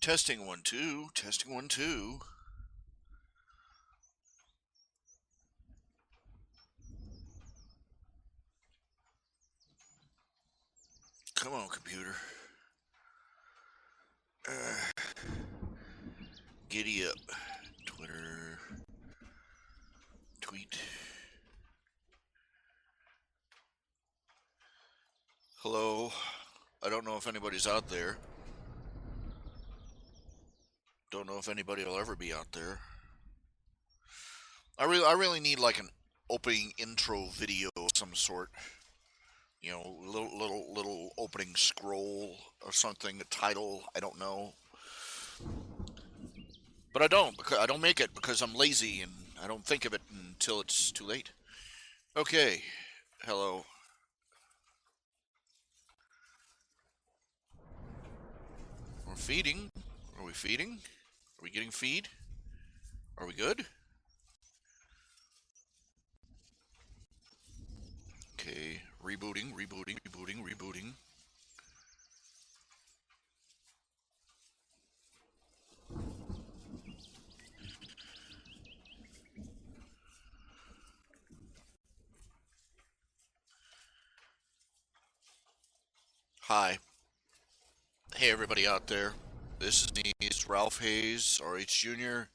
Testing 1 2. Testing 1 2. Come on, computer. Giddy up. Twitter. Tweet. Hello. I don't know if anybody's out there. Don't know if anybody will ever be out there. I really need like an opening intro video of some sort. You know, little opening scroll or something, a title, I don't know. But I don't, because I don't make it because I'm lazy and I don't think of it until it's too late. Okay. Hello. We're feeding. Are we feeding? Are we getting feed? Are we good? Okay. Rebooting. Hi. Hey, everybody out there. This is me, it's Ralph Hayes, RHJunior,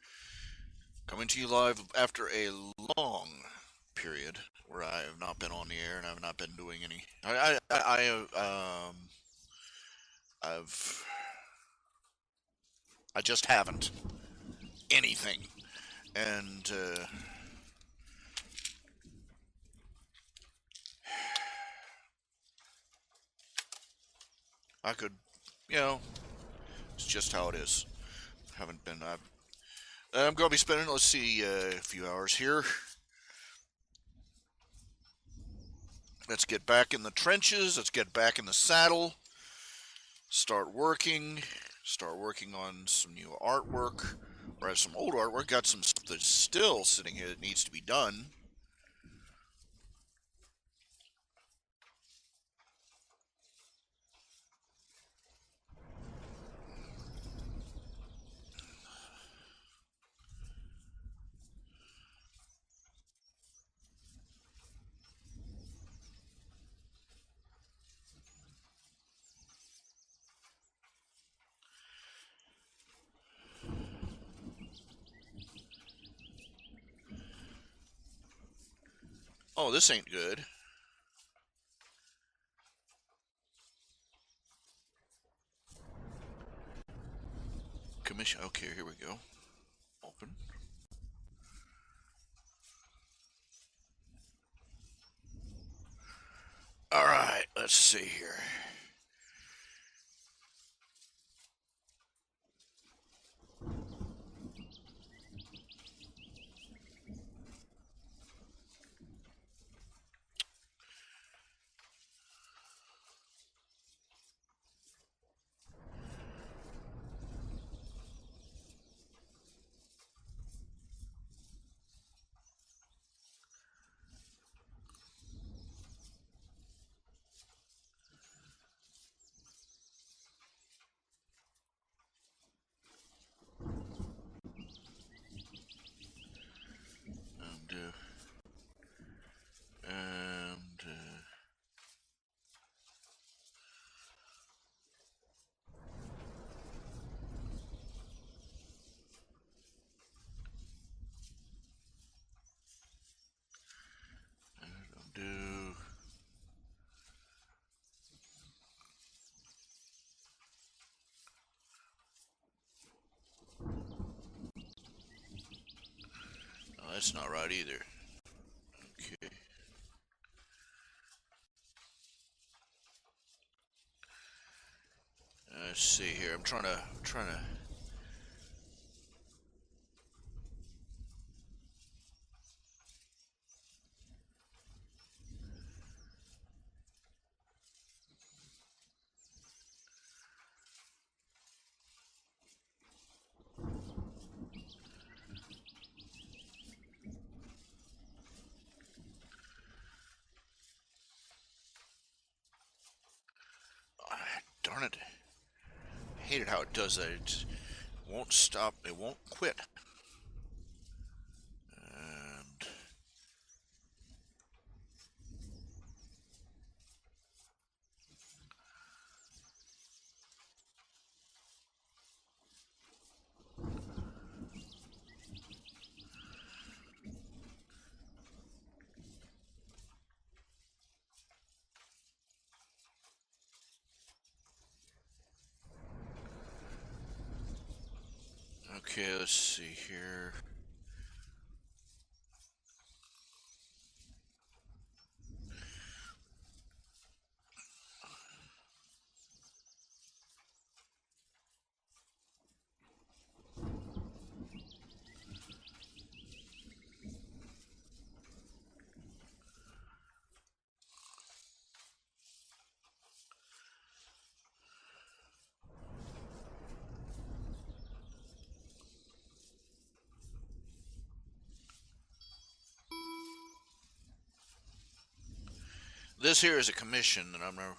coming to you live after a long period where I have not been on the air and I've not been doing any. I just haven't anything, and I could, you know, it's just how it is. Haven't been. I'm going to be spending, let's see, a few hours here. Let's get back in the trenches. Let's get back in the saddle. Start working on some new artwork, or I have some old artwork. Got some stuff that's still sitting here that needs to be done. Oh, this ain't good. Commission. Okay, here we go. Open. All right, let's see here. Do. Oh, that's not right either. Okay. Let's see here. I'm trying to. Darn it. I hate it how it does that. won't stop. It won't quit. And okay, let's see here. This here is a commission, and I'm gonna.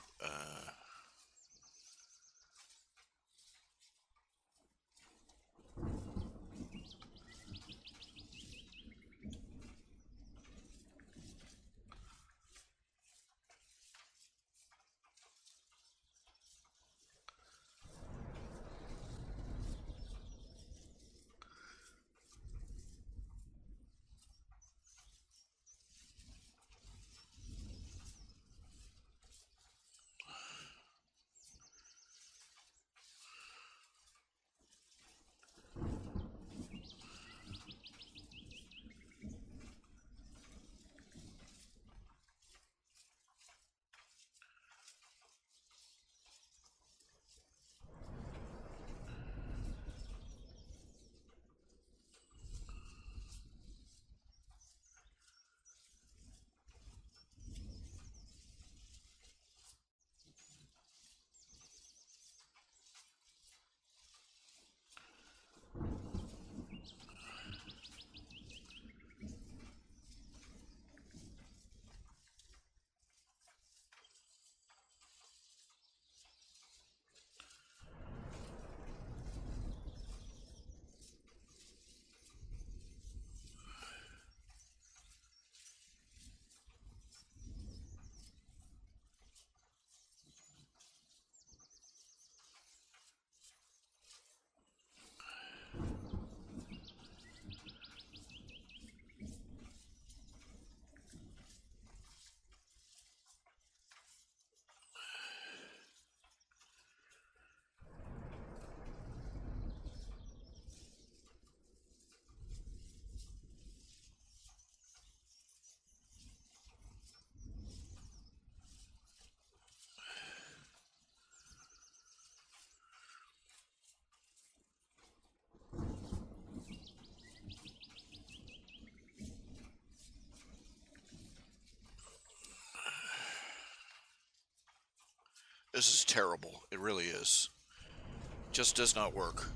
This is terrible. It really is. Just does not work.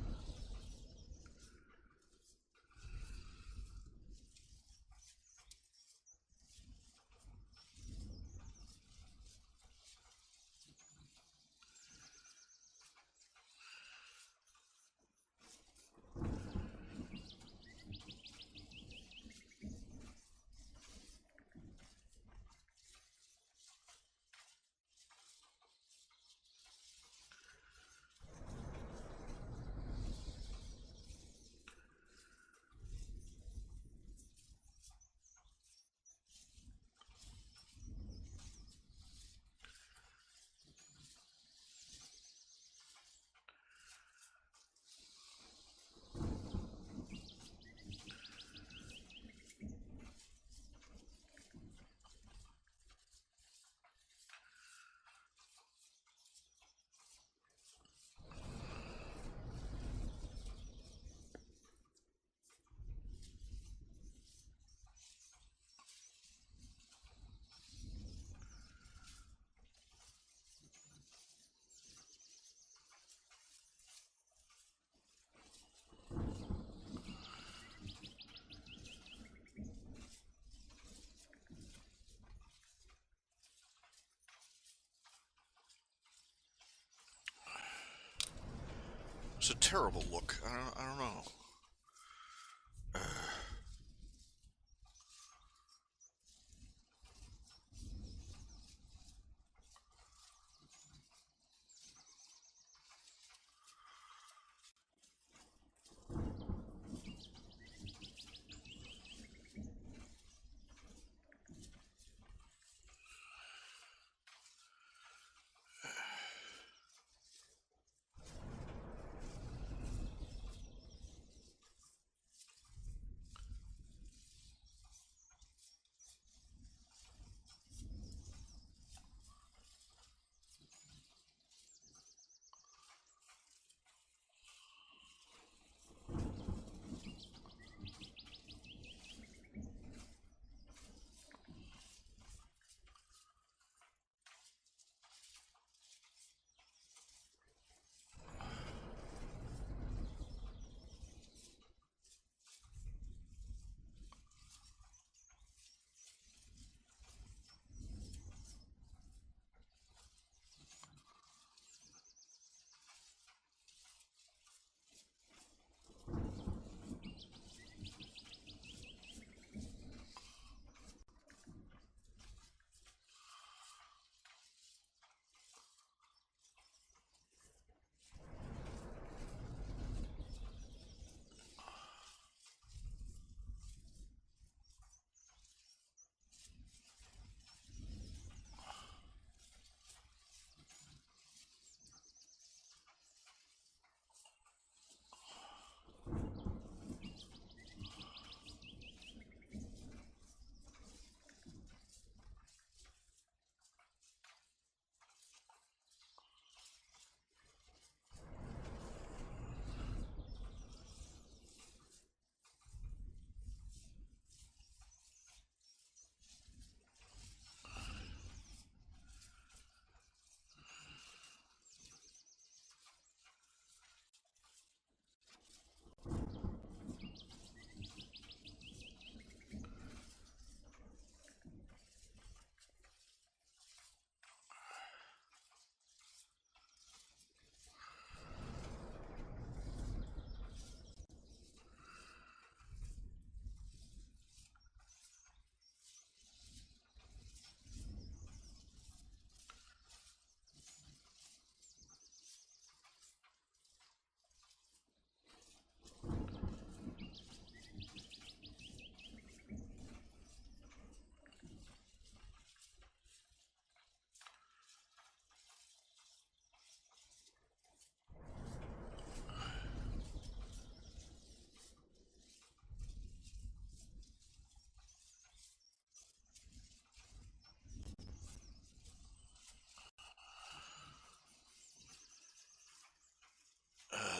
It's a terrible look. I don't know.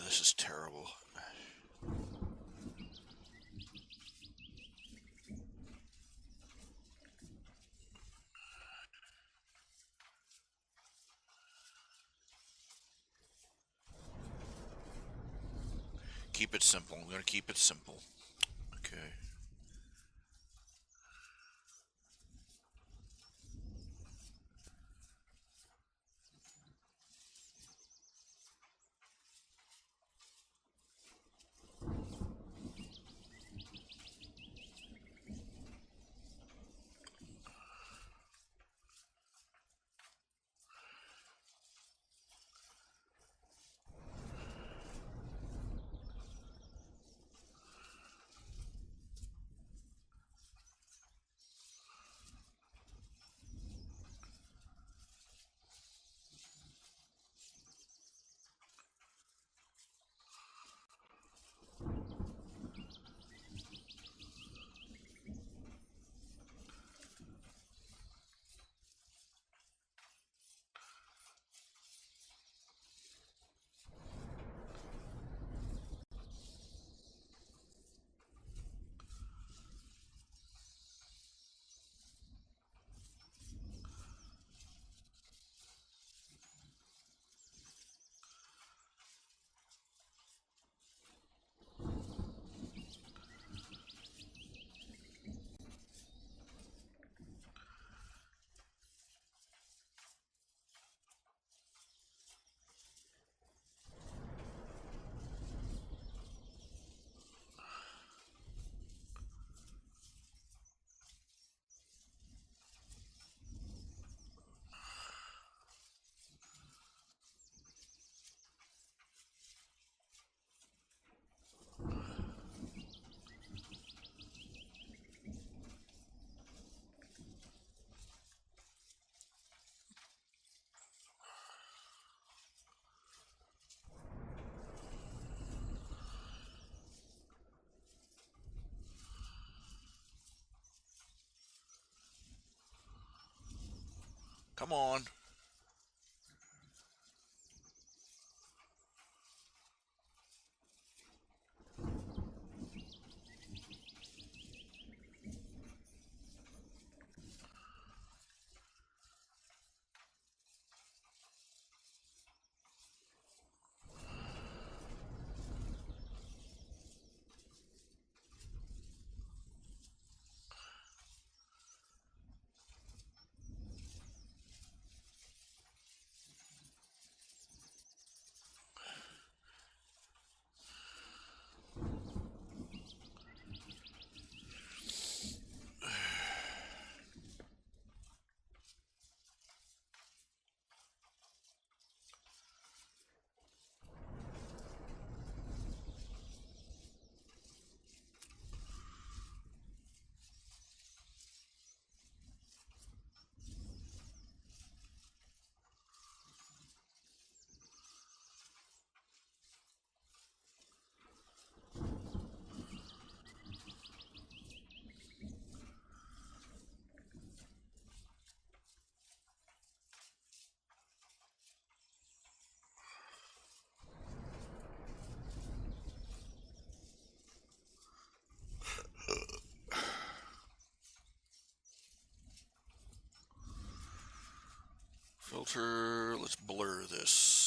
This is terrible. Keep it simple. I'm gonna keep it simple. Okay. Come on. Filter, let's blur this.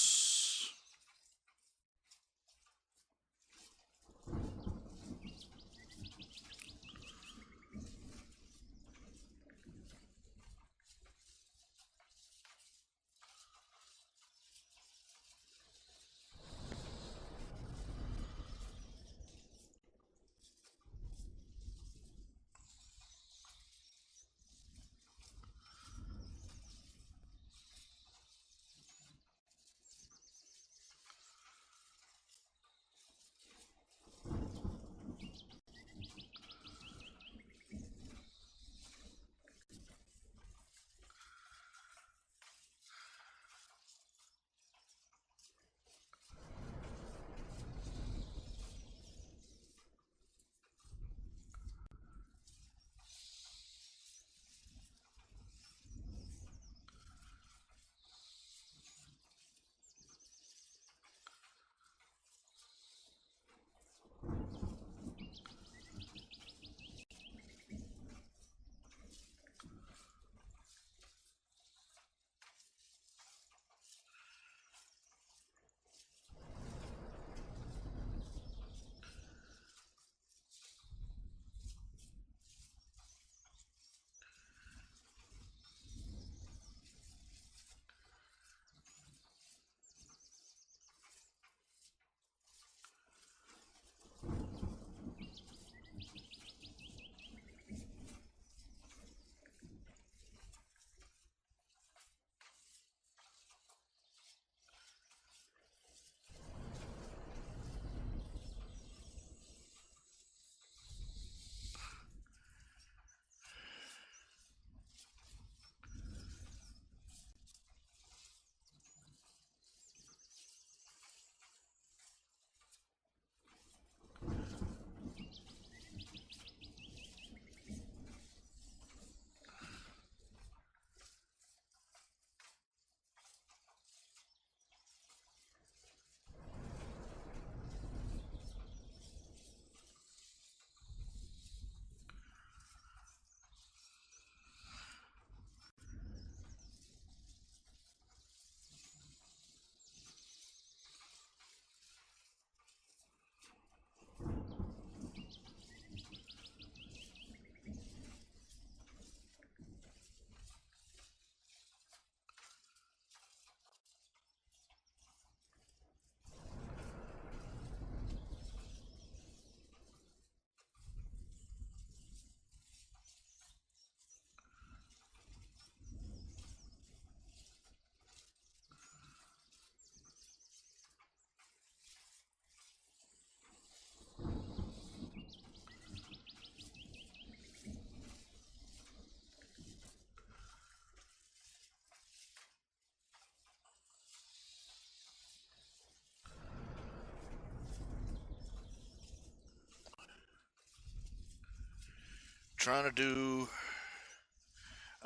Trying to do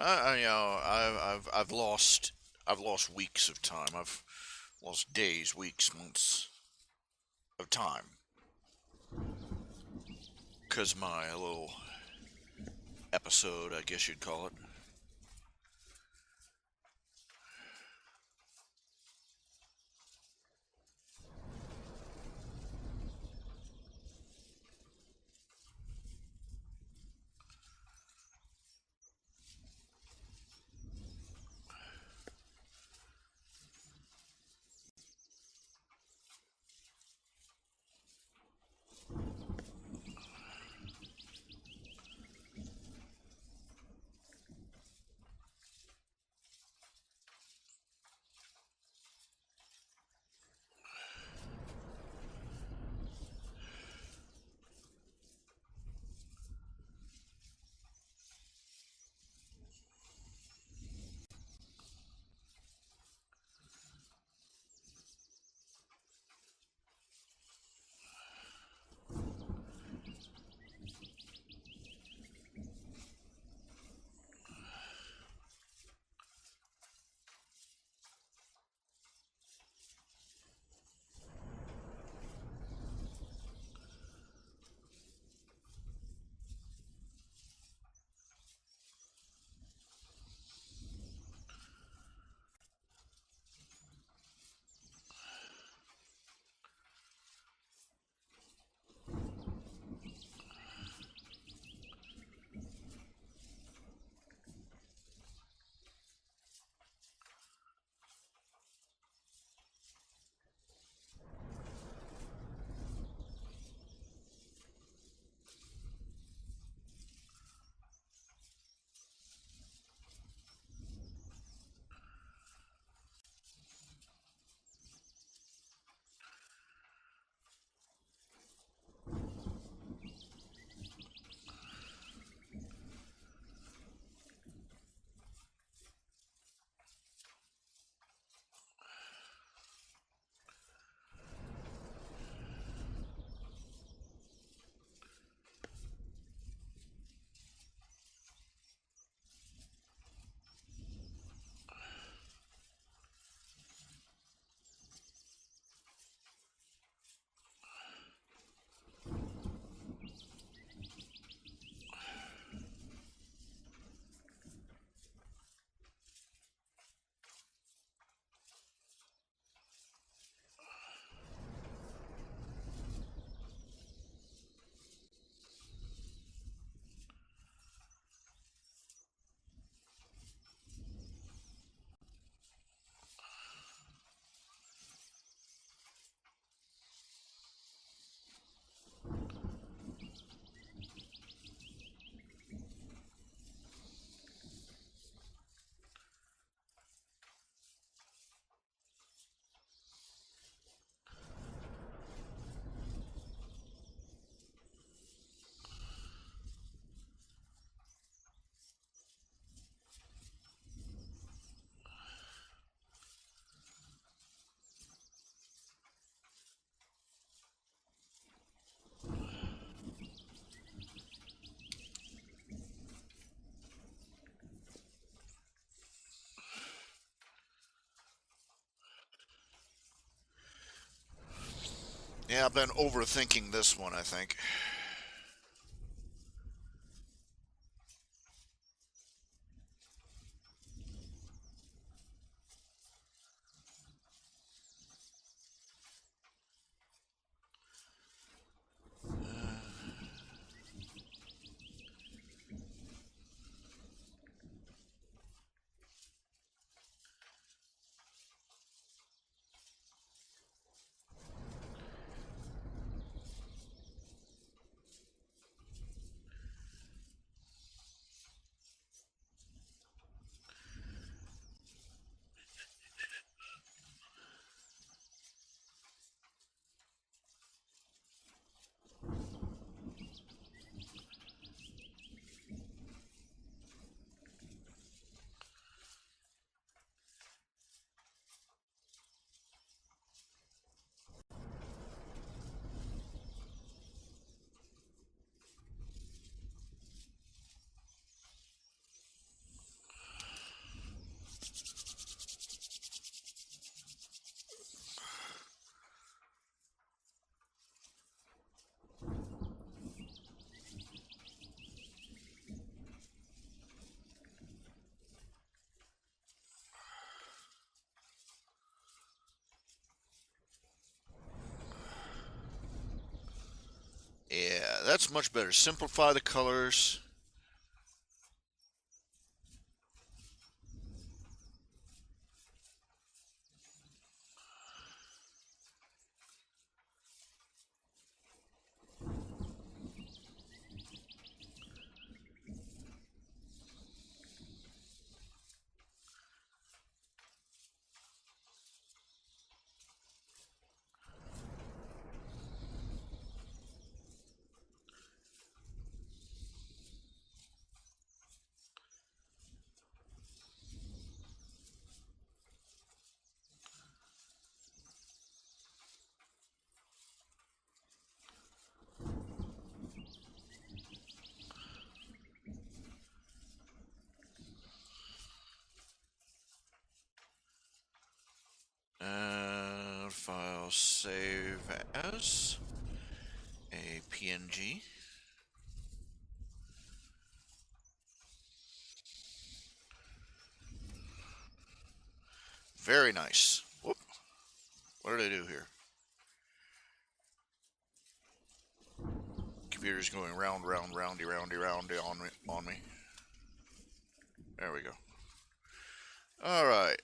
I've lost weeks of time. I've lost days, weeks, months of time because my little episode, I guess you'd call it. Yeah, I've been overthinking this one, I think. That's much better. Simplify the colors. File save as a PNG. Very nice. Whoop. What did I do here? Computer's going round, roundy on me. There we go. All right.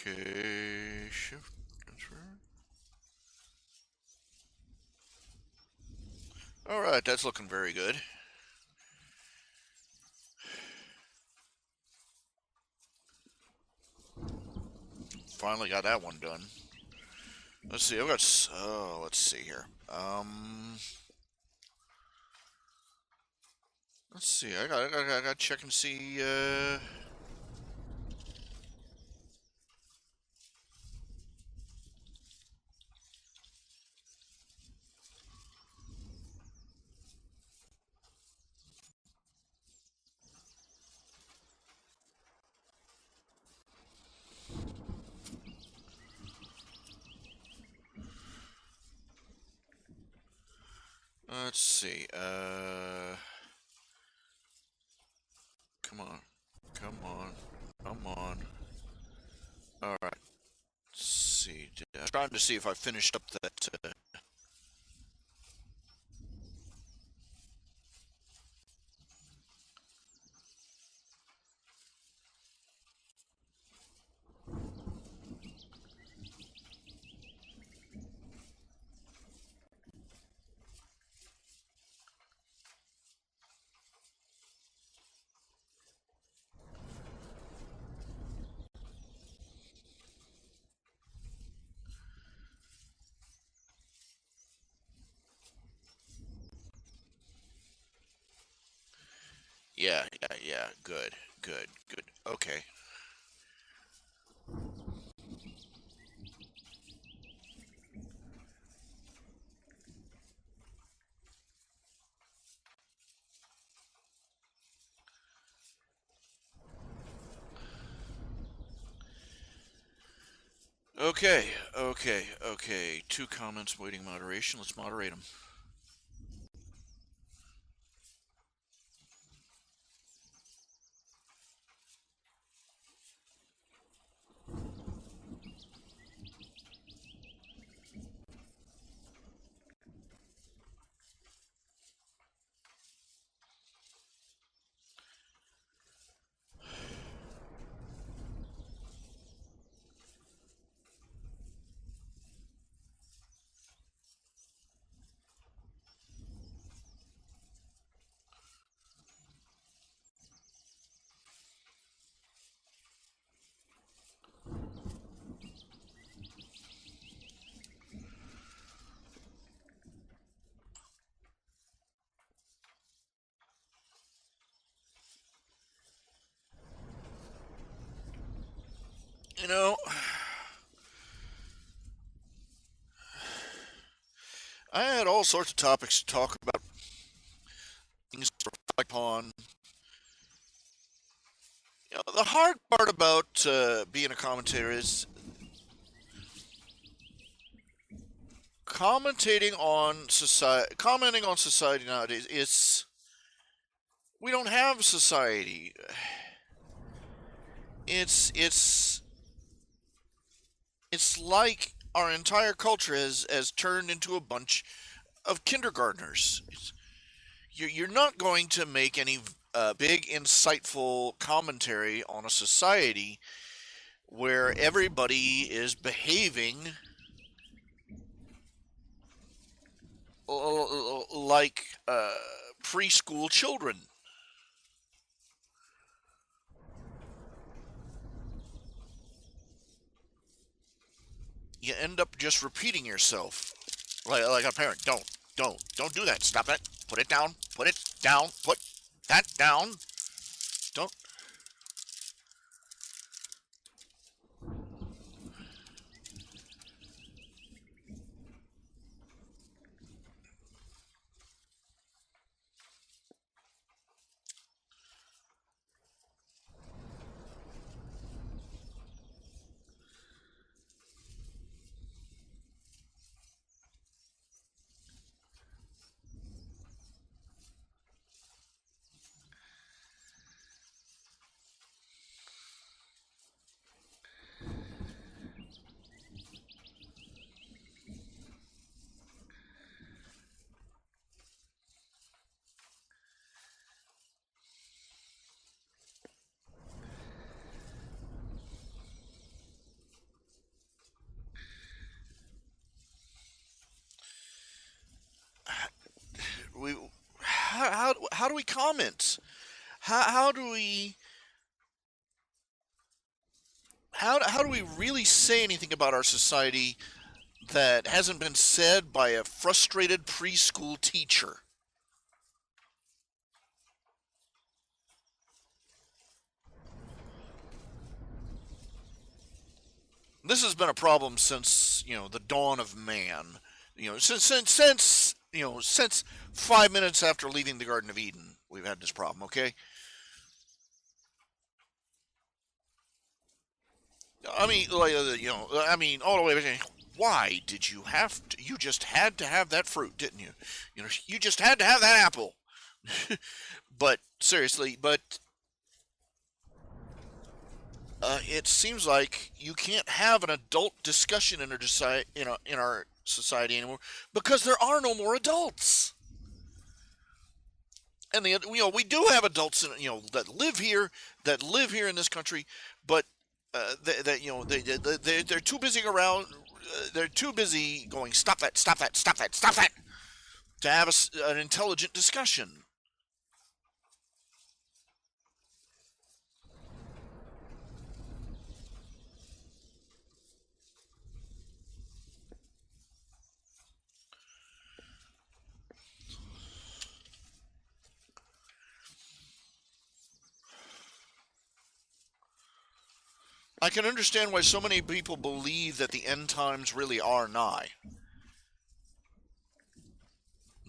Okay, shift transfer. All right, that's looking very good. Finally got that one done. Let's see. I've got. Oh, let's see here. Let's see. I got to check and see. Let's see. Come on. Come on. Come on. All right. Let's see. I'm trying to see if I finished up that. Yeah. Good. Okay. Okay. 2 comments waiting moderation. Let's moderate them. You know, I had all sorts of topics to talk about, things to reflect upon. You know, the hard part about being a commentator is commenting on society nowadays. We don't have society. It's It's like our entire culture has turned into a bunch of kindergartners. You're not going to make any big, insightful commentary on a society where everybody is behaving like preschool children. You end up just repeating yourself like a parent. Don't do that. Stop that. Put it down. Put it down. Put that down. Don't. We how do we comment? How do we how do we really say anything about our society that hasn't been said by a frustrated preschool teacher? This has been a problem since the dawn of man. Since 5 minutes after leaving the Garden of Eden, we've had this problem. Okay, I mean, like, I mean, all the way back. Why did you have to? You just had to have that fruit, didn't you? You just had to have that apple. But seriously, it seems like you can't have an adult discussion in our society anymore because there are no more adults. And we do have adults that live here in this country, but they're too busy around. They're too busy going stop that, stop that, stop that, stop that to have an intelligent discussion. I can understand why so many people believe that the end times really are nigh.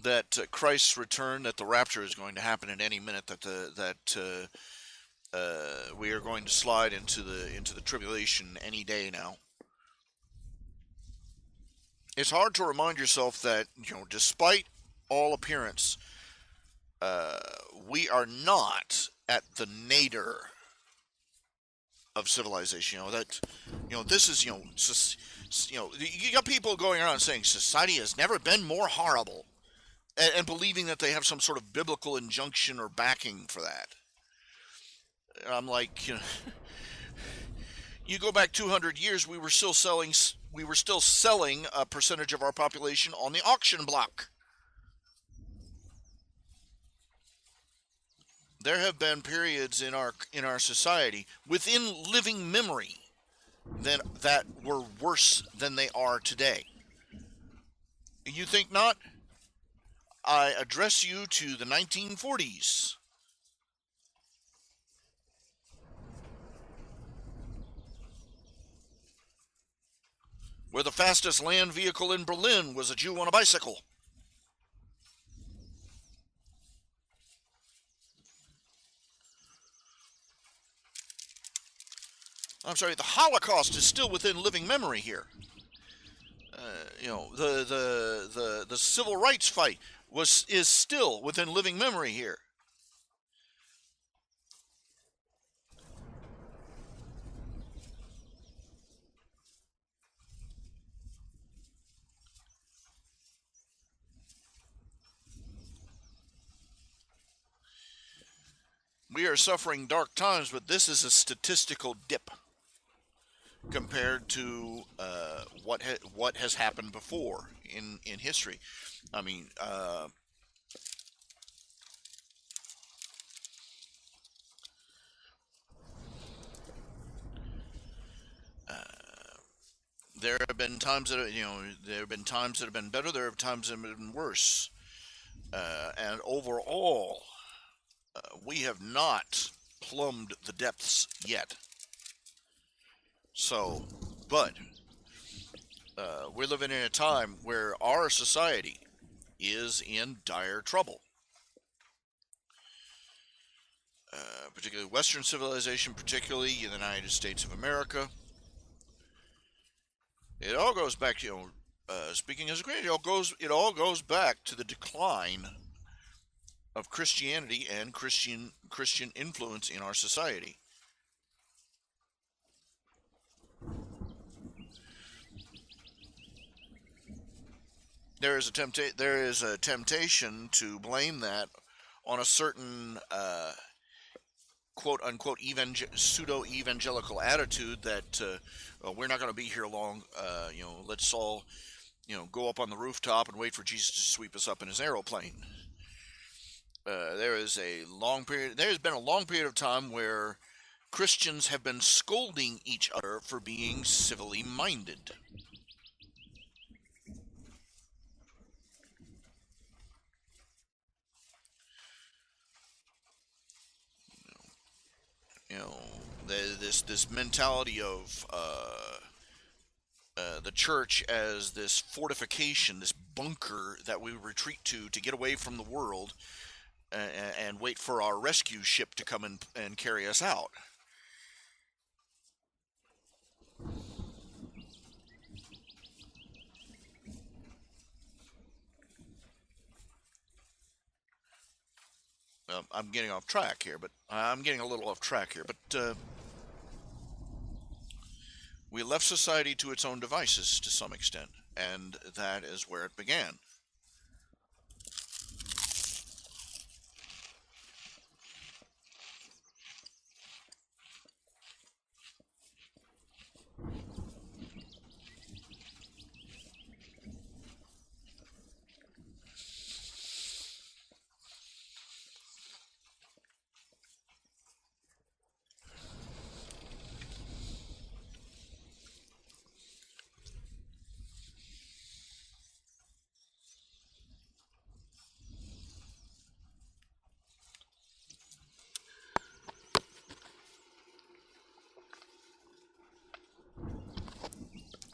That Christ's return, that the rapture is going to happen at any minute. That we are going to slide into the tribulation any day now. It's hard to remind yourself that despite all appearance, uh, we are not at the nadir of civilization. This is you got people going around saying society has never been more horrible, and believing that they have some sort of biblical injunction or backing for that. I'm like, you go back 200 years, we were still selling a percentage of our population on the auction block. There have been periods in our society within living memory that were worse than they are today. You think not? I address you to the 1940s, where the fastest land vehicle in Berlin was a Jew on a bicycle. I'm sorry, the Holocaust is still within living memory here. The civil rights fight is still within living memory here. we are suffering dark times, but this is a statistical dip compared to what has happened before in history. I mean, there have been times that there have been times that have been better. There have times that have been worse, and overall, we have not plumbed the depths yet. So, but we're living in a time where our society is in dire trouble. Particularly Western civilization, particularly in the United States of America. It all goes back to, speaking as a Christian, it all goes back to the decline of Christianity and Christian influence in our society. There is a temptation to blame that on a certain quote unquote pseudo evangelical attitude that we're not going to be here long. Let's all go up on the rooftop and wait for Jesus to sweep us up in his aeroplane. There has been a long period of time where Christians have been scolding each other for being civilly minded. You know, this mentality of the church as this fortification, this bunker that we retreat to get away from the world, and wait for our rescue ship to come and carry us out. I'm getting off track here, but I'm getting a little off track here. But we left society to its own devices to some extent, and that is where it began.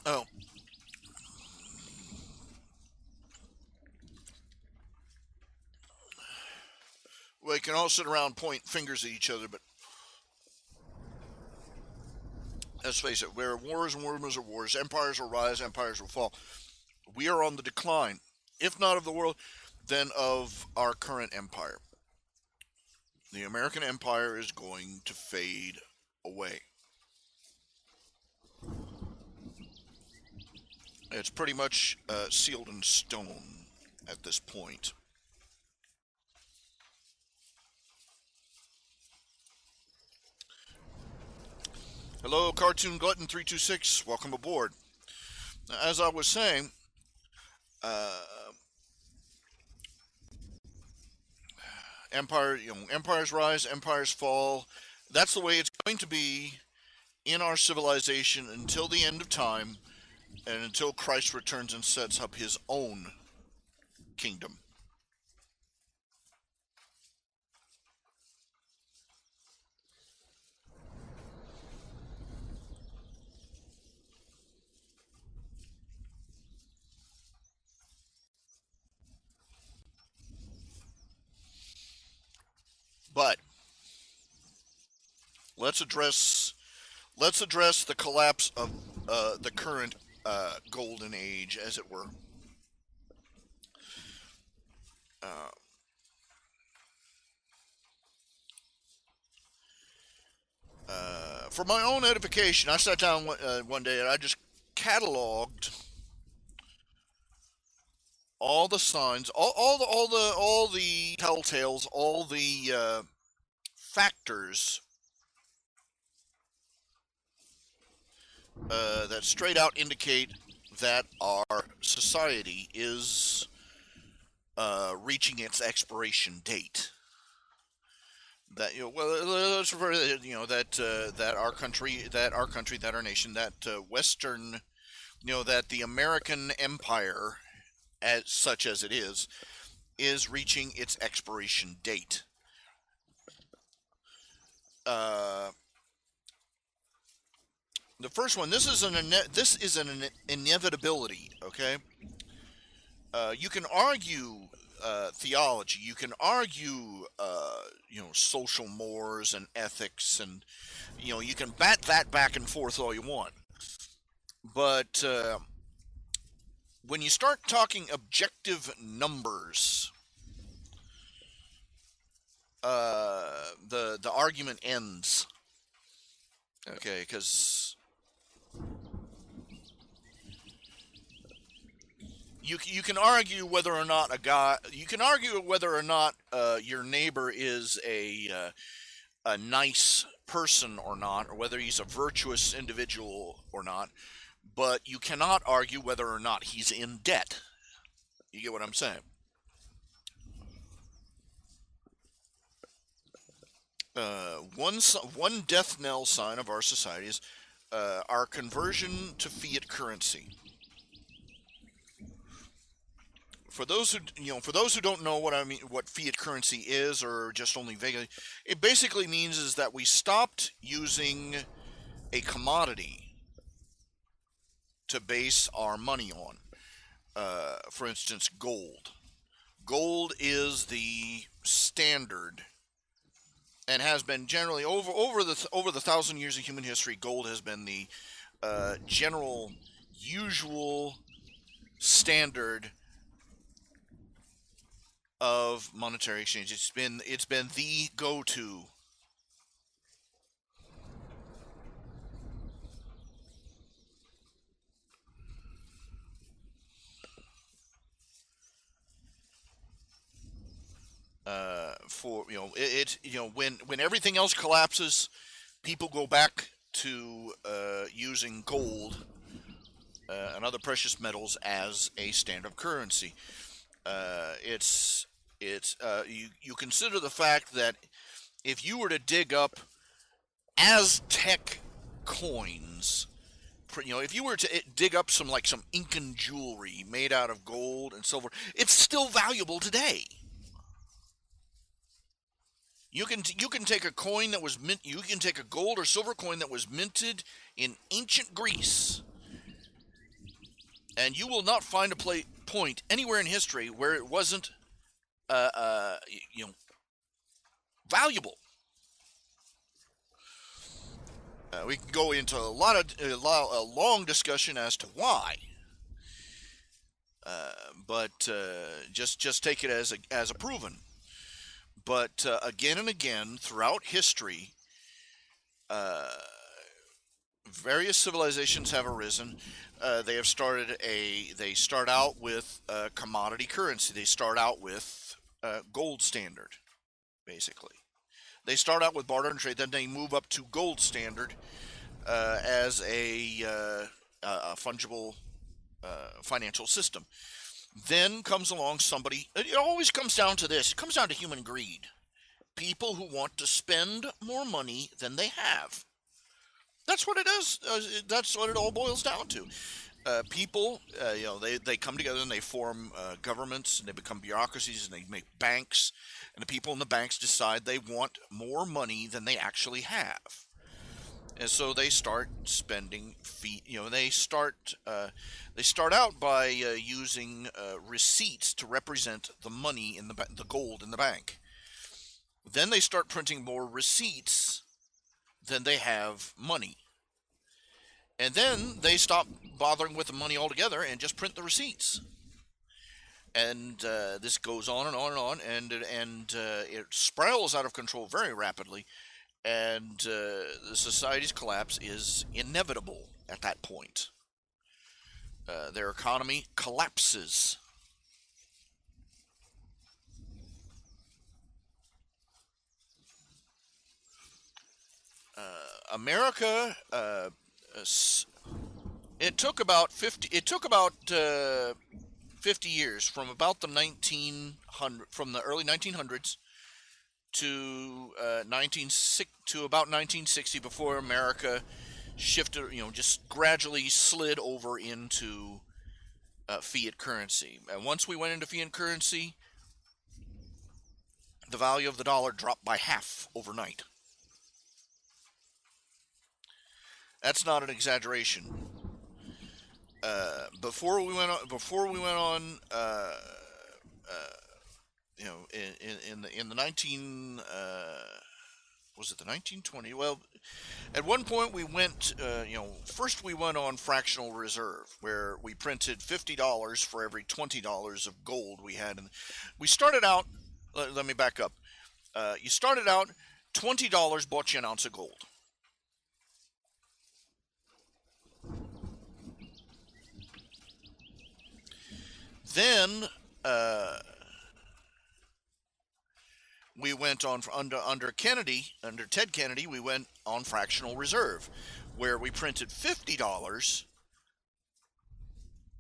Oh, we can all sit around point fingers at each other, but let's face it, where wars and rumors of wars, empires will rise, empires will fall. We are on the decline, if not of the world, then of our current empire. The American empire is going to fade away. It's pretty much sealed in stone at this point. Hello, Cartoon Glutton 326. Welcome aboard. Now, as I was saying, uh, empires rise, empires fall. That's the way it's going to be in our civilization until the end of time, and until Christ returns and sets up his own kingdom. But let's address let's address the collapse of the current golden age, as it were. Uh, for my own edification, I sat down one day and I just cataloged all the signs, all the telltales, all the factors that straight out indicate that our society is reaching its expiration date. That let's refer to, that our nation, that Western, that the American empire, as such as it is reaching its expiration date. Uh, the first one, this is an inevitability. Okay, you can argue theology, you can argue social mores and ethics, and you can bat that back and forth all you want, but when you start talking objective numbers, the argument ends. Okay, because you can argue whether or not your neighbor is a nice person or not, or whether he's a virtuous individual or not, but you cannot argue whether or not he's in debt. You get what I'm saying? One death knell sign of our society is our conversion to fiat currency. For those who don't know what I mean, what fiat currency is, or just only vaguely, it basically means is that we stopped using a commodity to base our money on. For instance, gold. Gold is the standard, and has been generally over the 1,000 years of human history. Gold has been the general, usual standard of monetary exchange. It's been the go-to. For when everything else collapses, people go back to using gold and other precious metals as a standard currency. You consider the fact that if you were to dig up Aztec coins, if you were to dig up some Incan jewelry made out of gold and silver, it's still valuable today. You can take a coin that was mint. You can take a gold or silver coin that was minted in ancient Greece, and you will not find a point anywhere in history where it wasn't, valuable. We can go into a long discussion as to why, but just take it as a proven. But again and again throughout history, various civilizations have arisen. They start out with commodity currency. They start out with gold standard, basically. They start out with barter and trade, then they move up to gold standard as a fungible financial system. Then comes along somebody. It always comes down to this. It comes down to human greed. People who want to spend more money than they have. That's what it is. That's what it all boils down to. People, they come together and they form governments, and they become bureaucracies, and they make banks, and the people in the banks decide they want more money than they actually have. And so they start spending they start out by using receipts to represent the money in the gold in the bank. Then they start printing more receipts than they have money. And then they stop bothering with the money altogether and just print the receipts. And this goes on and on and on, and it spirals out of control very rapidly. And the society's collapse is inevitable at that point. Their economy collapses. America, it took about 50 years from about the 1900 from the early 1900s to 1960 to about 1960 before America shifted, just gradually slid over into fiat currency. And once we went into fiat currency, the value of the dollar dropped by half overnight. That's not an exaggeration. Before we went on, in the 19 was it the 1920? Well, at one point we went, first we went on fractional reserve, where we printed $50 for every $20 of gold we had, and we started out. Let me back up. You started out, $20 bought you an ounce of gold. Then we went on under Ted Kennedy. We went on fractional reserve, where we printed $50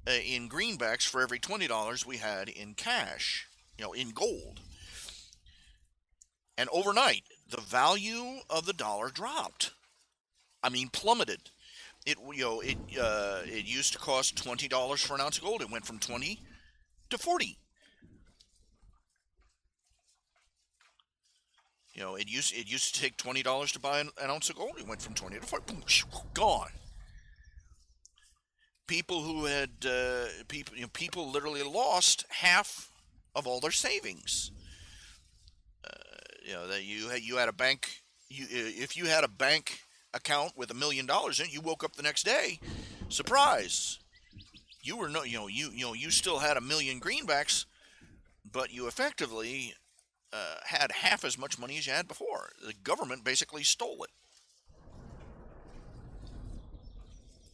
in greenbacks for every $20 we had in cash, in gold. And overnight, the value of the dollar dropped. I mean, plummeted. It used to cost $20 for an ounce of gold. It went from 20 to 40. It used to take $20 to buy an ounce of gold. It went from 20 to 40. Boom, gone. People who had people literally lost half of all their savings. That you had a bank. If you had a bank account with $1 million in it, you woke up the next day, surprise. You still had 1 million greenbacks, but you effectively had half as much money as you had before. The government basically stole it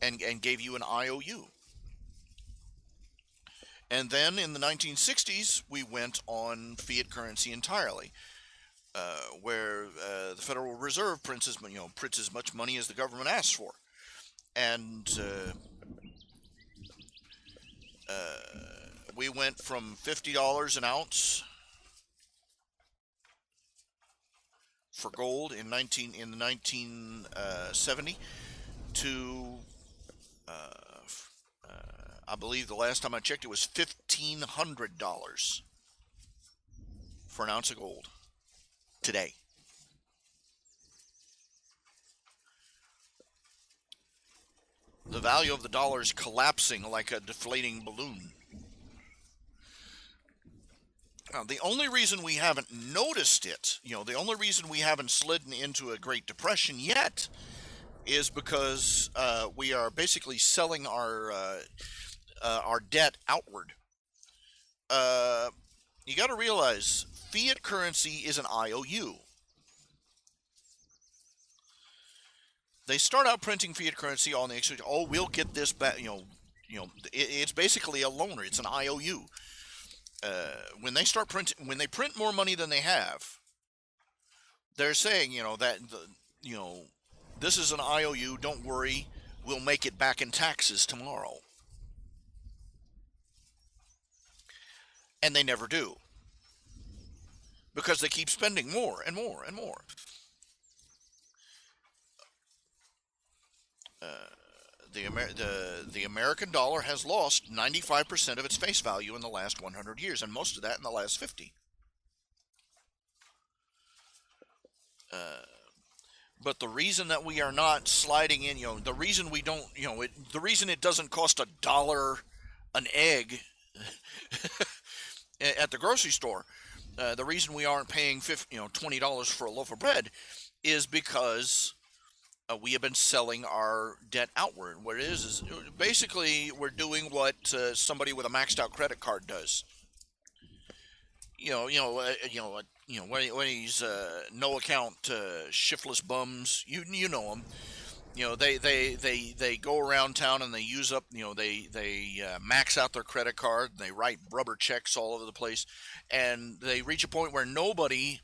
and gave you an IOU. And then in the 1960s, we went on fiat currency entirely, where the Federal Reserve prints as much money as the government asks for, and we went from $50 an ounce for gold in the 1970 to I believe the last time I checked it was $1,500 for an ounce of gold today. The value of the dollar is collapsing like a deflating balloon. Now, the only reason we haven't noticed it, the only reason we haven't slid into a Great Depression yet, is because we are basically selling our debt outward. You got to realize, fiat currency is an IOU. They start out printing fiat currency on the exchange. Oh, we'll get this back. It's basically a loaner. It's an IOU. When they print more money than they have, they're saying, this is an IOU. Don't worry, we'll make it back in taxes tomorrow. And they never do, because they keep spending more and more and more. The American dollar has lost 95% of its face value in the last 100 years, and most of that in the last 50. But the reason that we are not sliding in, the reason we don't, the reason it doesn't cost $1 an egg at the grocery store, the reason we aren't paying $20 for a loaf of bread, is because we have been selling our debt outward. What it is basically we're doing what somebody with a maxed out credit card does. When he's no account shiftless bums, you know them. They go around town and they use up, they max out their credit card, and they write rubber checks all over the place, and they reach a point where nobody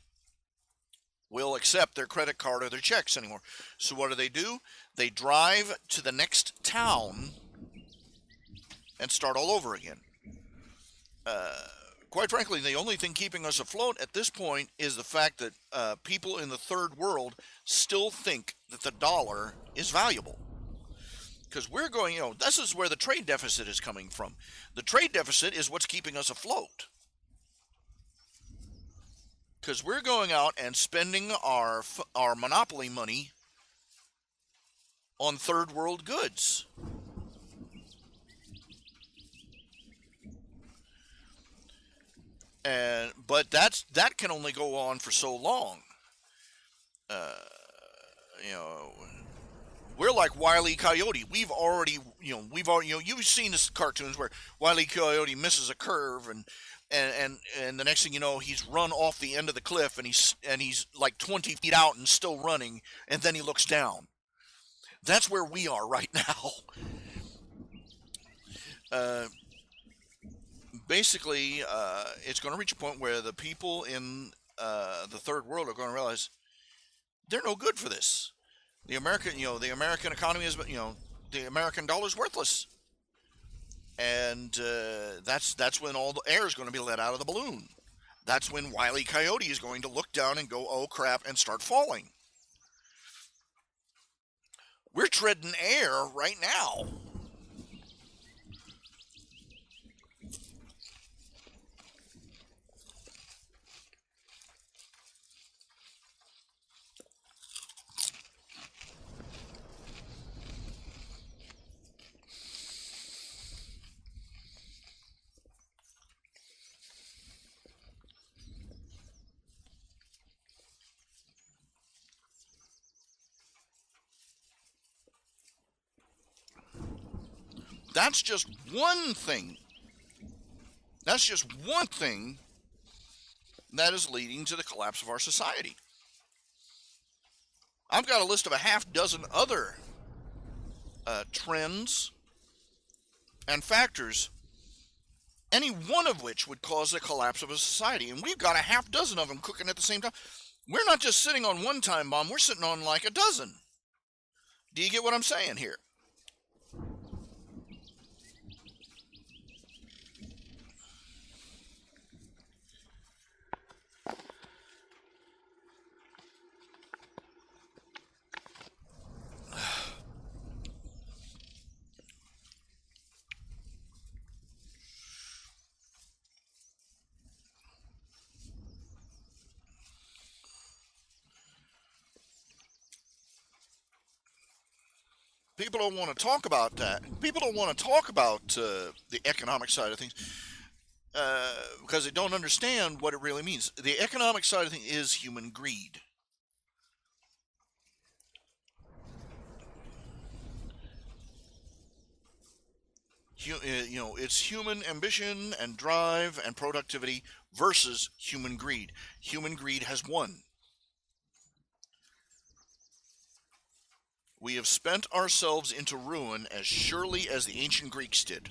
will accept their credit card or their checks anymore. So what do? They drive to the next town and start all over again. Quite frankly, the only thing keeping us afloat at this point is the fact that people in the third world still think that the dollar is valuable. Because we're going, this is where the trade deficit is coming from. The trade deficit is what's keeping us afloat. Because we're going out and spending our monopoly money on third world goods. But that can only go on for so long. You know, we're like Wile E. Coyote. You've seen this cartoons where Wile E. Coyote misses a curve and the next thing you know, he's run off the end of the cliff and he's like 20 feet out and still running, and then he looks down. That's where we are right now. Basically, it's going to reach a point where the people in the third world are going to realize they're no good for this. The American economy is, the American dollar is worthless, and that's when all the air is going to be let out of the balloon. That's when Wile E. Coyote is going to look down and go, "Oh crap," and start falling. We're treading air right now. That's just one thing. That's just one thing that is leading to the collapse of our society. I've got a list of a half dozen other trends and factors, any one of which would cause the collapse of a society. And we've got a half dozen of them cooking at the same time. We're not just sitting on one time bomb, we're sitting on like a dozen. Do you get what I'm saying here? People don't want to talk about that. People don't want to talk about the economic side of things because they don't understand what it really means. The economic side of things is human greed. It's human ambition and drive and productivity versus human greed. Human greed has won. We have spent ourselves into ruin as surely as the ancient Greeks did.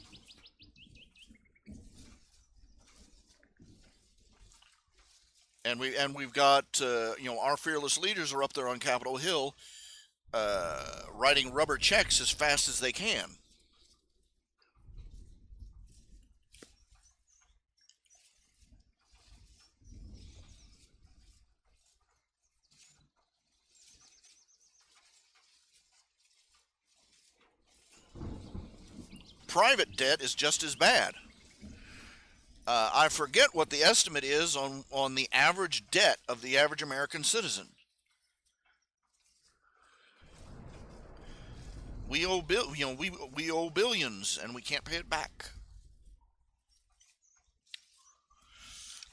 And we've got our fearless leaders are up there on Capitol Hill, writing rubber checks as fast as they can. Private debt is just as bad. I forget what the estimate is on the average debt of the average American citizen. We owe we owe billions and we can't pay it back.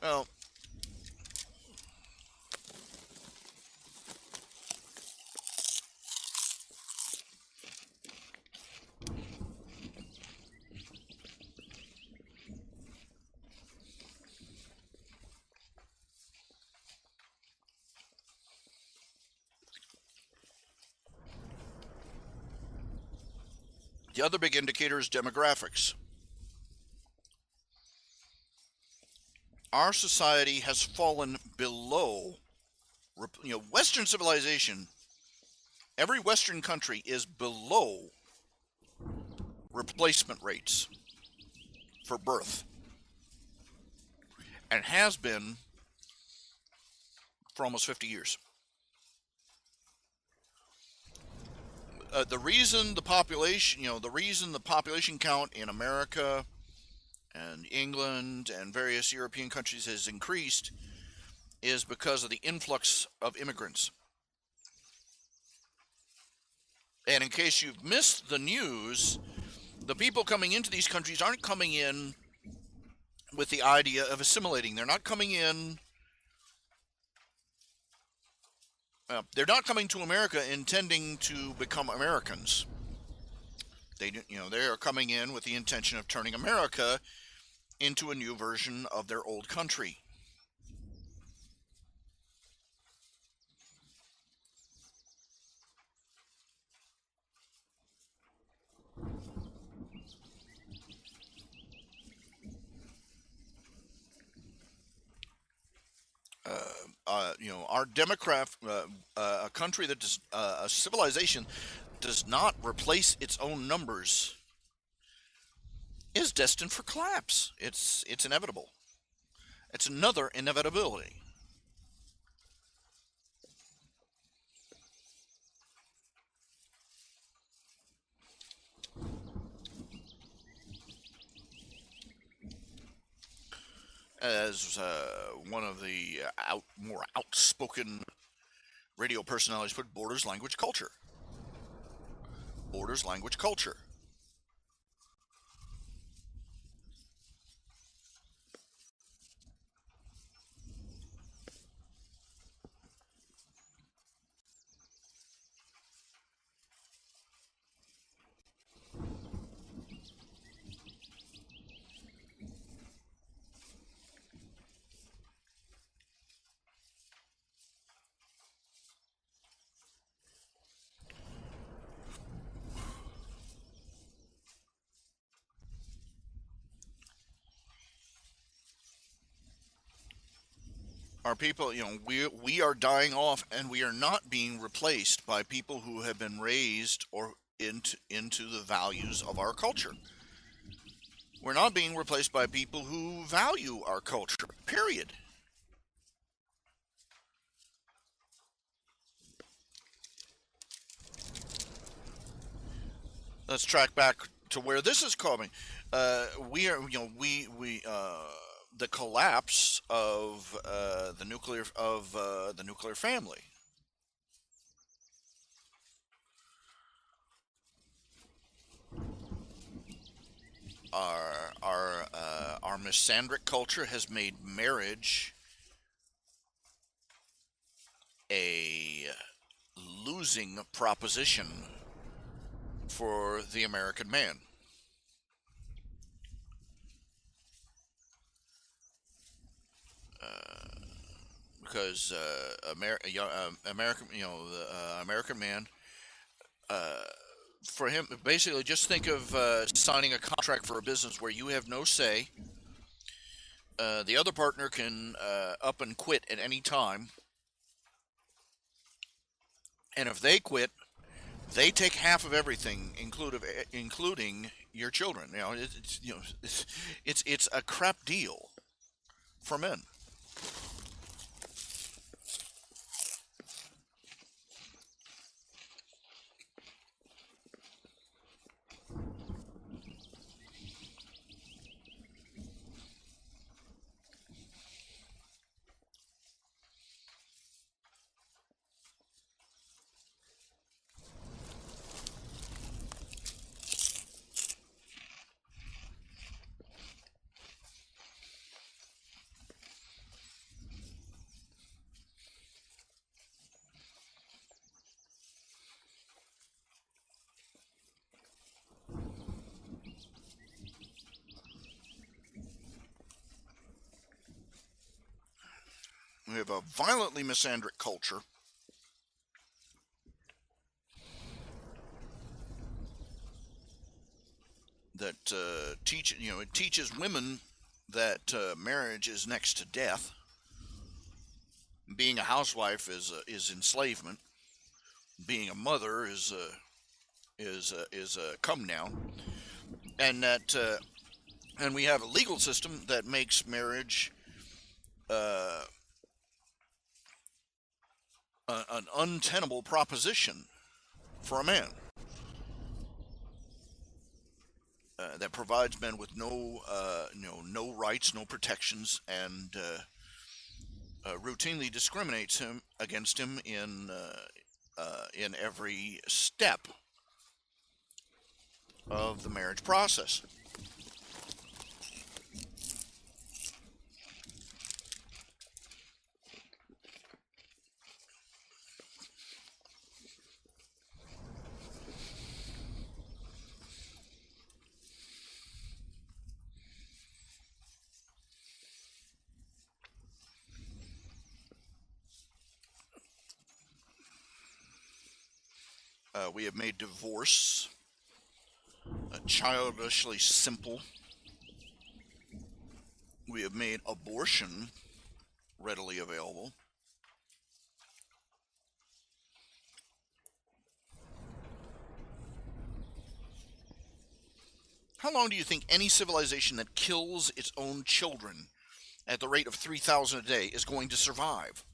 Well, the other big indicator is demographics. Our society has fallen below Western civilization, every Western country is below replacement rates for birth and has been for almost 50 years. The reason the population count in America and England and various European countries has increased is because of the influx of immigrants. And in case you've missed the news, the people coming into these countries aren't coming in with the idea of assimilating. They're not coming to America intending to become Americans. They are coming in with the intention of turning America into a new version of their old country. Our democrat, a country that does, a civilization does not replace its own numbers is destined for collapse. It's inevitable. It's another inevitability. As one of the more outspoken radio personalities put, borders, language, culture. Borders, language, culture. Our people, we are dying off, and we are not being replaced by people who have been raised or into the values of our culture. We're not being replaced by people who value our culture. Period. Let's track back to where this is coming. We are, the collapse of the nuclear family. Our misandric culture has made marriage a losing proposition for the American man. Because American, the American man, uh, for him, basically, just think of signing a contract for a business where you have no say. The other partner can up and quit at any time, and if they quit, they take half of everything, including your children. It's a crap deal for men. We have a violently misandric culture that it teaches women that marriage is next to death. being a housewife is enslavement. Being a mother is a come down, and that and we have a legal system that makes marriage uh, an untenable proposition for a man, that provides men with no rights, no protections, and routinely discriminates him against him in every step of the marriage process. We have made divorce childishly simple. We have made abortion readily available. How long do you think any civilization that kills its own children at the rate of 3,000 a day is going to survive?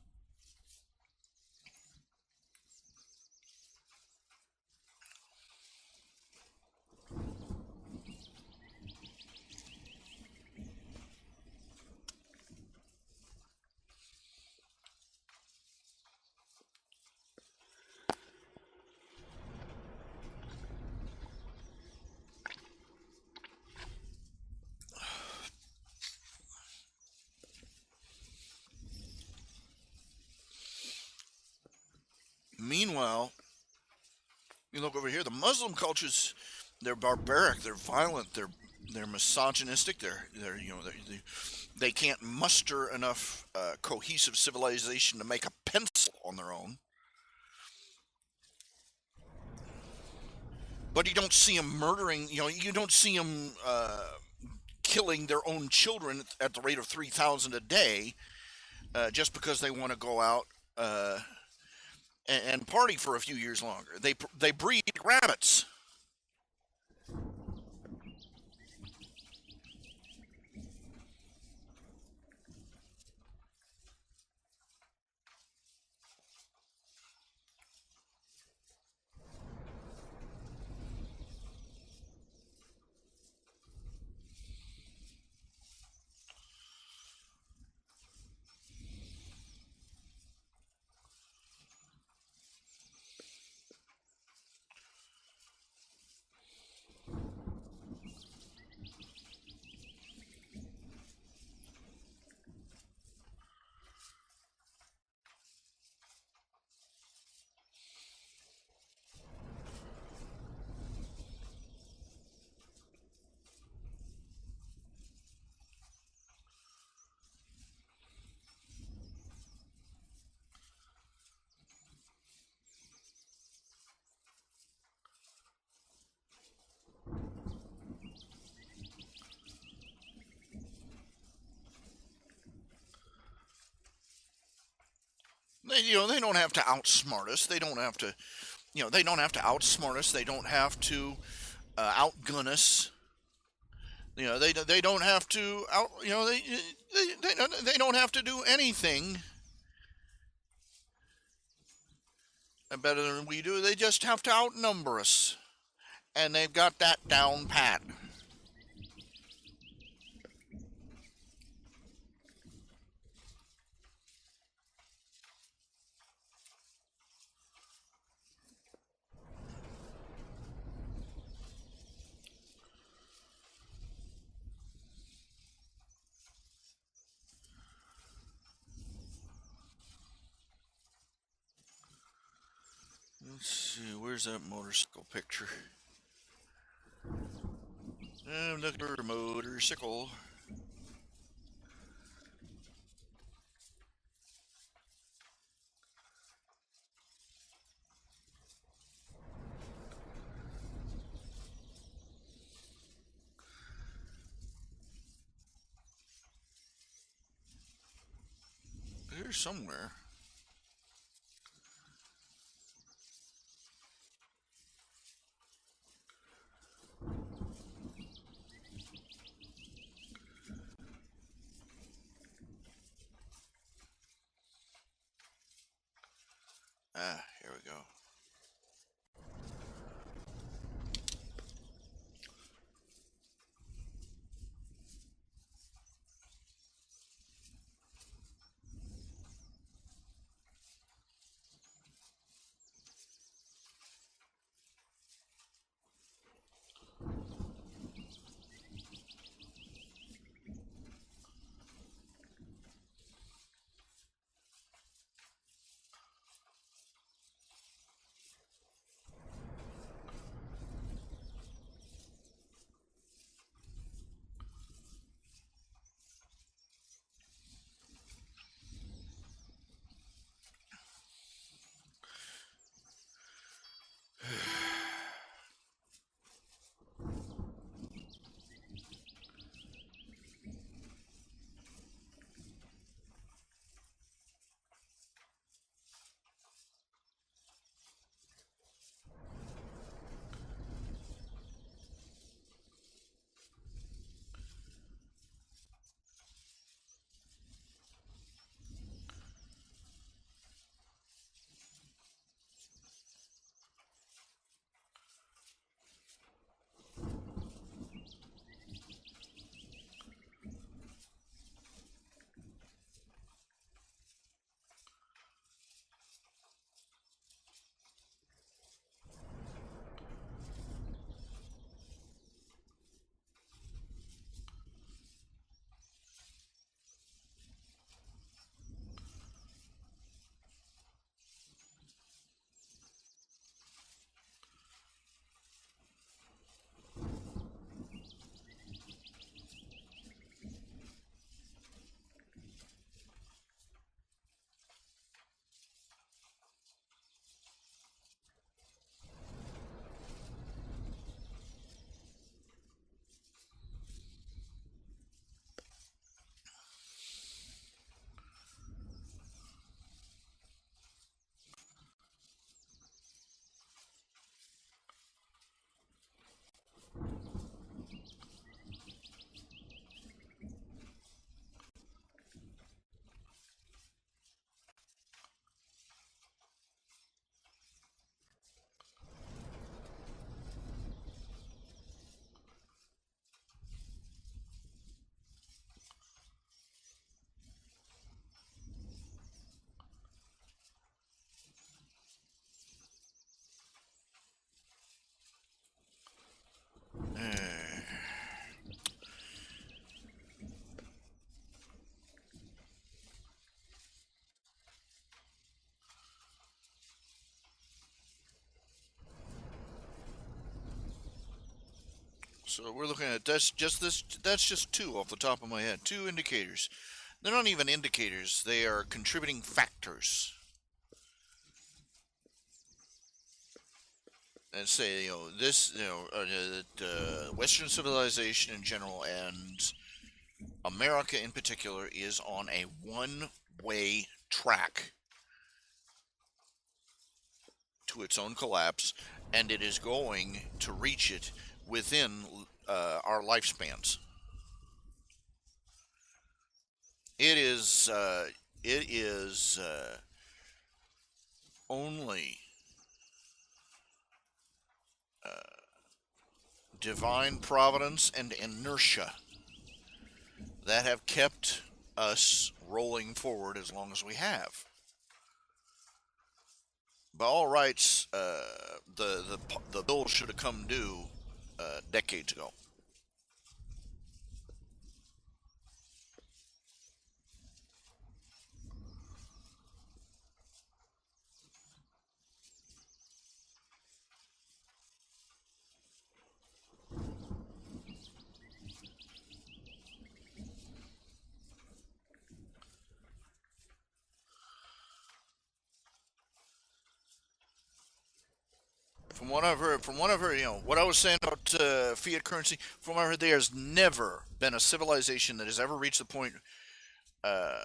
Meanwhile, you look over here, the Muslim cultures, they're barbaric, they're violent, they're misogynistic, they can't muster enough cohesive civilization to make a pencil on their own. But you don't see them murdering. You don't see them killing their own children at the rate of 3,000 a day, just because they want to go out and party for a few years longer. They breed rabbits. They don't have to outsmart us. They don't have to. They don't have to outsmart us. They don't have to outgun us. They don't have to out. They don't have to do anything better than we do. They just have to outnumber us, and they've got that down pat. Let's see, where's that motorcycle picture? I'm looking for a motorcycle. Here somewhere. So we're looking at that's just this. That's just two off the top of my head. Two indicators. They're not even indicators. They are contributing factors. And say this Western civilization in general and America in particular is on a one-way track to its own collapse, and it is going to reach it within our lifespans. It is only divine providence and inertia that have kept us rolling forward as long as we have. By all rights, the bill should have come due decades ago. From what I've heard, what I was saying about fiat currency. From what I heard, there has never been a civilization that has ever reached the point uh,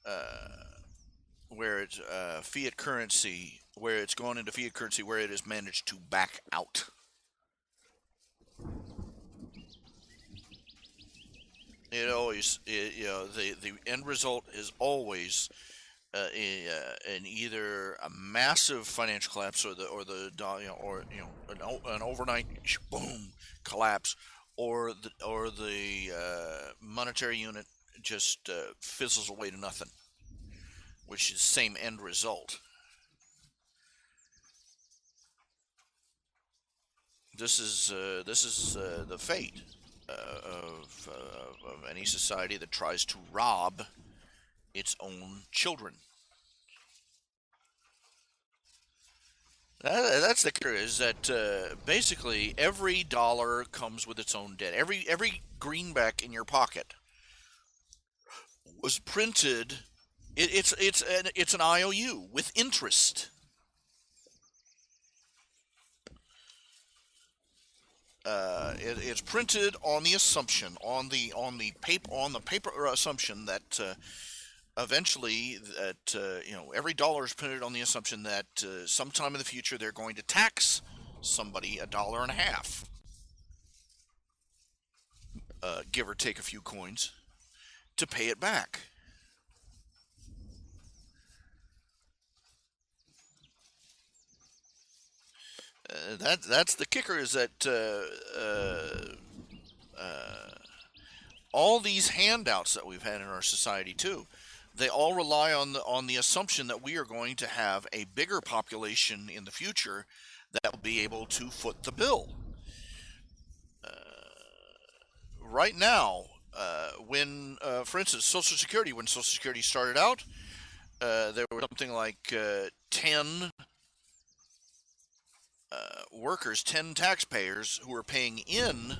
uh, where it's fiat currency, where it's gone into fiat currency, where it has managed to back out. It always, the end result is always in either a massive financial collapse or an overnight boom collapse, or the monetary unit just fizzles away to nothing, which is the same end result. This is the fate of any society that tries to rob its own children. That's the kicker, is that basically every dollar comes with its own debt. Every greenback in your pocket was printed. It's an IOU with interest. It's printed on the assumption, on the paper assumption that eventually that every dollar is printed on the assumption that sometime in the future they're going to tax somebody $1.50, give or take a few coins, to pay it back. That's the kicker, is that all these handouts that we've had in our society too, they all rely on the assumption that we are going to have a bigger population in the future that will be able to foot the bill. Right now, for instance, Social Security, when Social Security started out, there were something like 10 workers, 10 taxpayers who were paying in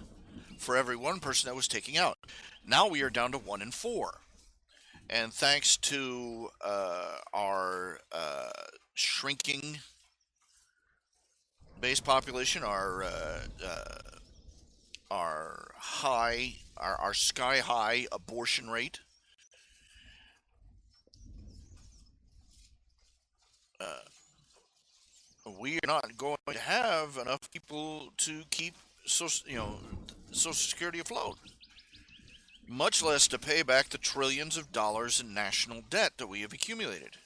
for every one person that was taking out. Now we are down to 1 in 4. And thanks to our shrinking base population, our sky high abortion rate, uh, we are not going to have enough people to keep Social Security afloat, much less to pay back the trillions of dollars in national debt that we have accumulated.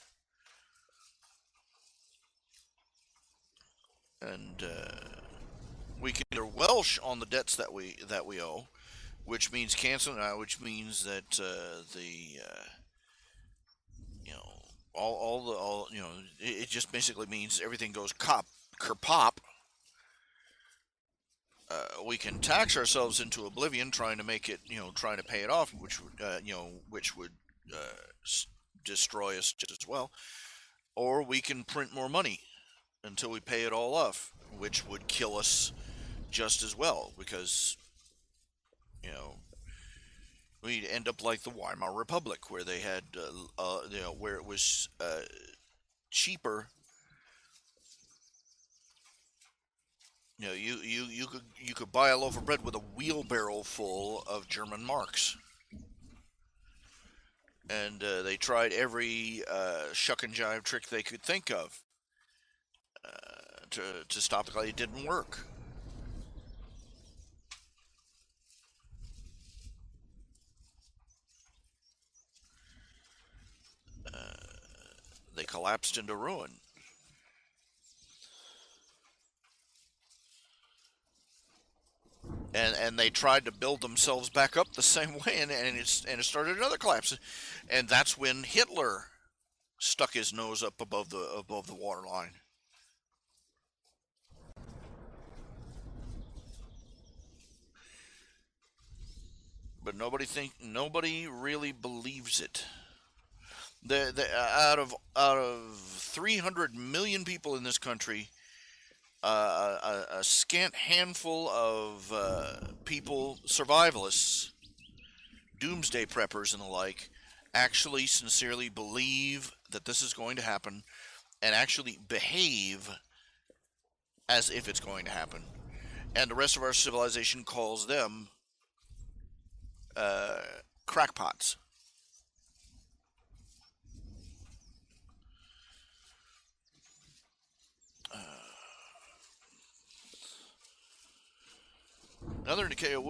And we can either welsh on the debts that we owe, which means canceling, which means that the you know all it just basically means everything goes kerpop. We can tax ourselves into oblivion, trying to make it, trying to pay it off, which would destroy us just as well. Or we can print more money until we pay it all off, which would kill us just as well, because You know, we'd end up like the Weimar Republic, where they had, where it was cheaper. You could buy a loaf of bread with a wheelbarrow full of German marks, and they tried every shuck and jive trick they could think of to stop the. It didn't work. They collapsed into ruin, and they tried to build themselves back up the same way, and it started another collapse, and that's when Hitler stuck his nose up above the waterline. But nobody really believes it. Out of 300 million people in this country, a scant handful of people, survivalists, doomsday preppers, and the like, actually sincerely believe that this is going to happen and actually behave as if it's going to happen. And the rest of our civilization calls them uh, crackpots. Another indicator: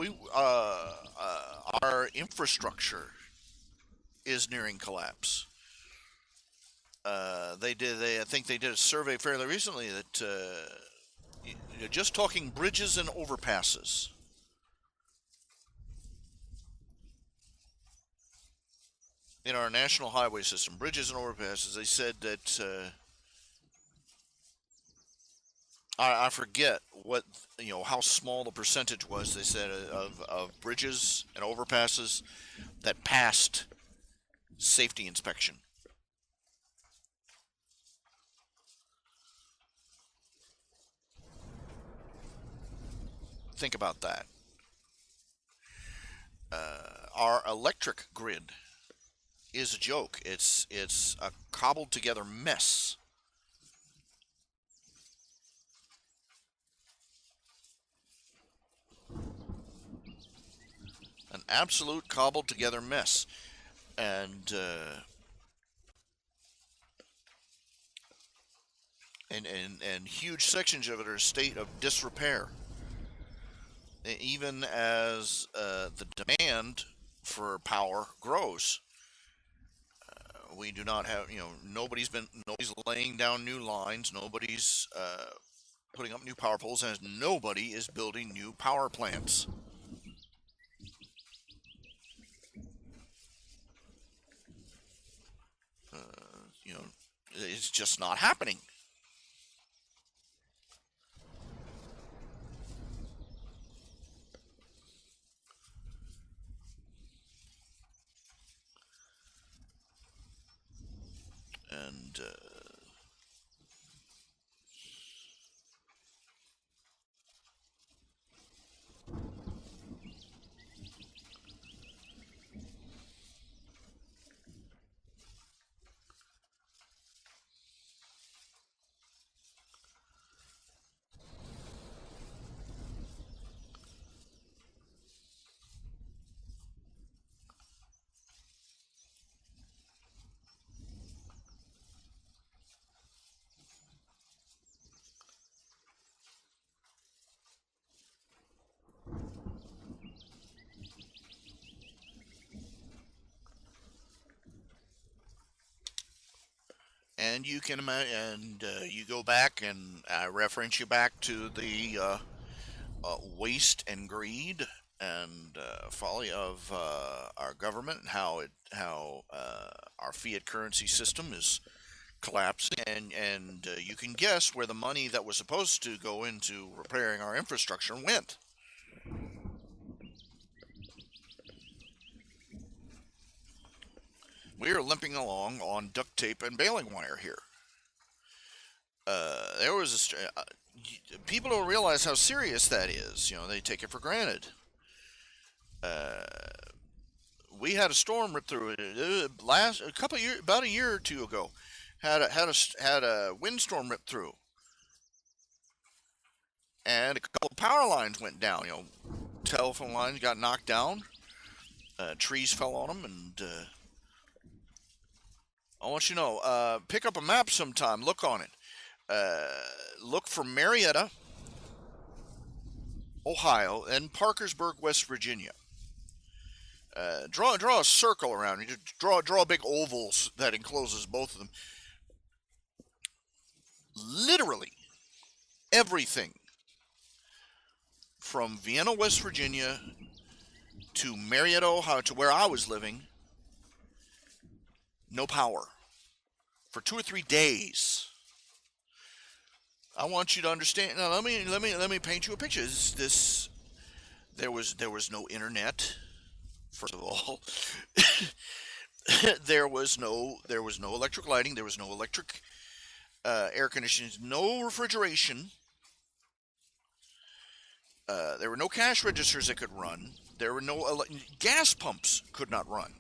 our infrastructure is nearing collapse. I think they did a survey fairly recently that just talking bridges and overpasses in our national highway system, bridges and overpasses. They said that I forget what how small the percentage was. They said of bridges and overpasses that passed safety inspection. Think about that. Our electric grid is a joke. It's a cobbled together mess. An absolute cobbled together mess. And huge sections of it are a state of disrepair. Even as the demand for power grows, we do not have, nobody's laying down new lines, nobody's putting up new power poles, and nobody is building new power plants. You know, it's just not happening. And you can imagine, and you go back, and I reference you back to the waste and greed and folly of our government, and how our fiat currency system is collapsing, and you can guess where the money that was supposed to go into repairing our infrastructure went. We are limping along on duct tape and baling wire here. There was people don't realize how serious that is. They take it for granted. We had a storm rip through it last a couple of years, about a year or two ago. Had a windstorm rip through, and a couple of power lines went down. Telephone lines got knocked down. Trees fell on them, and I want you to know. Pick up a map sometime. Look on it. Uh, Look for Marietta, Ohio, and Parkersburg, West Virginia. Draw a circle around. You just draw a big oval that encloses both of them. Literally everything from Vienna, West Virginia, to Marietta, Ohio, to where I was living, no power for 2 or 3 days. I want you to understand. Now, let me paint you a picture. There was no internet. First of all, there was no electric lighting. There was no electric air conditioning. No refrigeration. There were no cash registers that could run. There were no gas pumps could not run.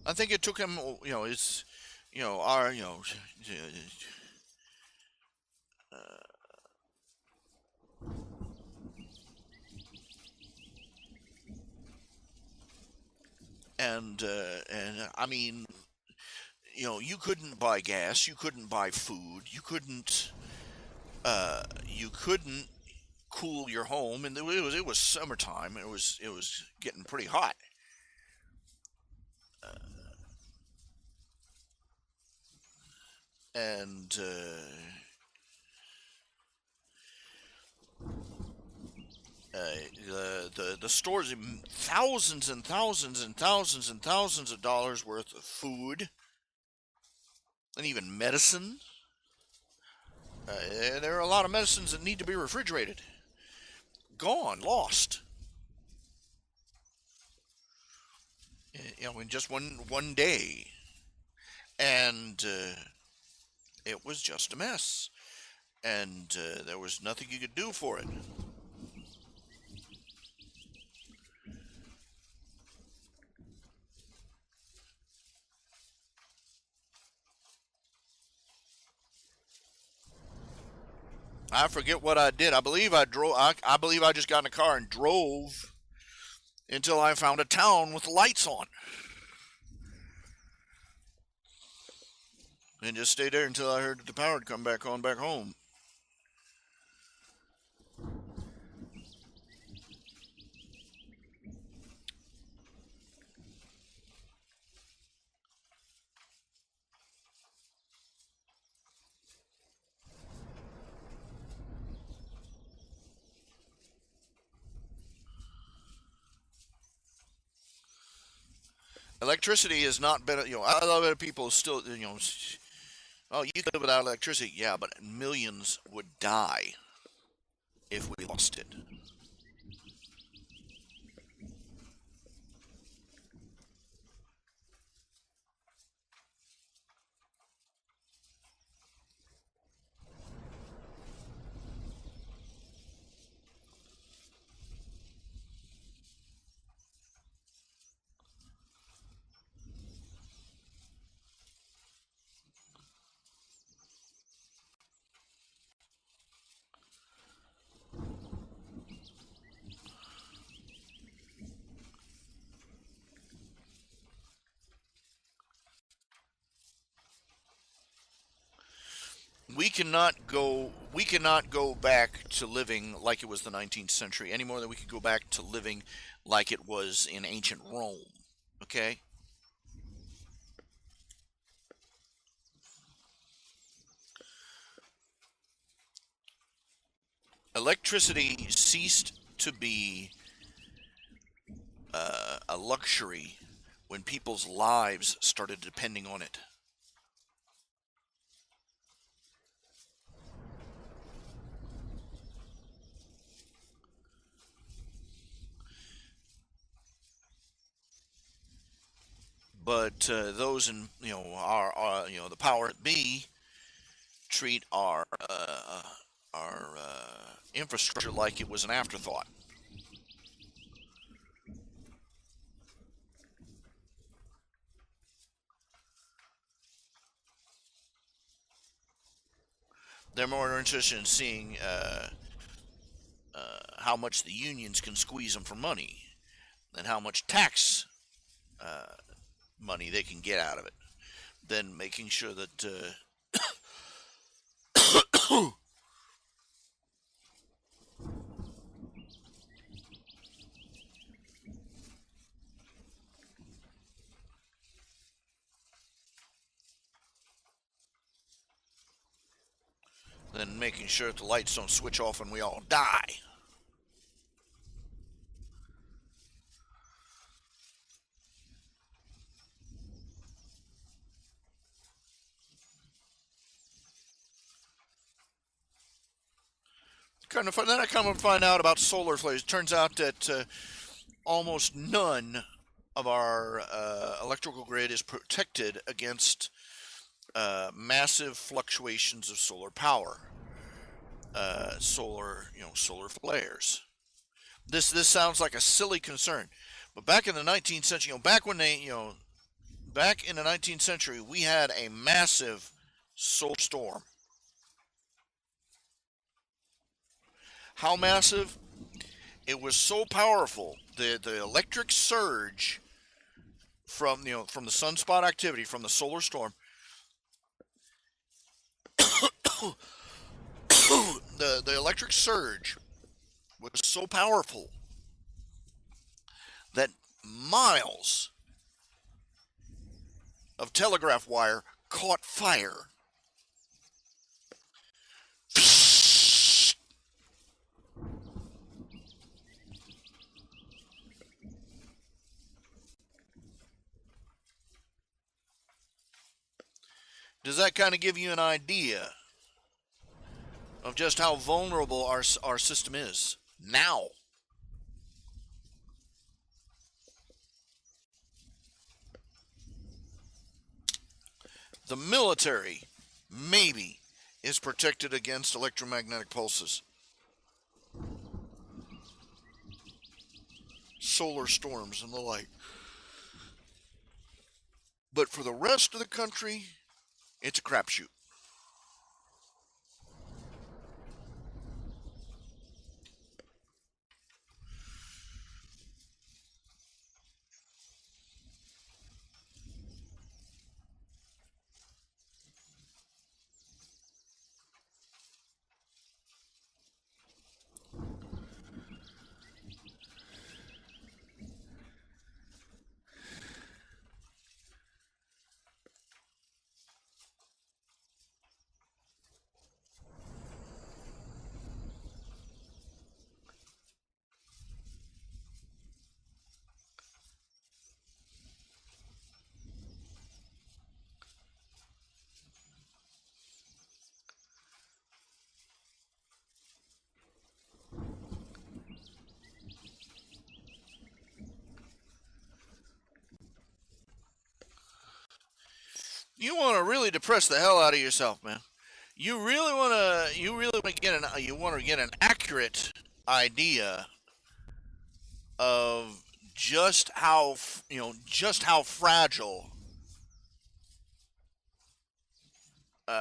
I think it took him, it's, our, and I mean, you couldn't buy gas, you couldn't buy food, you couldn't cool your home, and it was summertime. It was getting pretty hot, and uh, the stores, thousands and thousands and thousands and thousands of dollars worth of food and even medicine. There are a lot of medicines that need to be refrigerated. Gone, lost. In just one day, and it was just a mess. And there was nothing you could do for it. I forget what I did. I believe I drove. I believe I just got in a car and drove until I found a town with lights on, and just stayed there until I heard the power come back on back home. Electricity has not been. A lot of people still. Oh, you could live without electricity. Yeah, but millions would die if we lost it. We cannot go back to living like it was the 19th century any more than we could go back to living like it was in ancient Rome. Okay? Electricity ceased to be a luxury when people's lives started depending on it. But those in our the power at B treat our infrastructure like it was an afterthought. They're more interested in seeing how much the unions can squeeze them for money than how much tax uh, money they can get out of it. Than making sure that than making sure that the lights don't switch off and we all die. Kind of fun. Then I come and find out about solar flares. It turns out that almost none of our electrical grid is protected against massive fluctuations of solar power, solar flares. This sounds like a silly concern, but back in the 19th century, back in the 19th century, we had a massive solar storm. How massive? It was so powerful. The electric surge from the sunspot activity from the solar storm, the electric surge was so powerful that miles of telegraph wire caught fire. Does that kind of give you an idea of just how vulnerable our system is now? The military, maybe, is protected against electromagnetic pulses. Solar storms and the like. But for the rest of the country, it's a crapshoot. You want to really depress the hell out of yourself, man. You want to get an accurate idea of just how fragile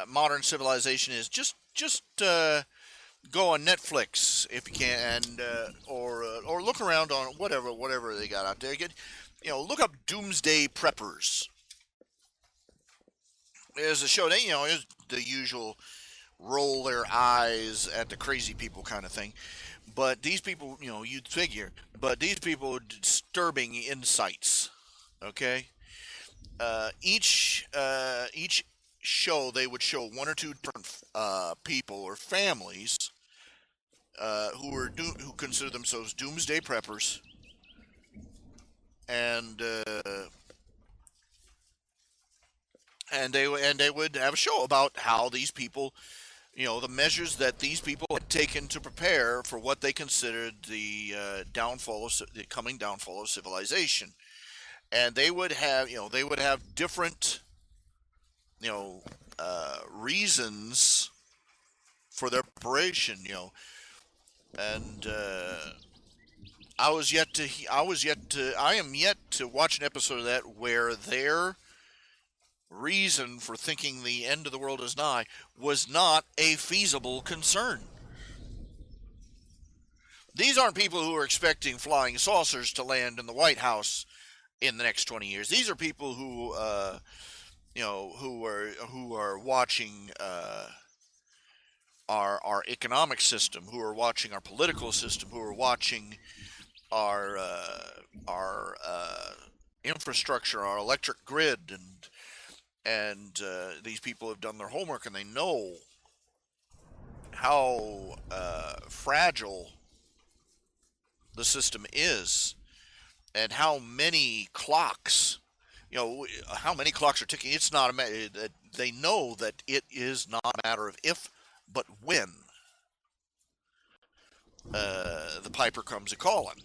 modern civilization is. Just go on Netflix if you can, and or look around on whatever they got out there. Look up Doomsday Preppers. There's a show. Is the usual roll their eyes at the crazy people kind of thing. But these people, you'd figure, but these people are disturbing insights. Okay, each show they would show one or two different people or families who consider themselves doomsday preppers, and they would have a show about how these people, the measures that these people had taken to prepare for what they considered the coming downfall of civilization. and they would have different, you know, reasons for their preparation, and I am yet to watch an episode of that where their reason for thinking the end of the world is nigh was not a feasible concern. These aren't people who are expecting flying saucers to land in the White House in the next 20 years. These are people who are watching our economic system, who are watching our political system, who are watching our infrastructure, our electric grid, and these people have done their homework and they know how fragile the system is and how many clocks how many clocks are ticking. It's not a matter. They know that it is not a matter of if, but when the piper comes a calling.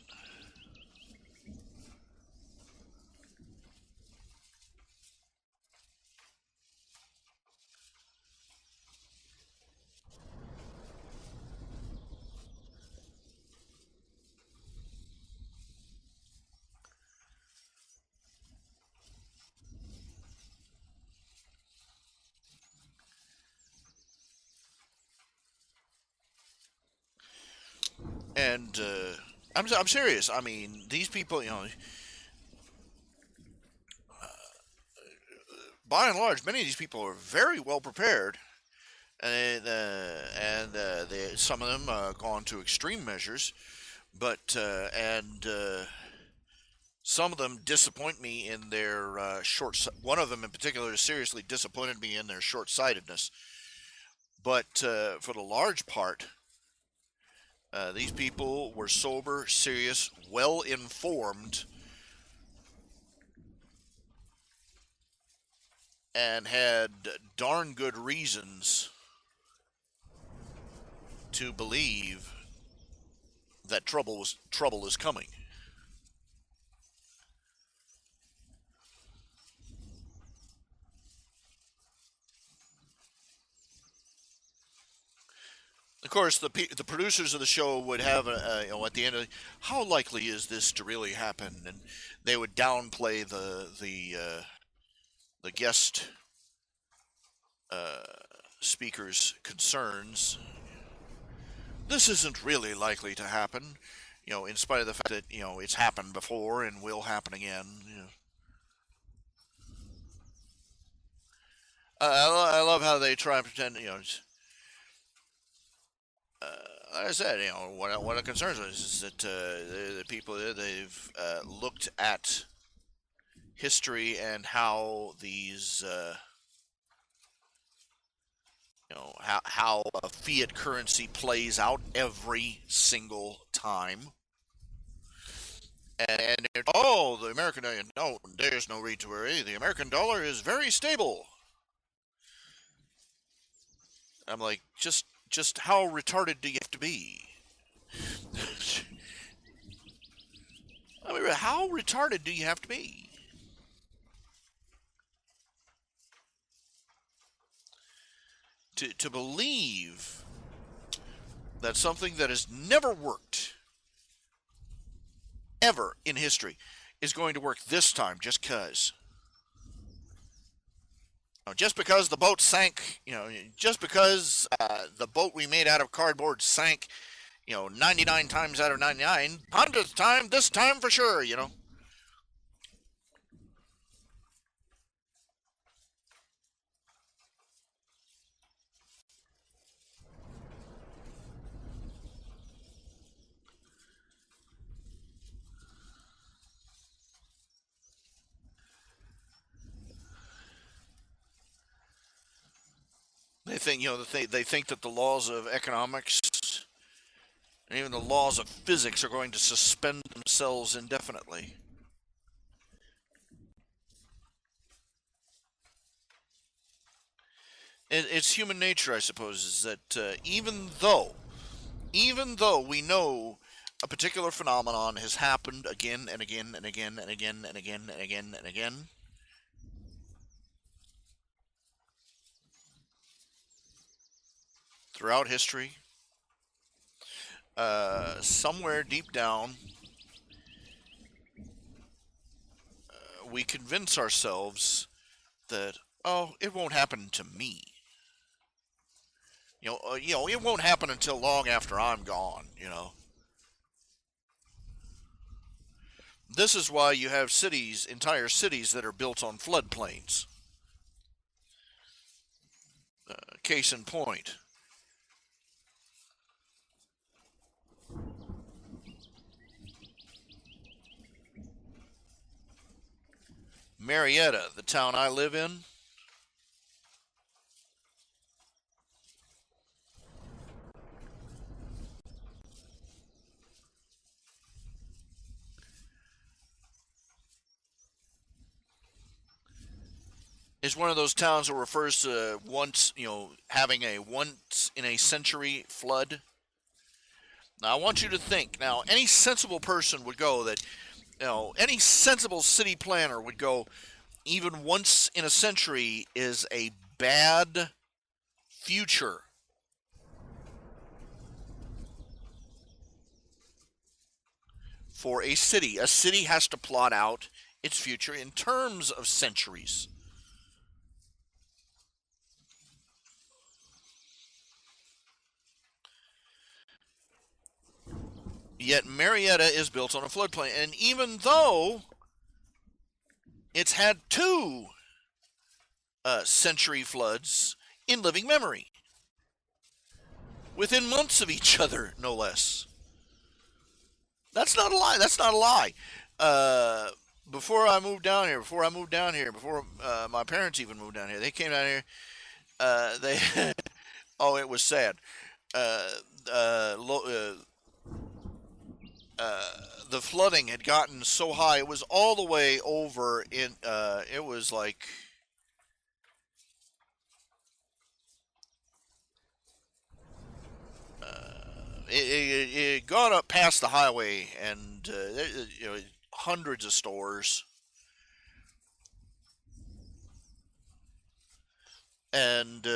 And I'm serious. I mean, these people, by and large, many of these people are very well prepared, and some of them gone to extreme measures, but and some of them disappoint me in their short. One of them in particular seriously disappointed me in their short-sightedness. But for the large part, these people were sober, serious, well informed, and had darn good reasons to believe that trouble is coming. Of course, the producers of the show would have at the end of how likely is this to really happen, and they would downplay the guest uh, speaker's concerns. This isn't really likely to happen, in spite of the fact that it's happened before and will happen again. I love how they try and pretend. Like I said, what it concerns us is that the people they've looked at history and how these how a fiat currency plays out every single time. And oh, the American dollar, no, there's no reason to worry. The American dollar is very stable. I'm like, just how retarded do you have to be? I mean, how retarded do you have to be to believe that something that has never worked ever in history is going to work this time just because? Just because the boat sank, just because the boat we made out of cardboard sank, 99 times out of 99, 100th time, this time for sure. They think, they think that the laws of economics and even the laws of physics are going to suspend themselves indefinitely. It's human nature, I suppose, is that even though we know a particular phenomenon has happened again and again and again and again and again and again and again. Throughout history, somewhere deep down, we convince ourselves that, oh, it won't happen to me. It won't happen until long after I'm gone. This is why you have cities, entire cities, that are built on floodplains. Case in point, Marietta, the town I live in, is one of those towns that refers to having a once in a century flood. Now, I want you to think. Now, any sensible person would go that, any sensible city planner would go, even once in a century is a bad future for a city. A city has to plot out its future in terms of centuries. Yet Marietta is built on a floodplain. And even though it's had two century floods in living memory, within months of each other, no less. That's not a lie. That's not a lie. Uh, before my parents even moved down here, they came down here. They, oh, it was sad. Uh, uh, lo- uh, the flooding had gotten so high; it was all the way over in. It was like it got up past the highway, and hundreds of stores and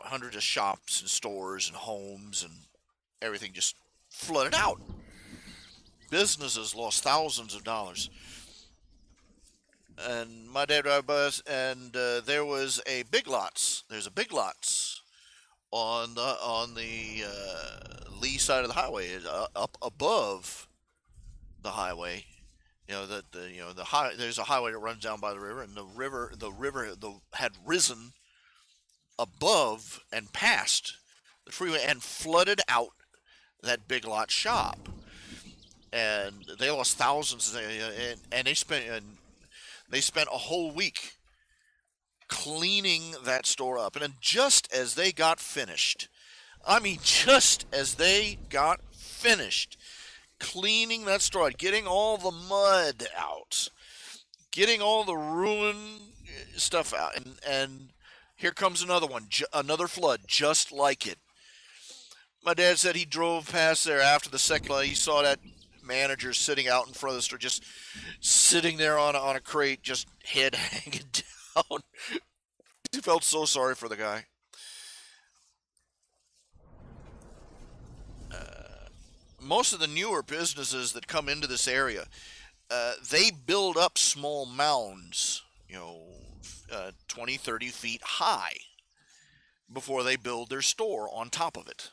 hundreds of shops and stores and homes and everything just flooded out. Businesses lost thousands of dollars. And my dad rode bus, and there was a Big Lots. There's a Big Lots on the lee side of the highway, up above the highway. The high. There's a highway that runs down by the river, and the river had risen above and past the freeway and flooded out that Big Lot shop, and they lost thousands, and they spent a whole week cleaning that store up. And then just as they got finished, I mean, just as they got finished cleaning that store out, getting all the mud out, getting all the ruined stuff out, and here comes another one, another flood just like it. My dad said he drove past there after the second flood. He saw that manager sitting out in front of the store, just sitting there on a crate, just head hanging down. He felt so sorry for the guy. Most of the newer businesses that come into this area, they build up small mounds, 20, 30 feet high before they build their store on top of it,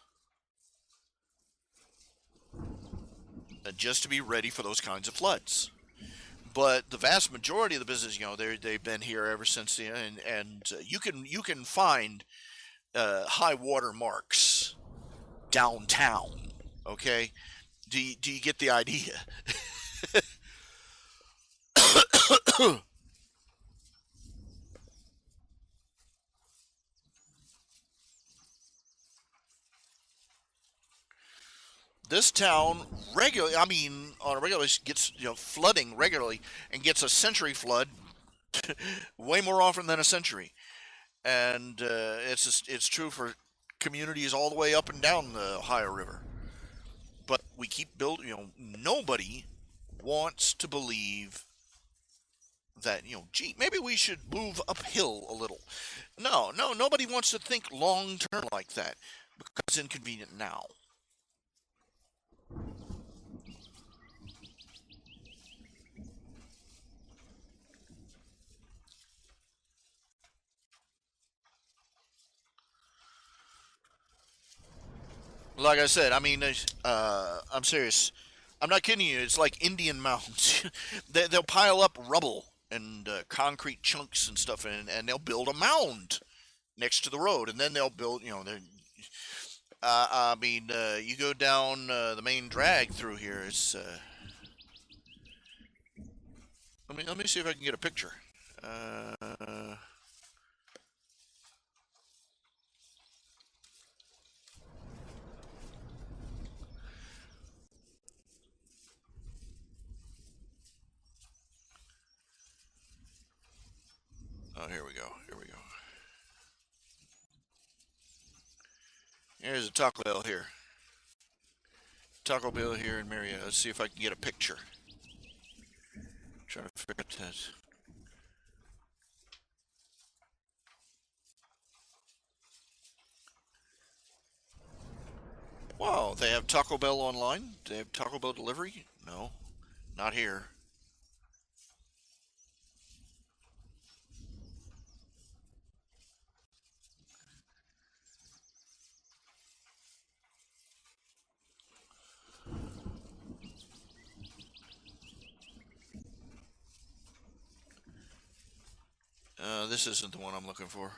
just to be ready for those kinds of floods. But the vast majority of the business, they've been here ever since, and you can find high water marks downtown. Okay, do you get the idea? This town regularly, I mean, on a regular gets flooding regularly, and gets a century flood way more often than a century. And it's true for communities all the way up and down the Ohio River. But we keep keep building. Nobody wants to believe that, gee, maybe we should move uphill a little. No, no, nobody wants to think long term like that because it's inconvenient now. Like I said, I mean, I'm serious. I'm not kidding you. It's like Indian mounds. They'll pile up rubble and concrete chunks and stuff, and they'll build a mound next to the road, and then they'll build. I mean, you go down the main drag through here. It's let me see if I can get a picture. Uh, oh, here we go. Here we go. Here's a Taco Bell here. Taco Bell here in Marietta. Let's see if I can get a picture. Trying to figure out that. Wow, they have Taco Bell online? They have Taco Bell delivery? No, not here. This isn't the one I'm looking for.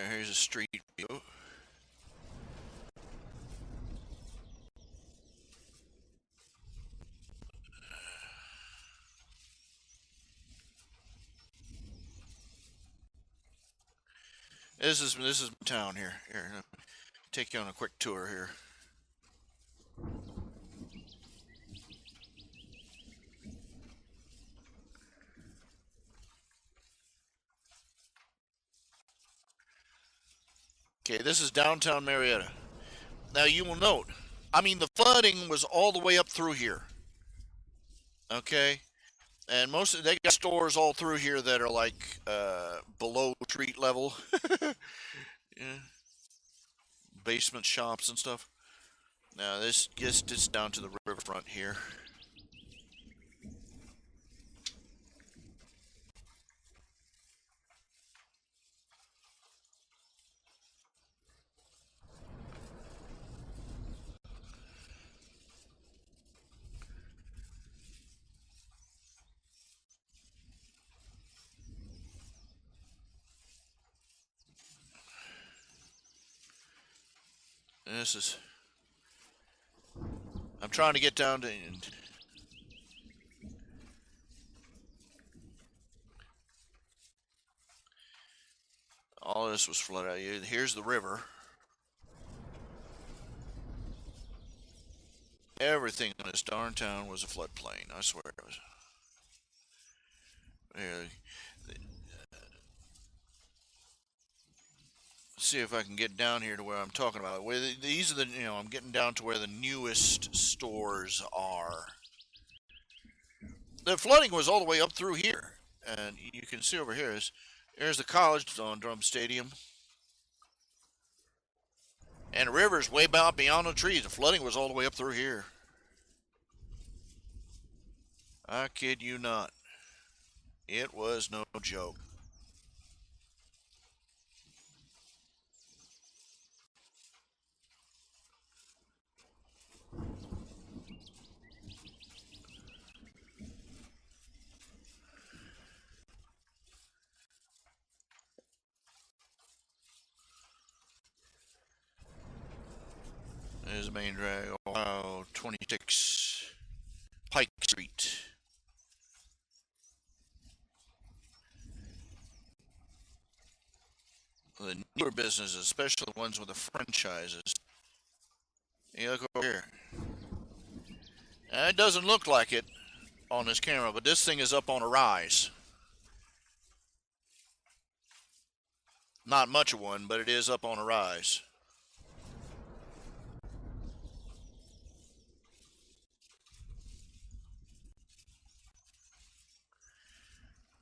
Here's a street view. This is town here. Here, take you on a quick tour here. Okay, this is downtown Marietta. Now you will note, I mean, the flooding was all the way up through here. Okay, and most of they got stores all through here that are like below street level, yeah, basement shops and stuff. Now this gets just down to the riverfront here. And this is. I'm trying to get down to. All of this was flooded out. Here's the river. Everything in this darn town was a floodplain. I swear it was. Here, see if I can get down here to where I'm talking about. Where these are the, I'm getting down to where the newest stores are. The flooding was all the way up through here, and you can see over here is there's the college on Drum Stadium, and the river's way out beyond the trees. The flooding was all the way up through here. I kid you not. It was no joke. There's the main drag Ohio 26 Pike Street. The newer businesses, especially the ones with the franchises. You look over here. It doesn't look like it on this camera, but this thing is up on a rise. Not much of one, but it is up on a rise.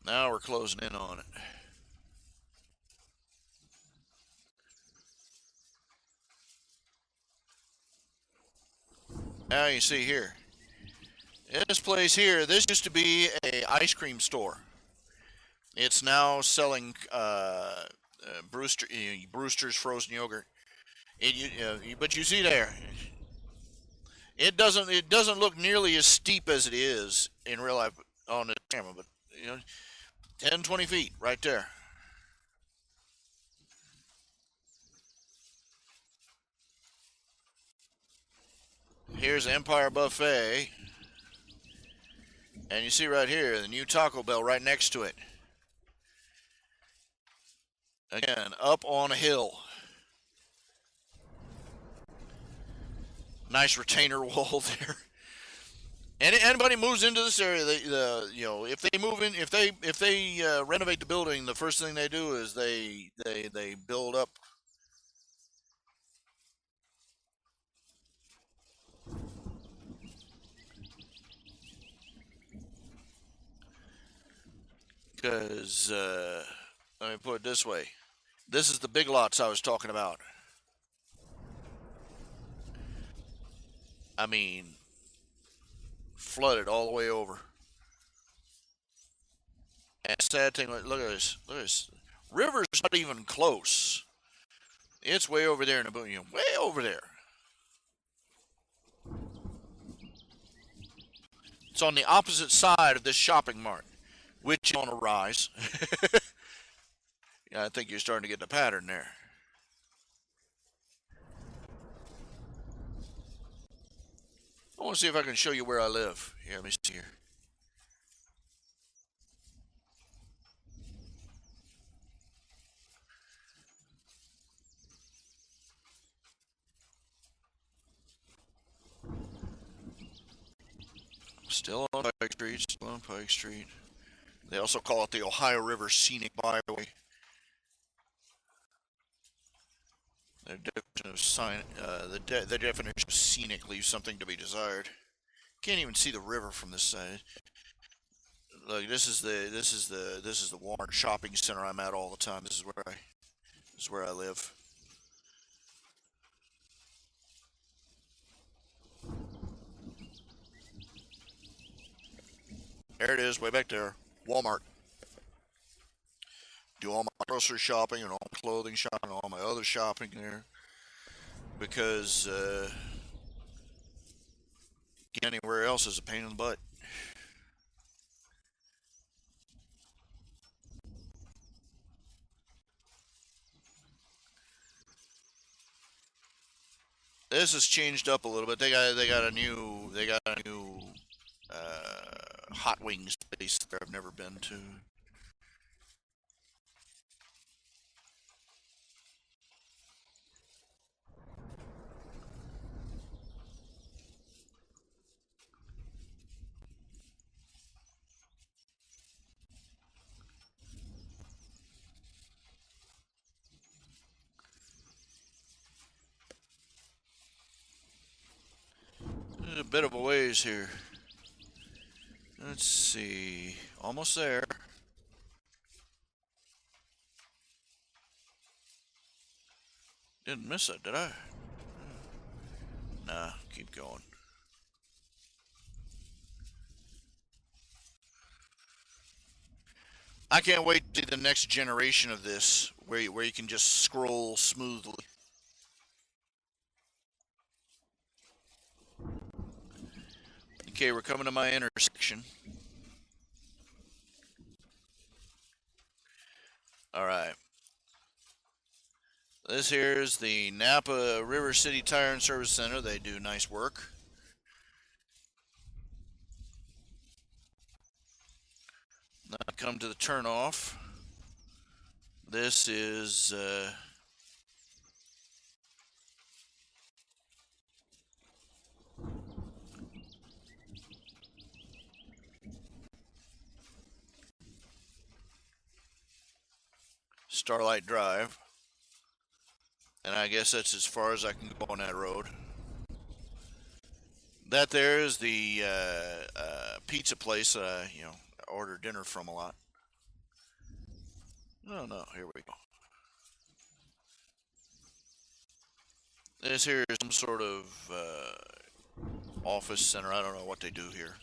Now we're closing in on it. Now you see here. This place here, this used to be a ice cream store. It's now selling Brewster's frozen yogurt. But you see there, it doesn't look nearly as steep as it is in real life on the camera, but 10, 20 feet right there. Here's Empire Buffet. And you see right here, the new Taco Bell right next to it. Again, up on a hill. Nice retainer wall there. And anybody moves into this area, if they move in, if they renovate the building, the first thing they do is they build up. Because let me put it this way, this is the big lots I was talking about. I mean, flooded all the way over. And sad thing, look at this. Look at this. River's not even close. It's way over there in the boom, way over there. It's on the opposite side of this shopping mart, which is on a rise. Yeah, I think you're starting to get the pattern there. I want to see if I can show you where I live. Here, let me see here. Still on Pike Street, still on Pike Street. They also call it the Ohio River Scenic Byway. The definition of scenic leaves something to be desired. Can't even see the river from this side. Look, this is the Walmart shopping center I'm at all the time. This is where I live. There it is, way back there. Walmart. Do all my grocery shopping and all my clothing shopping and all my other shopping there. Because getting anywhere else is a pain in the butt. This has changed up a little bit. They got a new hot wings place there I've never been to. There's a bit of a ways here. Let's see. Almost there. Didn't miss it, did I? Nah, keep going. I can't wait to the next generation of this, where you can just scroll smoothly. Okay, we're coming to my intersection. All right. This here is the Napa River City Tire and Service Center. They do nice work. Now I come to the turnoff. This is Starlight Drive. And I guess that's as far as I can go on that road. That there is the pizza place that I order dinner from a lot. No, here we go. This here is some sort of office center. I don't know what they do here.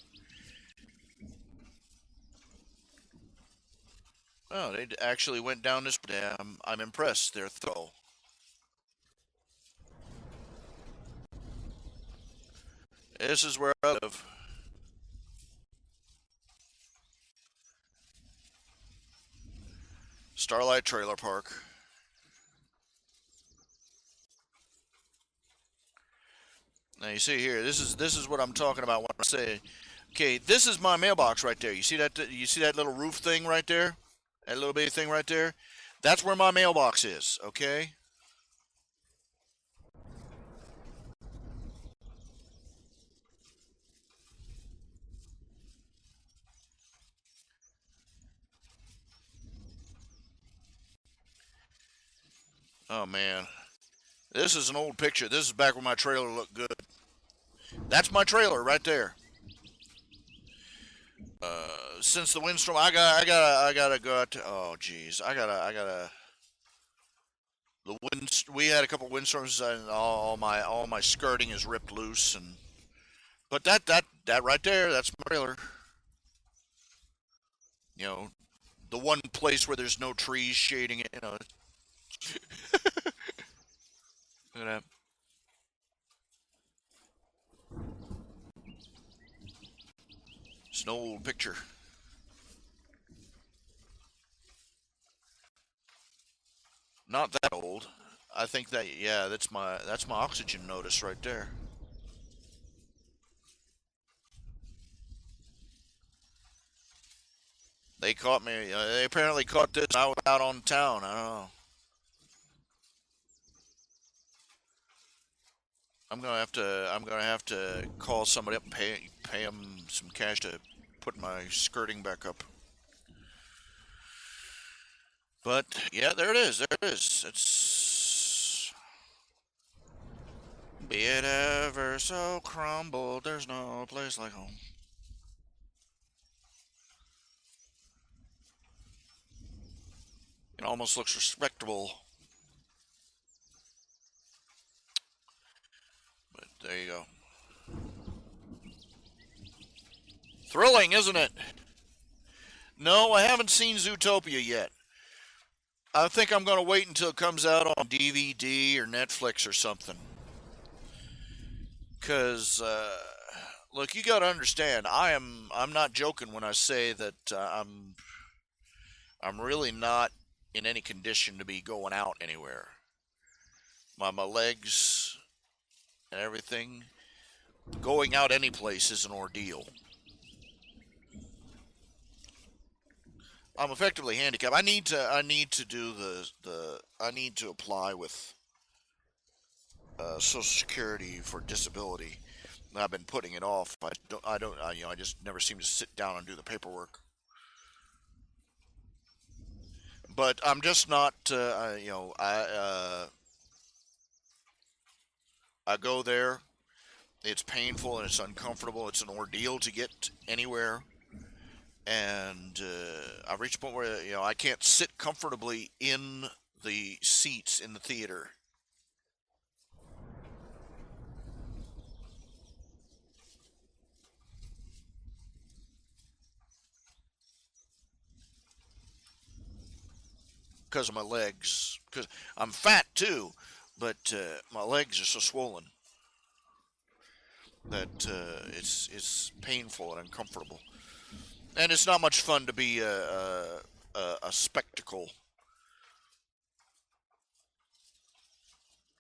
Oh, they actually went down this dam. I'm impressed. They're thorough. This is where I live. Starlight Trailer Park. Now you see here, this is what I'm talking about when I say, okay, this is my mailbox right there. You see that? You see that little roof thing right there? That little bitty thing right there? That's where my mailbox is. Okay. Oh man, this is an old picture. This is back when my trailer looked good. That's my trailer right there. Since the windstorm, I gotta go out to. Oh, geez, I gotta. The wind. We had a couple windstorms, and all my skirting is ripped loose, and but that right there, that's my trailer. You know, the one place where there's no trees shading it. Look at that. It's an old picture. Not that old. I think that yeah, that's my oxygen notice right there. They caught me. They apparently caught this. I was out on town. I don't know. I'm gonna have to call somebody up and pay them some cash to put my skirting back up. But yeah, there it is. There it is. It's be it ever so crumbled. There's no place like home. It almost looks respectable. But there you go. Thrilling, isn't it? No, I haven't seen Zootopia yet. I think I'm going to wait until it comes out on DVD or Netflix or something. Cause look, you got to understand, I'm not joking when I say that I'm really not in any condition to be going out anywhere. My legs and everything, going out any place is an ordeal. I'm effectively handicapped. I need to do I need to apply with Social Security for disability. I've been putting it off. I just never seem to sit down and do the paperwork. But I'm just not. I go there. It's painful and it's uncomfortable. It's an ordeal to get anywhere, and I've reached a point where I can't sit comfortably in the seats in the theater because of my legs. Because I'm fat too, but my legs are so swollen that it's painful and uncomfortable, and it's not much fun to be a spectacle.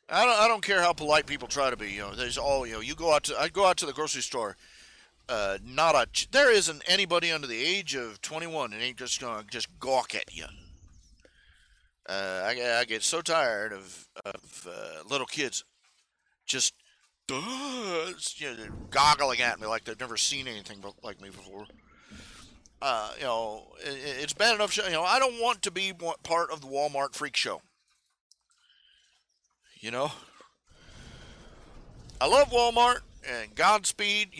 I don't care how polite people try to be. There's all you go out to. I go out to the grocery store. Not a there isn't anybody under the age of 21 and ain't just gonna just gawk at you. I get so tired of little kids just goggling at me like they've never seen anything like me before. It's bad enough. I don't want to be part of the Walmart freak show. You know, I love Walmart and Godspeed.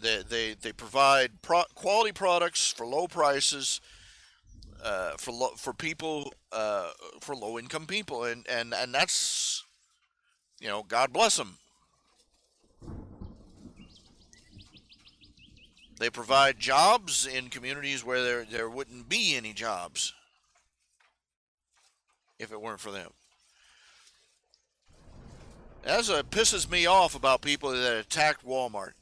They provide quality products for low prices for people for low income people, and that's God bless them. They provide jobs in communities where there wouldn't be any jobs if it weren't for them. That's what pisses me off about people that attacked Walmart.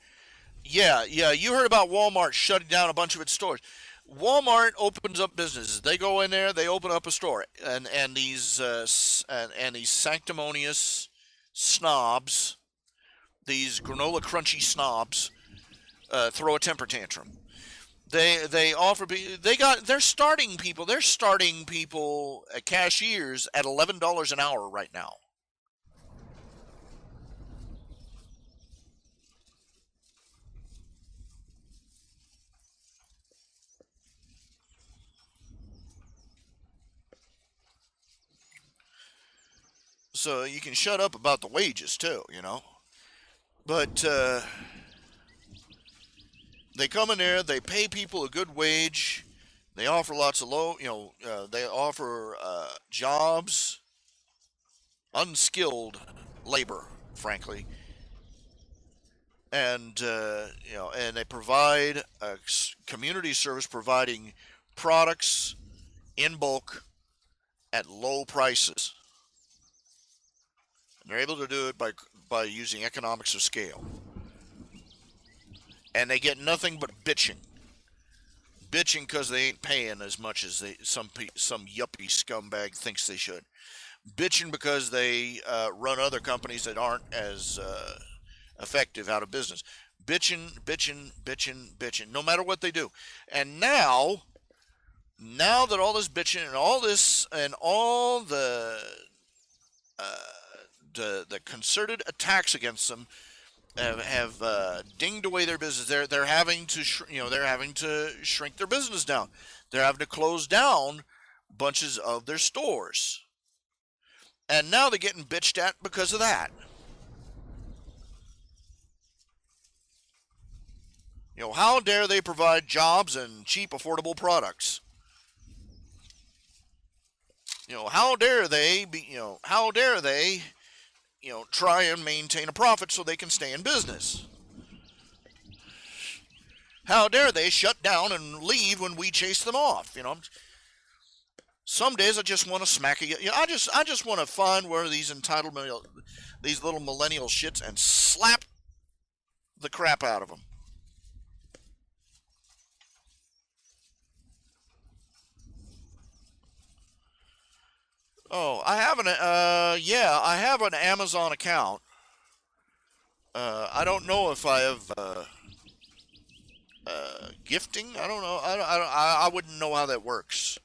Yeah, you heard about Walmart shutting down a bunch of its stores. Walmart opens up businesses. They go in there, they open up a store, and these sanctimonious snobs, these granola crunchy snobs, throw a temper tantrum. They offer they're starting people cashiers at $11 an hour right now. So you can shut up about the wages too. But they come in there, they pay people a good wage, they offer lots of they offer jobs, unskilled labor, frankly, and they provide a community service, providing products in bulk at low prices. And they're able to do it by using economics of scale. And they get nothing but bitching because they ain't paying as much as some yuppie scumbag thinks they should. Bitching because they run other companies that aren't as effective out of business. Bitching, no matter what they do. And now that all this bitching and all this and all uh, the concerted attacks against them have dinged away their business. They're having to they're having to shrink their business down. They're having to close down bunches of their stores, and now they're getting bitched at because of that. How dare they provide jobs and cheap, affordable products? How dare they be? How dare they? Try and maintain a profit so they can stay in business. How dare they shut down and leave when we chase them off? Some days I just want to smack you. I just want to find where these these little millennial shits, and slap the crap out of them. Oh, I have an Amazon account. I don't know if I have gifting. I don't know. I wouldn't know how that works.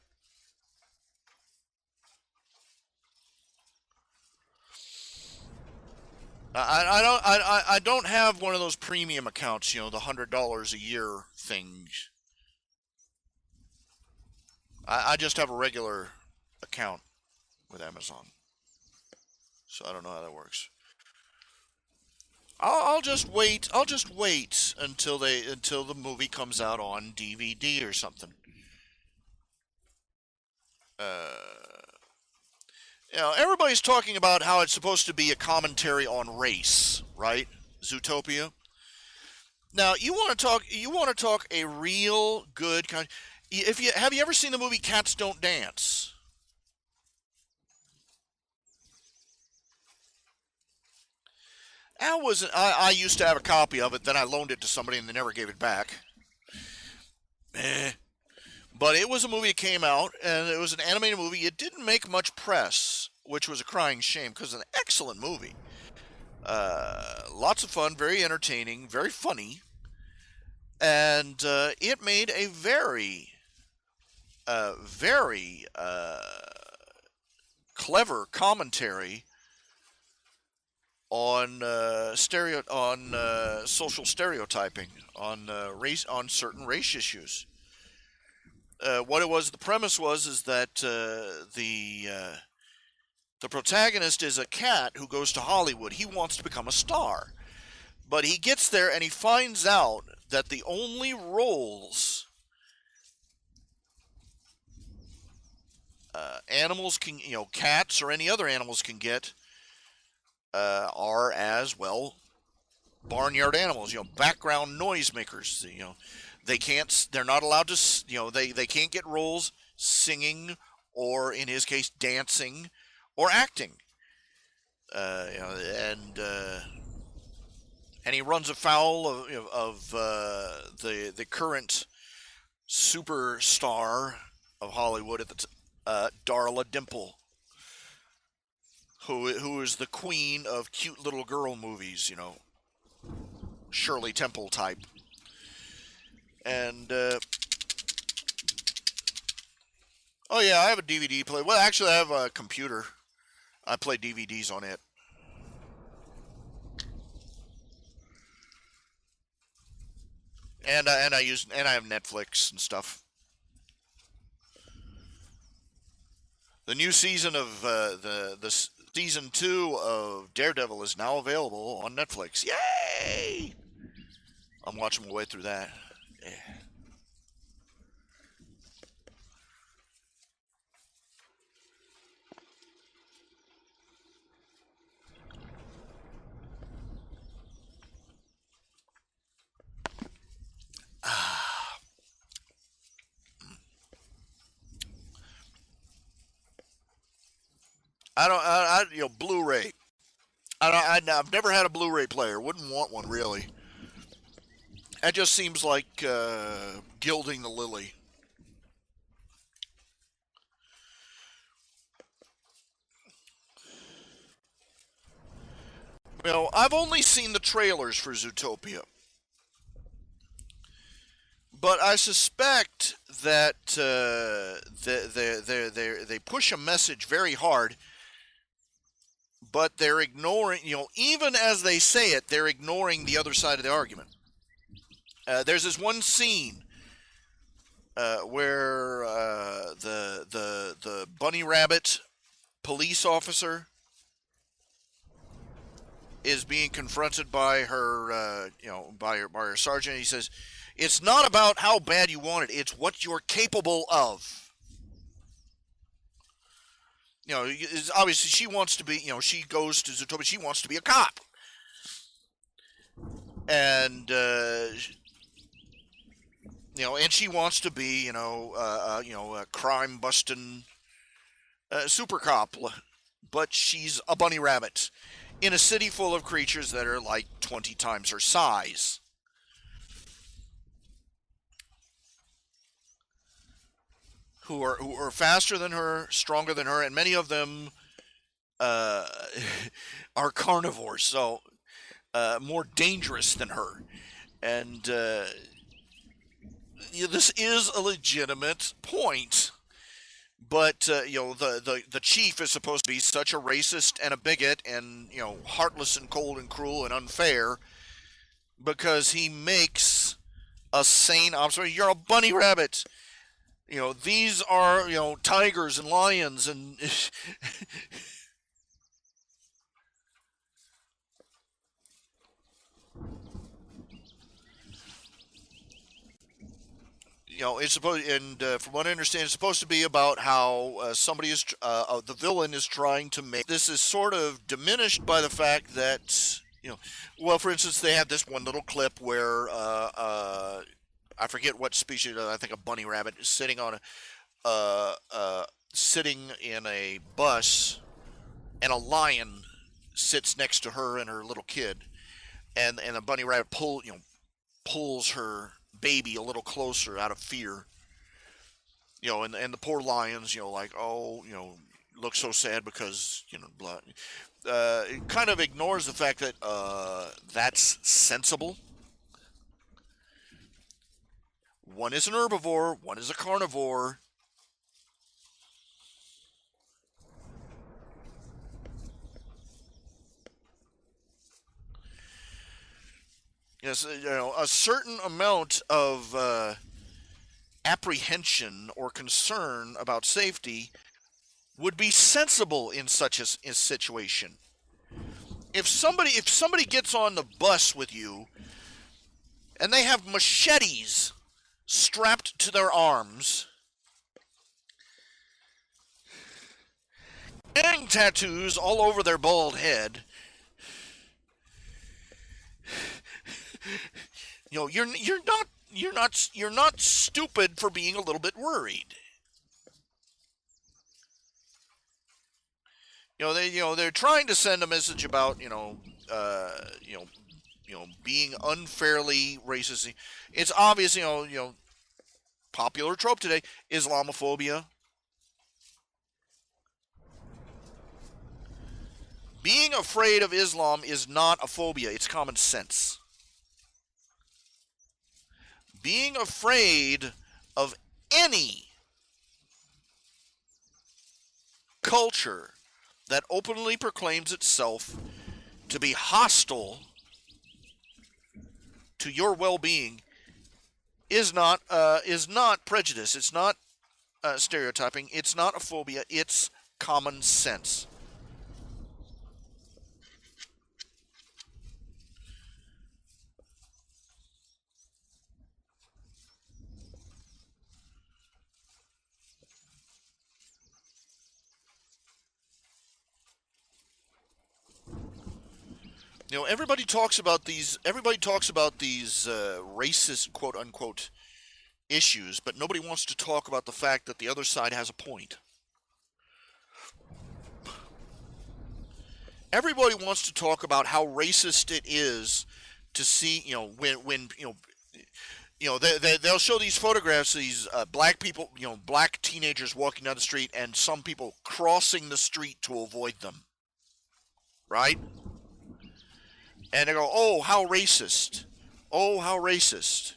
I don't have one of those premium accounts. The $100 a year things. I just have a regular account with Amazon, so I don't know how that works. I'll just wait. I'll just wait until the movie comes out on DVD or something. Uh, Everybody's talking about how it's supposed to be a commentary on race, right? Zootopia. Now you want to talk a real good kind. If you have you ever seen the movie Cats Don't Dance? I used to have a copy of it. Then I loaned it to somebody and they never gave it back. Eh. But it was a movie that came out, and it was an animated movie. It didn't make much press which was a crying shame because it's an excellent movie. Lots of fun, very entertaining, very funny, and it made a very clever commentary on social stereotyping, on race, on certain race issues. What it was, the premise was, is that the protagonist is a cat who goes to Hollywood. He wants to become a star, but he gets there and he finds out that the only roles animals can, cats or any other animals can get are as well barnyard animals, background noisemakers. They're not allowed to, they can't get roles singing or, in his case, dancing or acting. And he runs afoul of the current superstar of Hollywood at the Darla Dimple, who is the queen of cute little girl movies, Shirley Temple type. And oh yeah, I have a DVD player. Well, actually, I have a computer. I play DVDs on it. And I have Netflix and stuff. The new season of the season 2 of Daredevil is now available on Netflix. Yay! I'm watching my way through that. Yeah. Blu-ray. I've never had a Blu-ray player. Wouldn't want one really. That just seems like gilding the lily. Well, I've only seen the trailers for Zootopia, but I suspect that they push a message very hard, but they're ignoring, even as they say it, they're ignoring the other side of the argument. There's this one scene where the bunny rabbit police officer is being confronted by her, by her sergeant. He says, "It's not about how bad you want it; it's what you're capable of." Obviously she wants to be. She goes to Zootopia. She wants to be a cop, and and she wants to be, a crime busting super cop, but she's a bunny rabbit in a city full of creatures that are like 20 times her size. Who are faster than her, stronger than her, and many of them uh, are carnivores, so more dangerous than her. And this is a legitimate point. But the chief is supposed to be such a racist and a bigot and heartless and cold and cruel and unfair because he makes a sane observation. You're a bunny rabbit. These are tigers and lions and it's supposed, and from what I understand, it's supposed to be about how the villain is trying to make this is sort of diminished by the fact that well, for instance, they have this one little clip where I forget what species, I think a bunny rabbit is sitting in a bus, and a lion sits next to her and her little kid, and the bunny rabbit pulls her baby a little closer out of fear. And the poor lions, like, oh, looks so sad because blood. It kind of ignores the fact that that's sensible. One is an herbivore, one is a carnivore. Yes, a certain amount of apprehension or concern about safety would be sensible in such a situation. If somebody gets on the bus with you and they have machetes strapped to their arms, gang tattoos all over their bald head, you're not stupid for being a little bit worried. They're trying to send a message about being unfairly racist. It's obvious, popular trope today, Islamophobia. Being afraid of Islam is not a phobia, it's common sense. Being afraid of any culture that openly proclaims itself to be hostile to your well-being is not prejudice. It's not stereotyping. It's not a phobia. It's common sense. Everybody talks about these. Everybody talks about these racist, quote unquote, issues, but nobody wants to talk about the fact that the other side has a point. Everybody wants to talk about how racist it is to see, when they'll show these photographs of these black people, black teenagers walking down the street, and some people crossing the street to avoid them, right? And they go, "Oh, how racist! Oh, how racist!"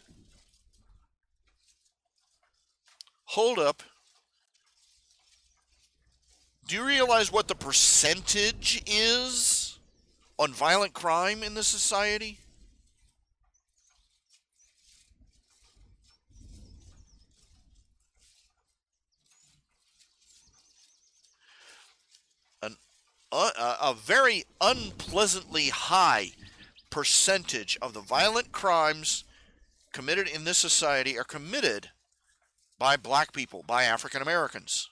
Hold up. Do you realize what the percentage is on violent crime in this society? An, a very unpleasantly high percentage of the violent crimes committed in this society are committed by black people, by African Americans.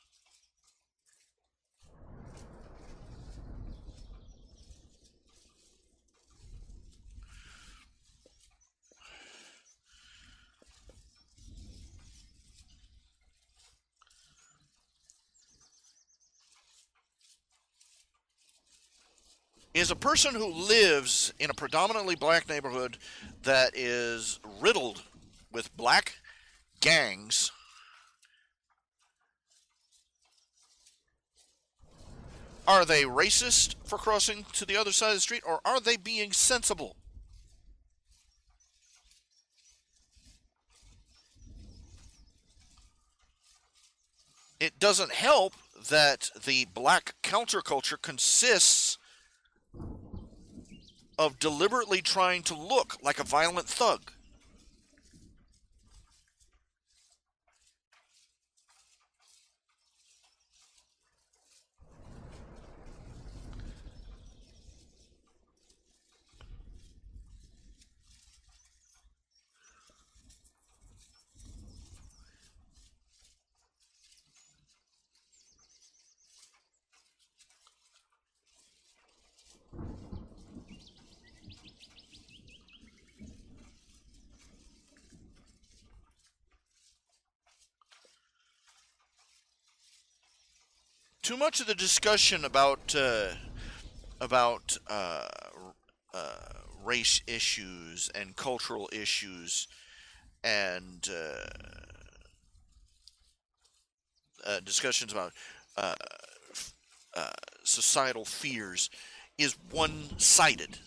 Is a person who lives in a predominantly black neighborhood that is riddled with black gangs. Are they racist for crossing to the other side of the street, or are they being sensible? It doesn't help that the black counterculture consists of deliberately trying to look like a violent thug. Too much of the discussion about race issues and cultural issues and discussions about uh, societal fears is one-sided.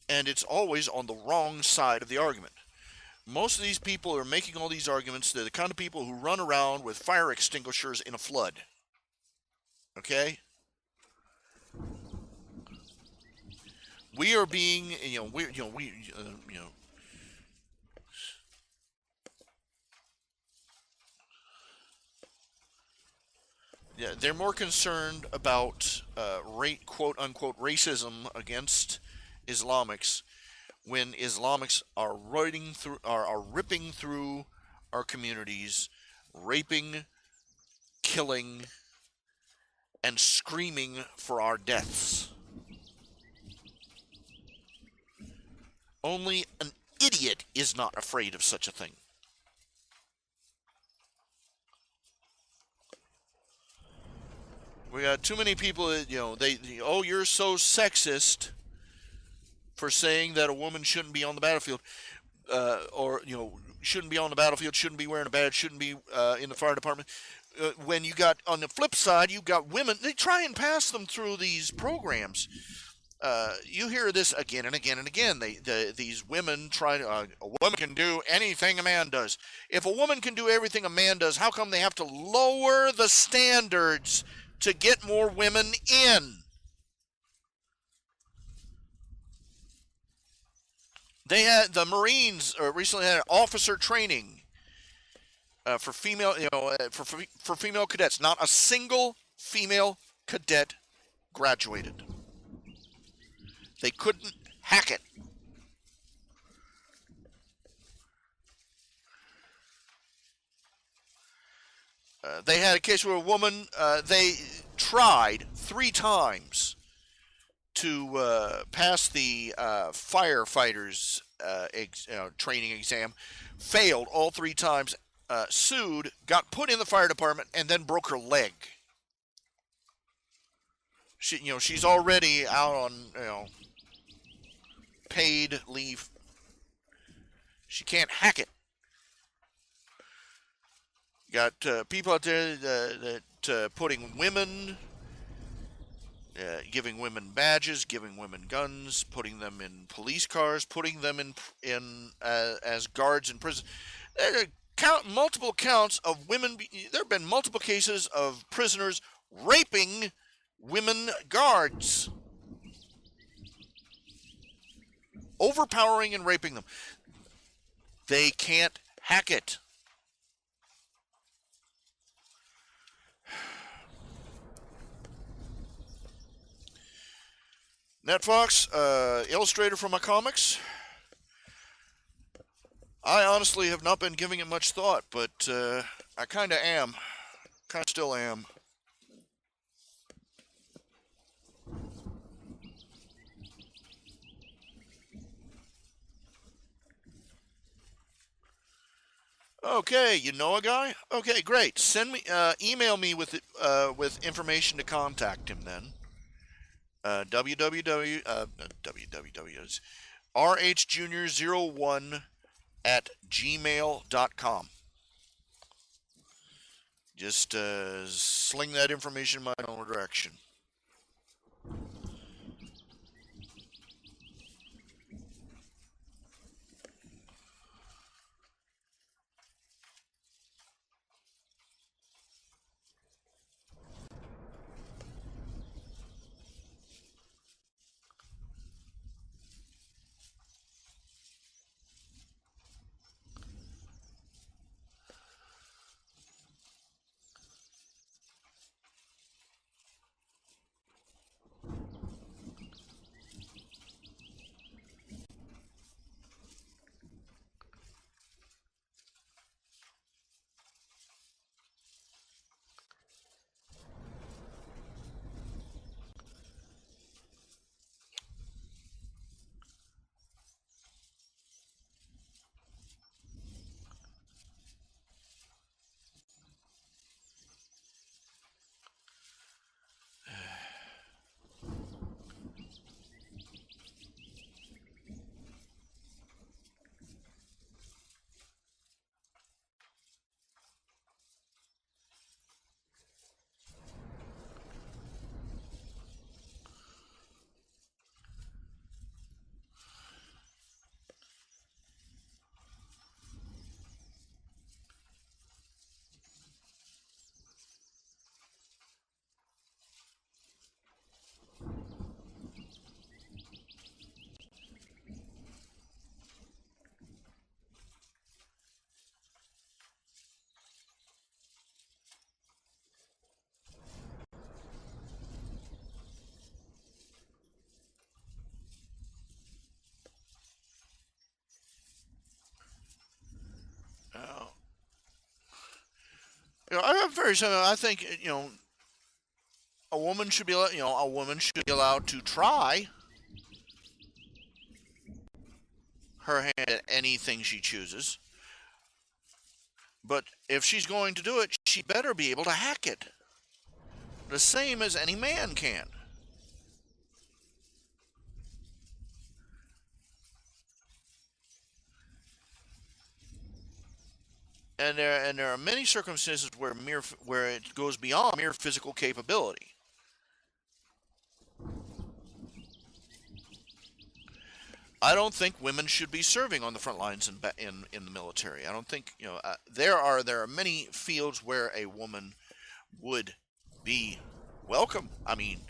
And it's always on the wrong side of the argument. Most of these people are making all these arguments. They're the kind of people who run around with fire extinguishers in a flood. Okay? We are being, yeah, they're more concerned about quote unquote racism against Islamics when Islamics are ripping through our communities, raping, killing, and screaming for our deaths. Only an idiot is not afraid of such a thing. We got too many people that, oh, you're so sexist for saying that a woman shouldn't be on the battlefield, or, shouldn't be on the battlefield, shouldn't be wearing a badge, shouldn't be in the fire department. When you got, on the flip side, you got women, they try and pass them through these programs. You hear this again and again and again. These women try to, a woman can do anything a man does. If a woman can do everything a man does, how come they have to lower the standards to get more women in? They had the Marines recently had officer training for female, for female cadets. Not a single female cadet graduated. They couldn't hack it. They had a case where a woman, they tried 3 times to pass the firefighters training exam, failed all 3 times, sued, got put in the fire department, and then broke her leg. She's already out on, paid leave. She can't hack it. Got people out there that putting women, giving women badges, giving women guns, putting them in police cars, putting them in as guards in prison. There are multiple counts of women. There have been multiple cases of prisoners raping women guards, overpowering and raping them. They can't hack it. NetFox, illustrator for my comics. I honestly have not been giving it much thought, but I kind of am. Kind of still am. Okay, you know a guy? Okay, great. Send me, email me with information to contact him then. RHJunior01 at gmail.com. Just sling that information in my own direction. very similar. I think a woman should be a woman should be allowed to try her hand at anything she chooses. But if she's going to do it, she better be able to hack it. The same as any man can. And there are many circumstances where it goes beyond mere physical capability. I don't think women should be serving on the front lines in the military. I don't think there are many fields where a woman would be welcome. I mean,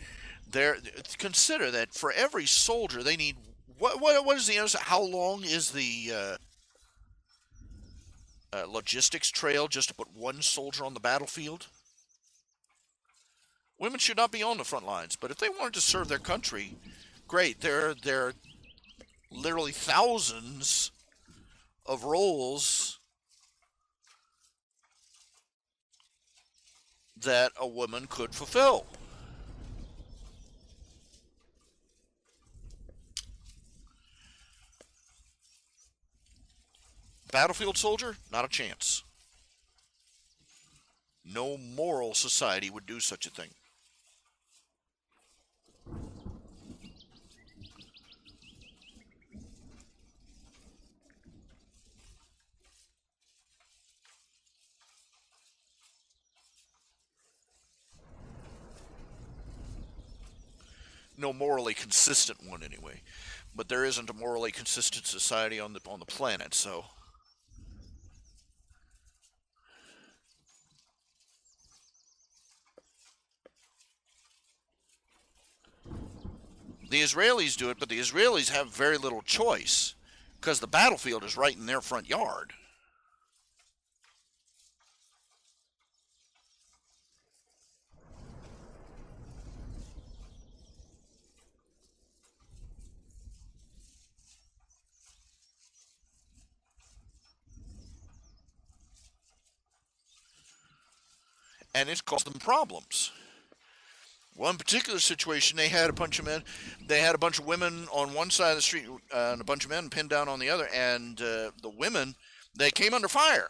there consider that for every soldier they need what is the answer? How long is the logistics trail just to put one soldier on the battlefield? Women should not be on the front lines, but if they wanted to serve their country, great. There are literally thousands of roles that a woman could fulfill. Battlefield soldier, not a chance. No moral society would do such a thing. No morally consistent one, anyway. But there isn't a morally consistent society on the planet, so the Israelis do it, but the Israelis have very little choice because the battlefield is right in their front yard. And it's caused them problems. One particular situation, they had a bunch of men, they had a bunch of women on one side of the street and a bunch of men pinned down on the other, and the women, they came under fire.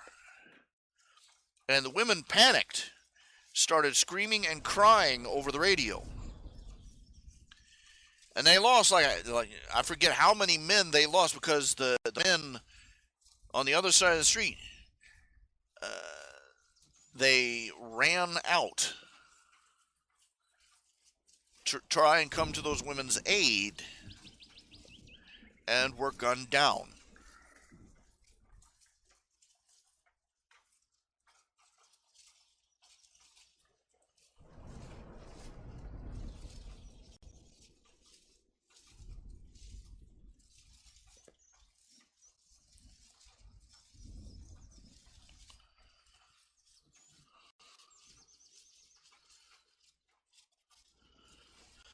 And the women panicked, started screaming and crying over the radio. And they lost, like I forget how many men they lost because the men on the other side of the street, uh, they ran out to try and come to those women's aid and were gunned down.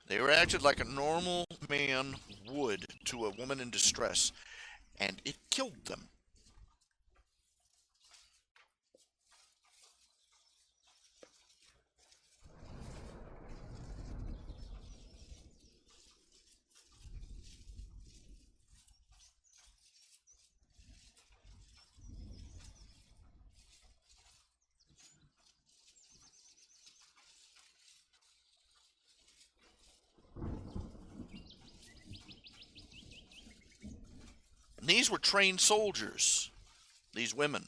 They reacted like a normal man would to a woman in distress, and it killed them. And these were trained soldiers, these women.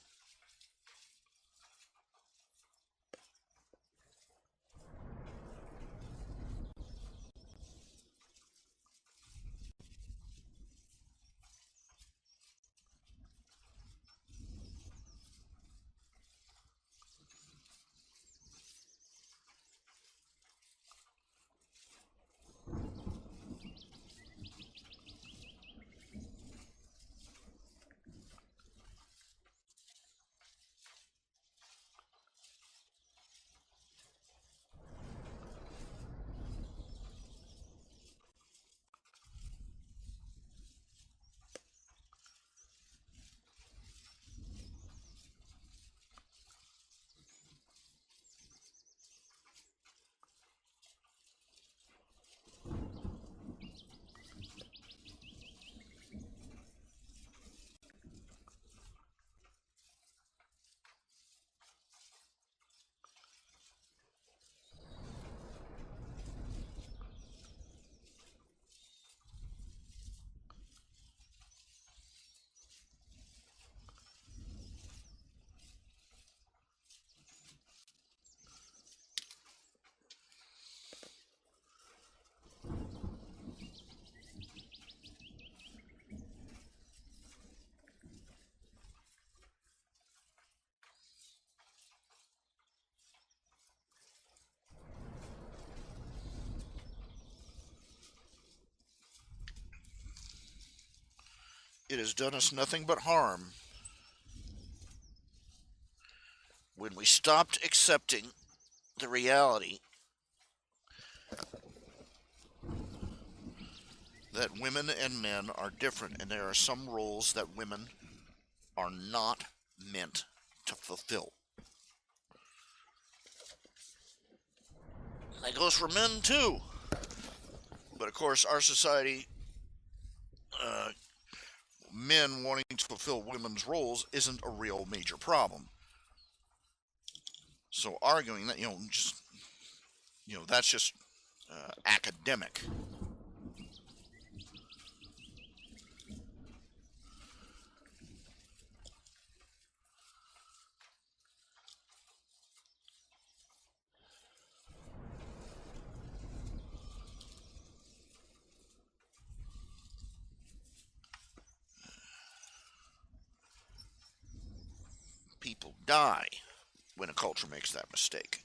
It has done us nothing but harm. When we stopped accepting the reality that women and men are different, and there are some roles that women are not meant to fulfill. That goes for men too. But of course, our society, men wanting to fulfill women's roles isn't a real major problem. So arguing that, that's just academic. People die when a culture makes that mistake.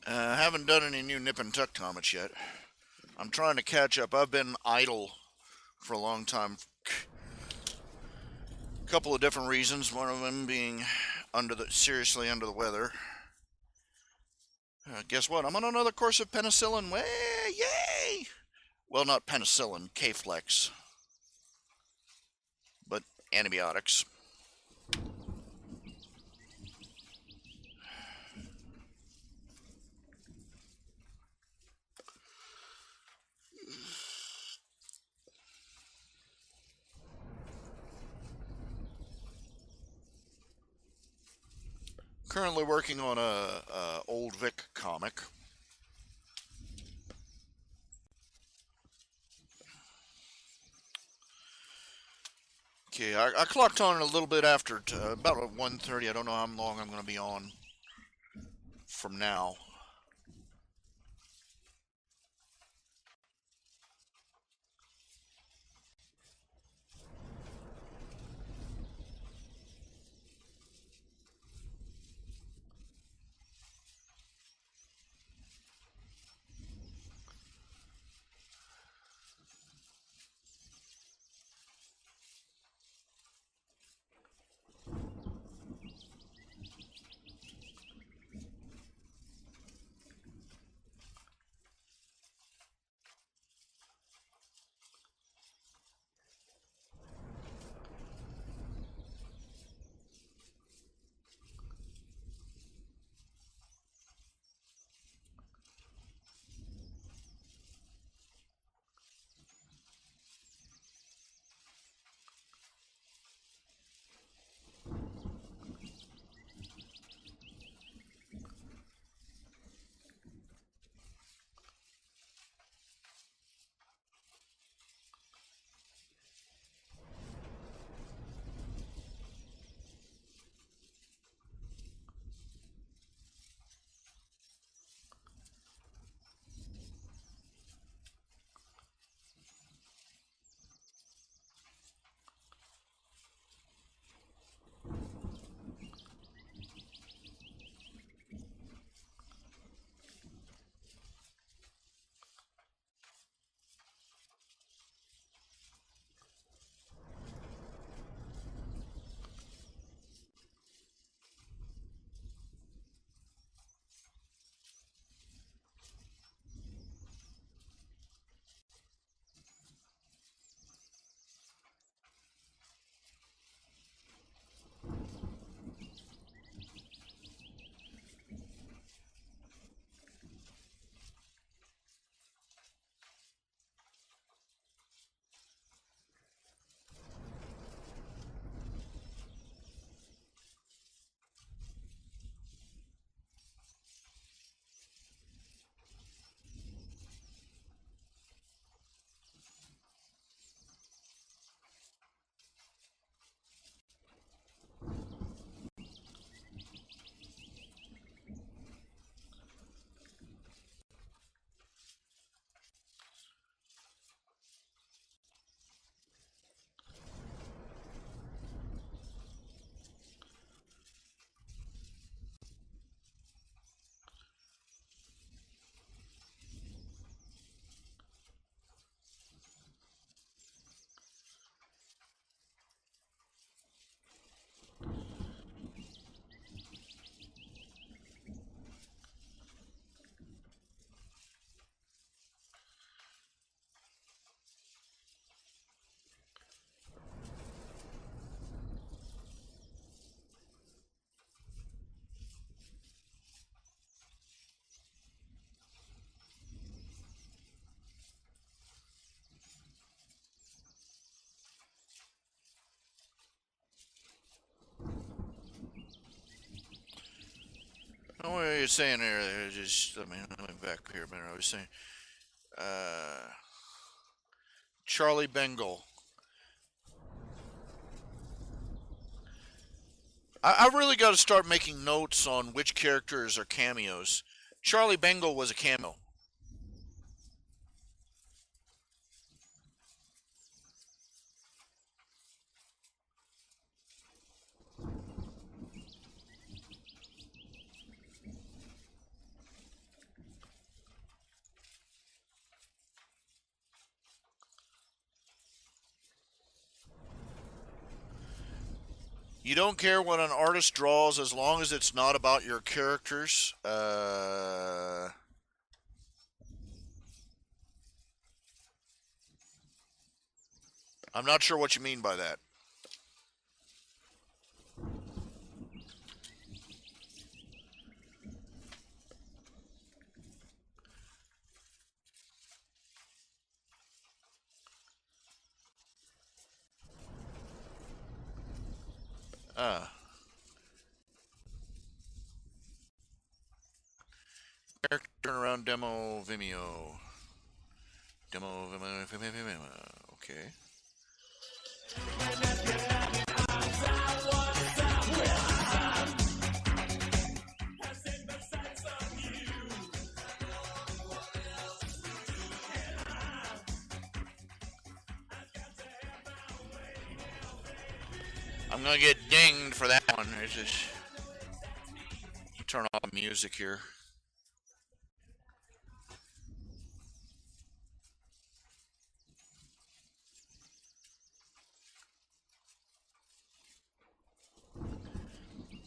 I haven't done any new Nip and Tuck comics yet. I'm trying to catch up. I've been idle for a long time. A couple of different reasons. One of them being seriously under the weather. Guess what? I'm on another course of penicillin. Yay! Well, not penicillin, K-Flex, but antibiotics. Currently working on a old Vic comic. Okay, I clocked on a little bit after, about 1:30. I don't know how long I'm going to be on from now. was saying there, just let me back here a minute. I was saying, uh, Charlie Bengal. I really got to start making notes on which characters are cameos. Charlie Bengal was a cameo. You don't care what an artist draws as long as it's not about your characters. I'm not sure what you mean by that. Uh, Character turnaround demo Vimeo. Demo Vimeo. Okay. I'm gonna get dinged for that one. It's just turn off the music here.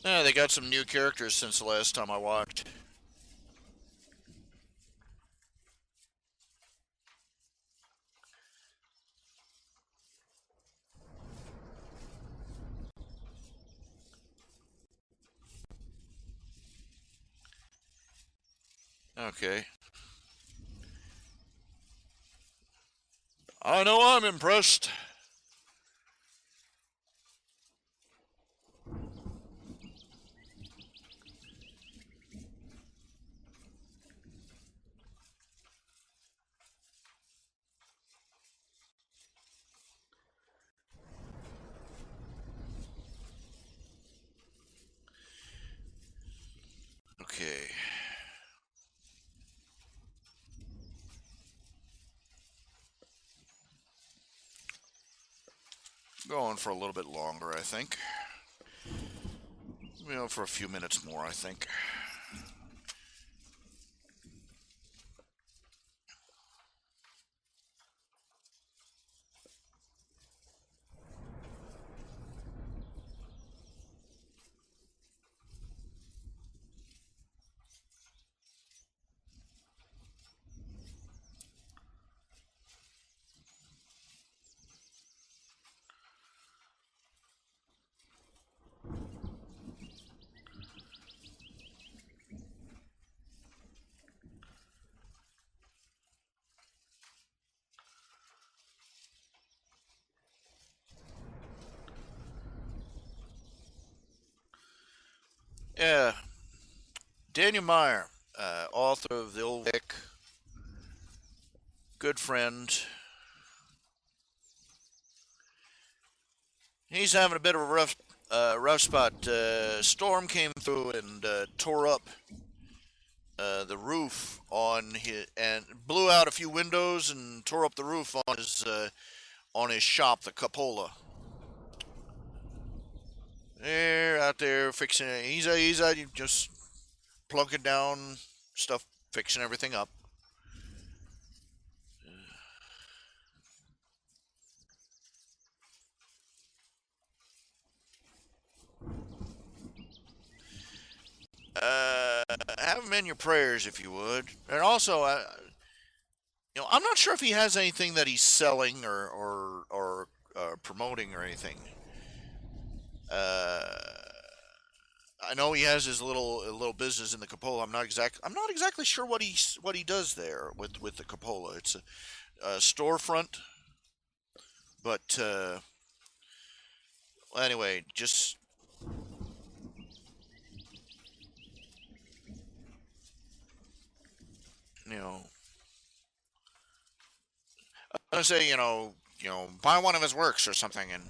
Yeah, they got some new characters since the last time I watched. Okay. I know I'm impressed. Okay. Going for a little bit longer, I think. For a few minutes more, I think. Yeah. Daniel Meyer, author of The Old Vic, good friend. He's having a bit of a rough spot. Storm came through and tore up the roof on his and blew out a few windows and tore up the roof on his shop, the cupola. They're out there fixing it. He's just plunking down stuff, fixing everything up. Have him in your prayers if you would. And also, I'm not sure if he has anything that he's selling or promoting or anything. Uh, I know he has his little business in the cupola. I'm not exactly sure what he does there with the cupola. It's a storefront, but well, anyway, just you know, I say, buy one of his works or something, and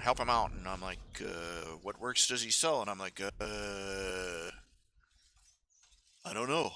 help him out. And I'm like, what works does he sell? And I'm like, I don't know.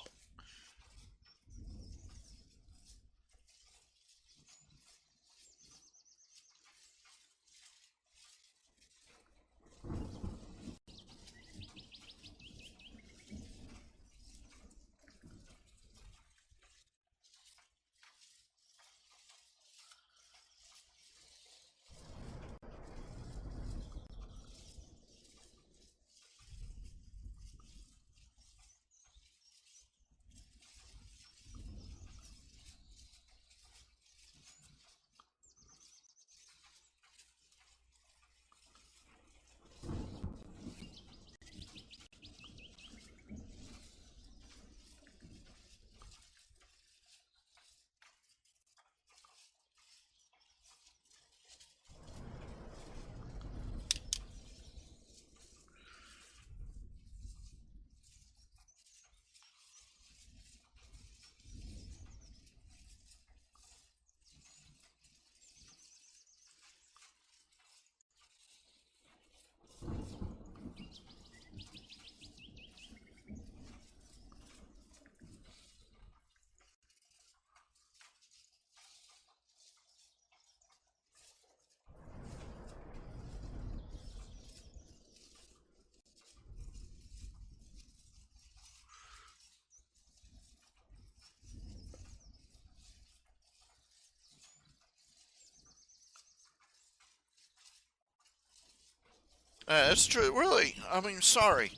That's true. Really, I mean, sorry.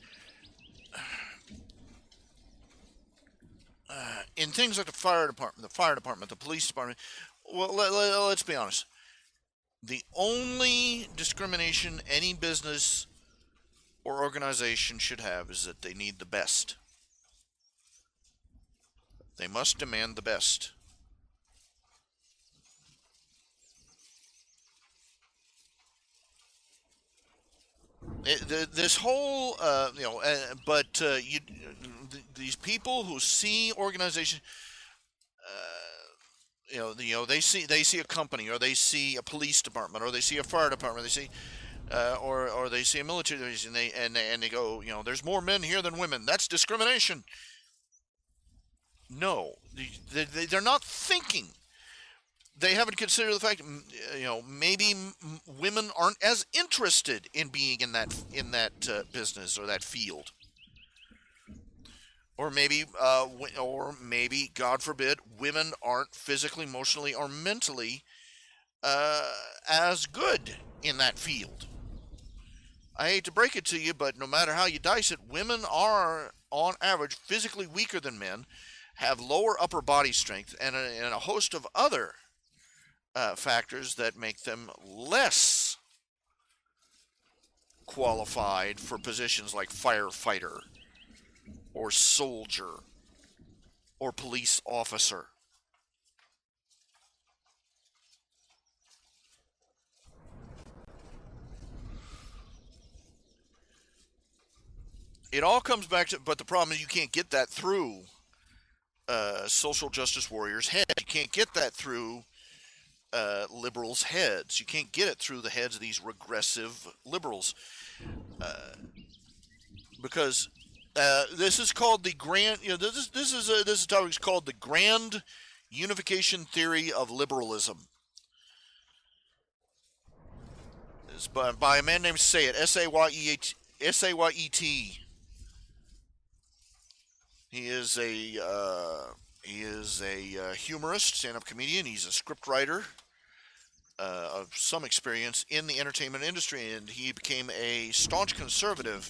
In things like the police department. Well, let's be honest. The only discrimination any business or organization should have is that they need the best. They must demand the best. This whole, but these people who see organization, they see a company, or they see a police department, or they see a fire department, they see, or they see a military, and they go, there's more men here than women. That's discrimination. No, they're not thinking. They haven't considered the fact, maybe women aren't as interested in being in that business or that field, or maybe, God forbid, women aren't physically, emotionally, or mentally as good in that field. I hate to break it to you, but no matter how you dice it, women are, on average, physically weaker than men, have lower upper body strength, and a host of other factors that make them less qualified for positions like firefighter or soldier or police officer. It all comes back to, but the problem is you can't get that through social justice warriors' heads. You can't get that through liberals' heads. You can't get it through the heads of these regressive liberals, because this is called the grand. This topic is called the grand unification theory of liberalism. It's by a man named Sayet, Sayet. He is a humorist, stand-up comedian. He's a scriptwriter of some experience in the entertainment industry, and he became a staunch conservative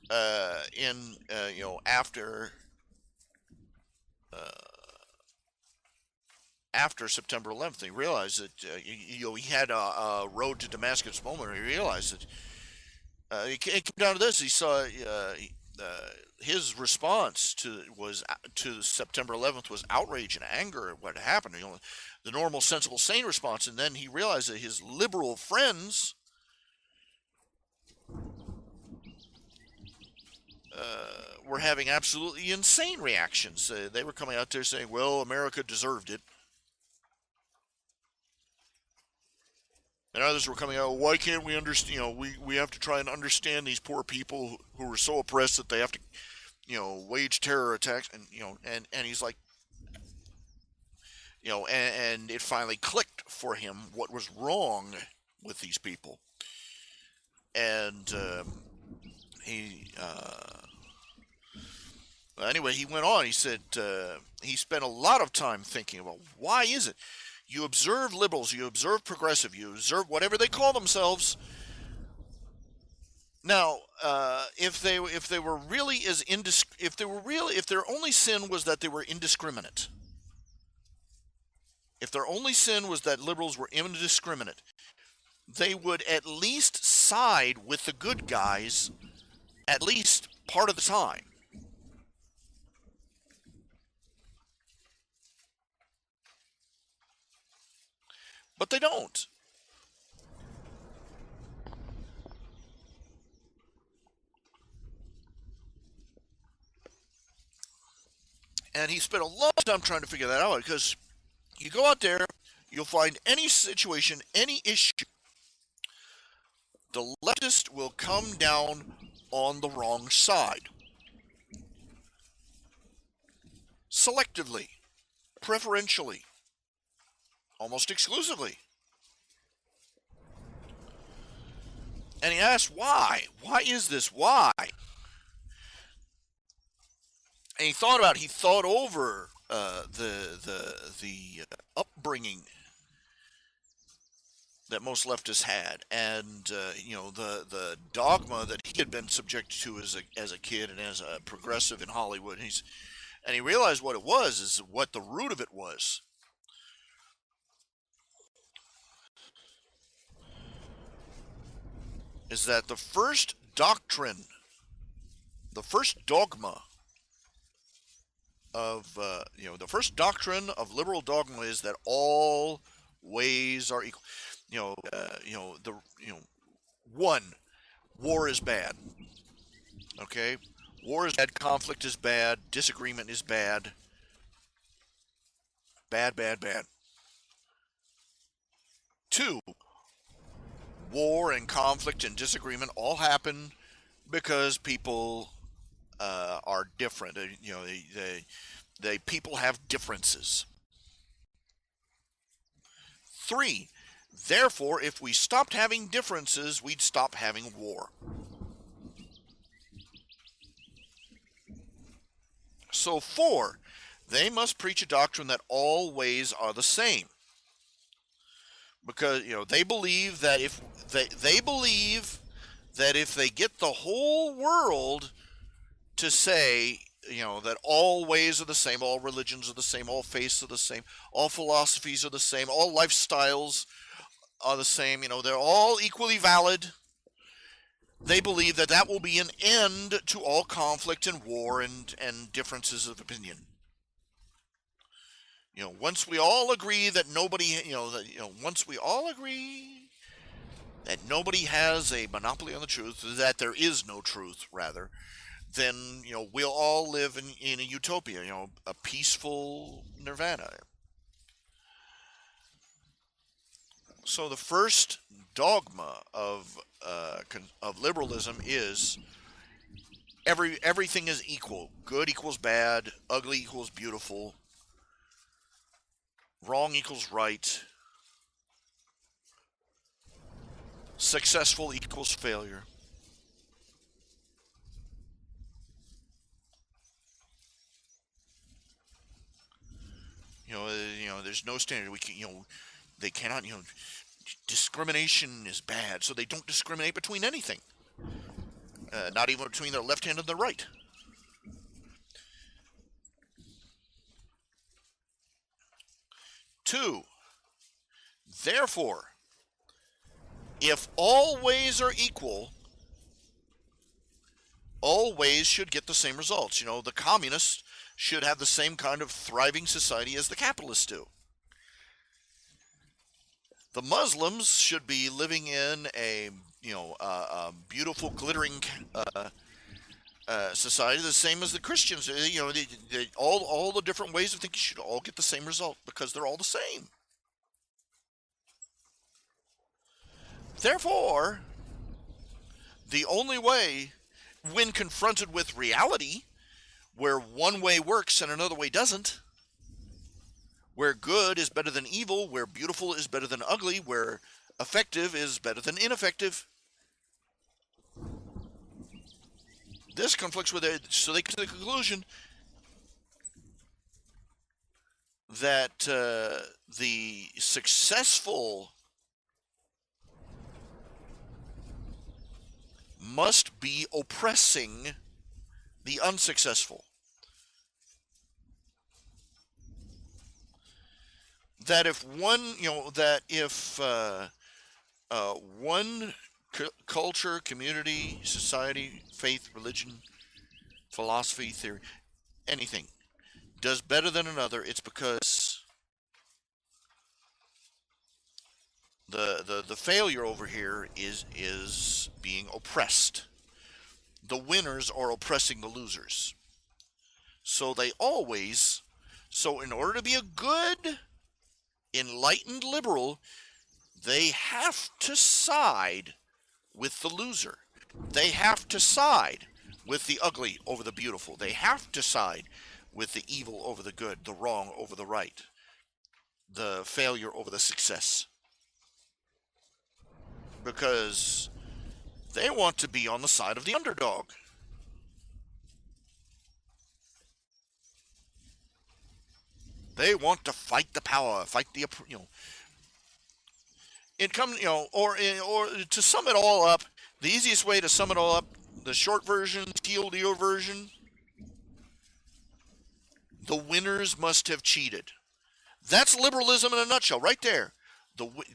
in uh, after September 11th. He realized that he had a road to Damascus moment. He realized that it came down to this. He saw his response to September 11th was outrage and anger at what happened. The normal, sensible, sane response, and then he realized that his liberal friends were having absolutely insane reactions. They were coming out there saying, well, America deserved it. And others were coming out, why can't we understand, we have to try and understand these poor people who are so oppressed that they have to, wage terror attacks. And, and he's like, and it finally clicked for him what was wrong with these people. And he, anyway, he went on. He said he spent a lot of time thinking about why is it you observe liberals, you observe progressive, you observe whatever they call themselves. Now, if they were really if their only sin was that they were indiscriminate, if their only sin was that liberals were indiscriminate, they would at least side with the good guys at least part of the time. But they don't. And he spent a lot of time trying to figure that out because you go out there, you'll find any situation, any issue, the leftist will come down on the wrong side. Selectively, preferentially, almost exclusively. And he asked why? Why is this? Why? And he thought over the upbringing that most leftists had, and the dogma that he had been subjected to as a kid and as a progressive in Hollywood. And he realized what it was, is what the root of it was. Is that the first doctrine, the first dogma of the first doctrine of liberal dogma is that all ways are equal. One, war is bad. Okay, war is bad. Conflict is bad. Disagreement is bad. Bad, bad, bad. Two, war and conflict and disagreement all happen because people are different. People have differences. Three, therefore, if we stopped having differences, we'd stop having war. So four, they must preach a doctrine that all ways are the same. Because they believe that if they get the whole world to say that all ways are the same, all religions are the same, all faiths are the same, all philosophies are the same, all lifestyles are the same, they're all equally valid. They believe that will be an end to all conflict and war and differences of opinion. Once we all agree that once we all agree that nobody has a monopoly on the truth, that there is no truth, rather, then we'll all live in a utopia, a peaceful nirvana. So the first dogma of liberalism is everything is equal. Good equals bad. Ugly equals beautiful. Wrong equals right. Successful equals failure. There's no standard. They cannot. Discrimination is bad, so they don't discriminate between anything. Not even between their left hand and their right. Two, therefore, if all ways are equal, all ways should get the same results. The communists should have the same kind of thriving society as the capitalists do. The Muslims should be living in a beautiful, glittering society the same as the Christians. All the different ways of thinking should all get the same result because they're all the same. Therefore, the only way, when confronted with reality, where one way works and another way doesn't, where good is better than evil, where beautiful is better than ugly, where effective is better than ineffective, this conflicts with it. So they come to the conclusion that the successful must be oppressing the unsuccessful. That if one, one culture, community, society, faith, religion, philosophy, theory, anything does better than another, it's because the failure over here is being oppressed. The winners are oppressing the losers. So in order to be a good, enlightened liberal, they have to side with the loser. They have to side with the ugly over the beautiful. They have to side with the evil over the good, the wrong over the right, the failure over the success. Because they want to be on the side of the underdog. They want to fight the power, fight the, it comes, or to sum it all up, the easiest way to sum it all up, the short version, TLDR version, the winners must have cheated. That's liberalism in a nutshell, right there.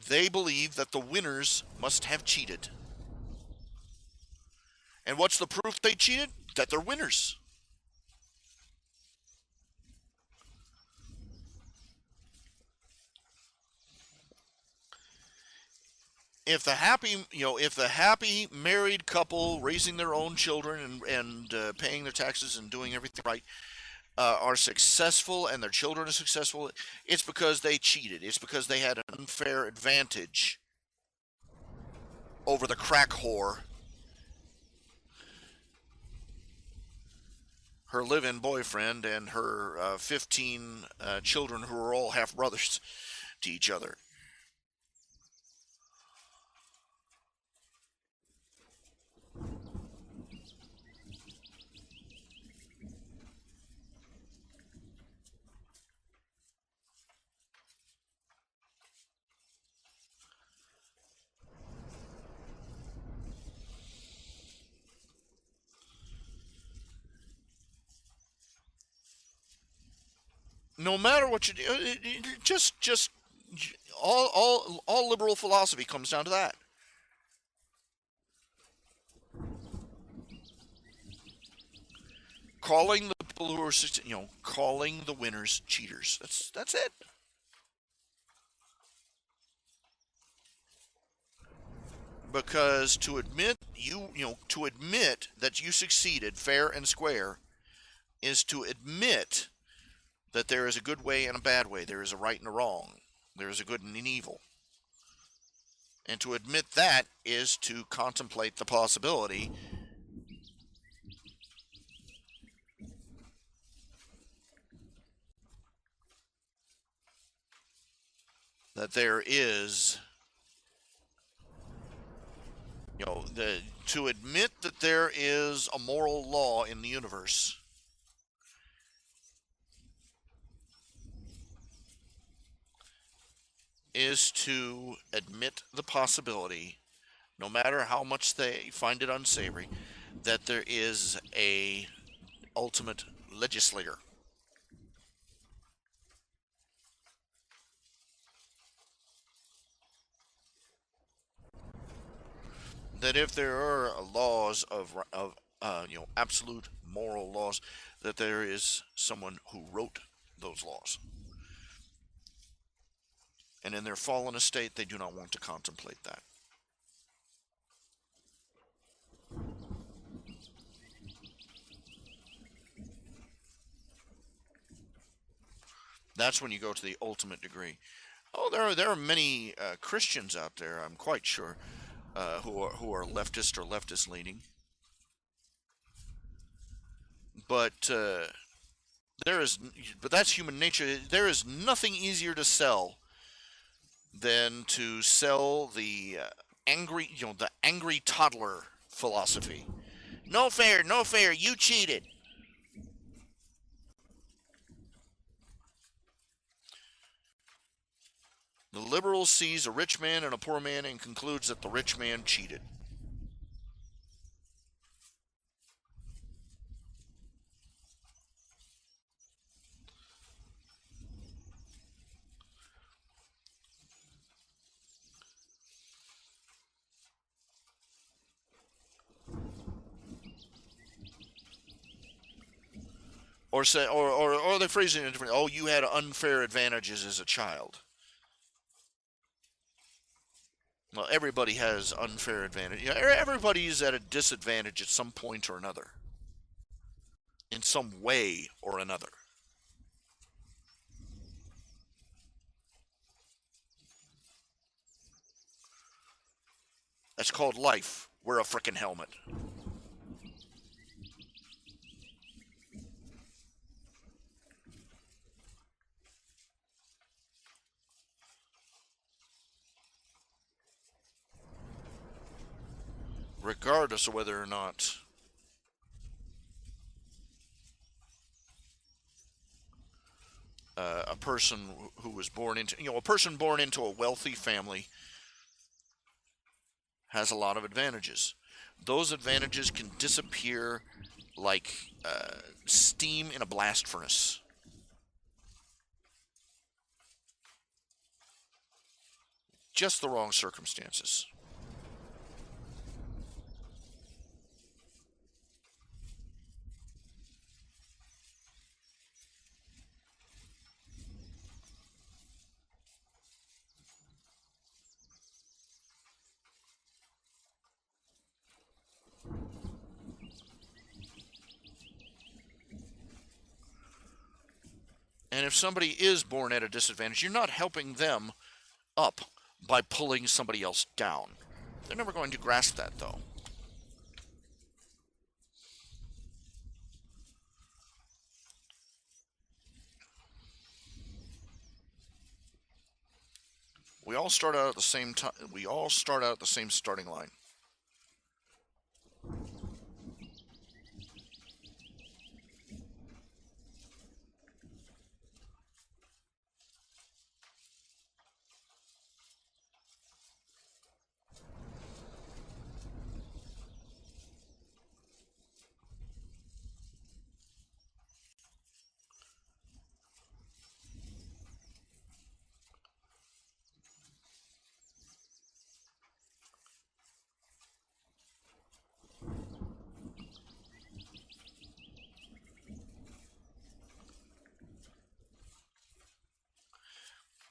They believe that the winners must have cheated. And what's the proof they cheated? That they're winners. If the happy married couple raising their own children and paying their taxes and doing everything right are successful and their children are successful, it's because they cheated. It's because they had an unfair advantage over the crack whore, her live-in boyfriend, and her 15 children who are all half brothers to each other. No matter what you do, just all liberal philosophy comes down to that. Calling the people who are, calling the winners cheaters. That's it. Because to admit to admit that you succeeded fair and square is to admit that there is a good way and a bad way. There is a right and a wrong. There is a good and an evil. And to admit that is to contemplate the possibility that there is, to admit that there is a moral law in the universe is to admit the possibility, no matter how much they find it unsavory, that there is a ultimate legislator. That if there are laws of absolute moral laws, that there is someone who wrote those laws. And in their fallen estate, they do not want to contemplate that. That's when you go to the ultimate degree. Oh, there are many Christians out there, I'm quite sure, who are leftist or leftist leaning. But there is, but that's human nature. There is nothing easier to sell than to sell the the angry toddler philosophy. No fair, no fair. You cheated. The liberal sees a rich man and a poor man and concludes that the rich man cheated. Or say, or they phrase it in a different. Oh, you had unfair advantages as a child. Well, everybody has unfair advantage. You know, everybody is at a disadvantage at some point or another, in some way or another. That's called life. Wear a frickin' helmet. Regardless of whether or not a person who was born into, a person born into a wealthy family has a lot of advantages. Those advantages can disappear like steam in a blast furnace. Just the wrong circumstances. And if somebody is born at a disadvantage, you're not helping them up by pulling somebody else down. They're never going to grasp that, though. We all start out at the same time. We all start out at the same starting line.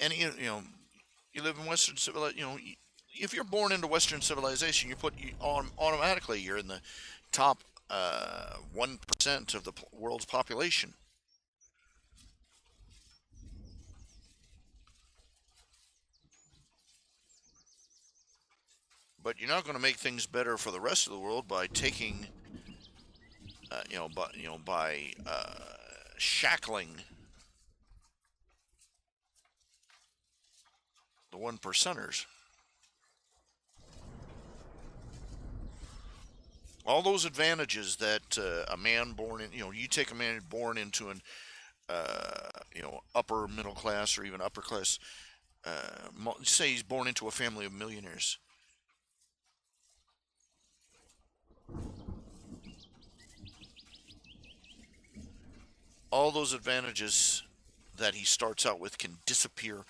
And you live in Western civilization. If you're born into Western civilization, automatically you're in the top 1% of the world's population. But you're not going to make things better for the rest of the world by taking, by shackling the one percenters. All those advantages that a man born in, you take a man born into an, upper middle class or even upper class, say he's born into a family of millionaires. All those advantages that he starts out with can disappear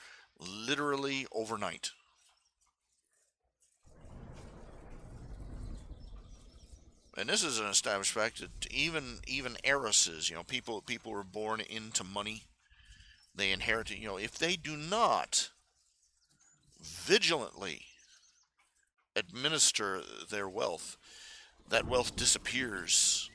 literally overnight. And this is an established fact that even heiresses, people were born into money. They inherit it. If they do not vigilantly administer their wealth, that wealth disappears.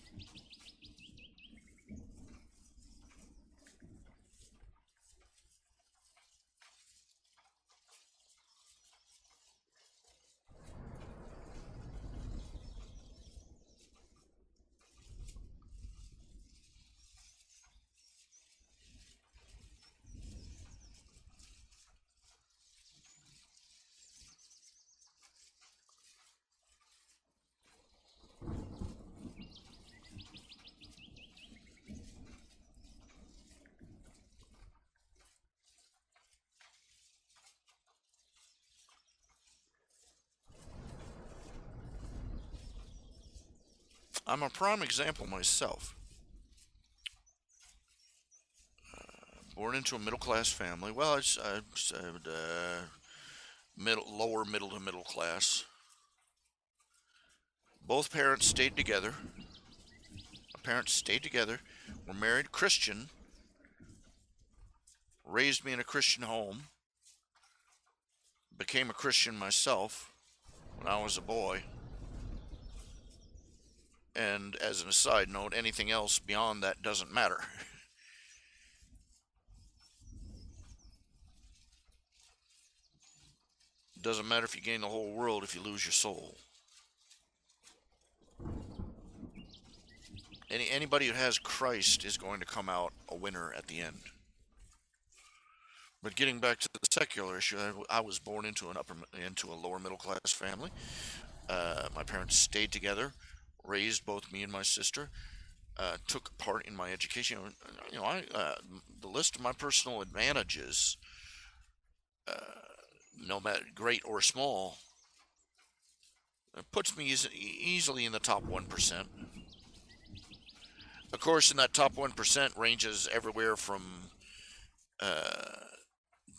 I'm a prime example myself. Born into a middle class family. Well, I said lower middle to middle class. Both parents stayed together. My parents stayed together. Were married Christian. Raised me in a Christian home. Became a Christian myself when I was a boy. And as an aside note, anything else beyond that doesn't matter. It doesn't matter if you gain the whole world if you lose your soul. Anybody who has Christ is going to come out a winner at the end. But getting back to the secular issue, I was born into a lower middle class family. My parents stayed together, raised both me and my sister, took part in my education. The list of my personal advantages, no matter great or small, puts me easily in the top 1%. Of course, in that top 1% ranges everywhere from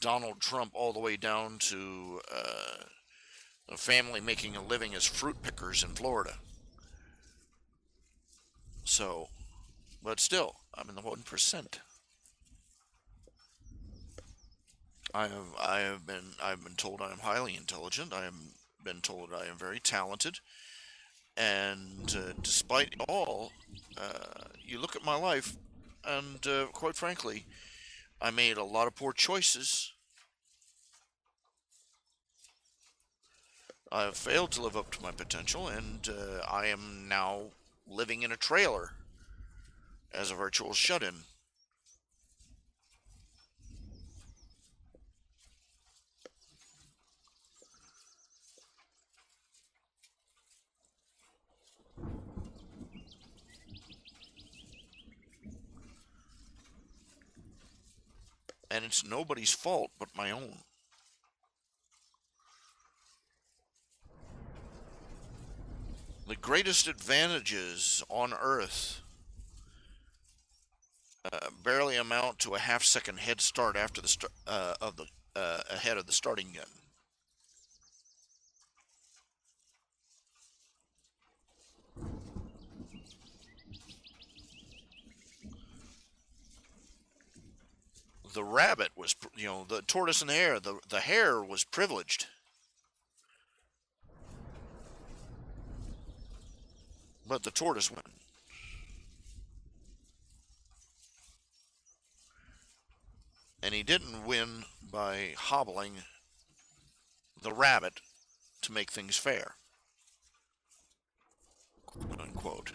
Donald Trump all the way down to a family making a living as fruit pickers in Florida. So, but still, I'm in the 1%. I've been told I am highly intelligent. I have been told I am very talented, and despite it all, you look at my life, and quite frankly, I made a lot of poor choices. I have failed to live up to my potential, and I am now living in a trailer as a virtual shut-in. And it's nobody's fault but my own. The greatest advantages on Earth barely amount to a half-second head start after the ahead of the starting gun. The rabbit was, the tortoise and the hare. The hare was privileged. But the tortoise won. And he didn't win by hobbling the rabbit to make things fair. Quote unquote.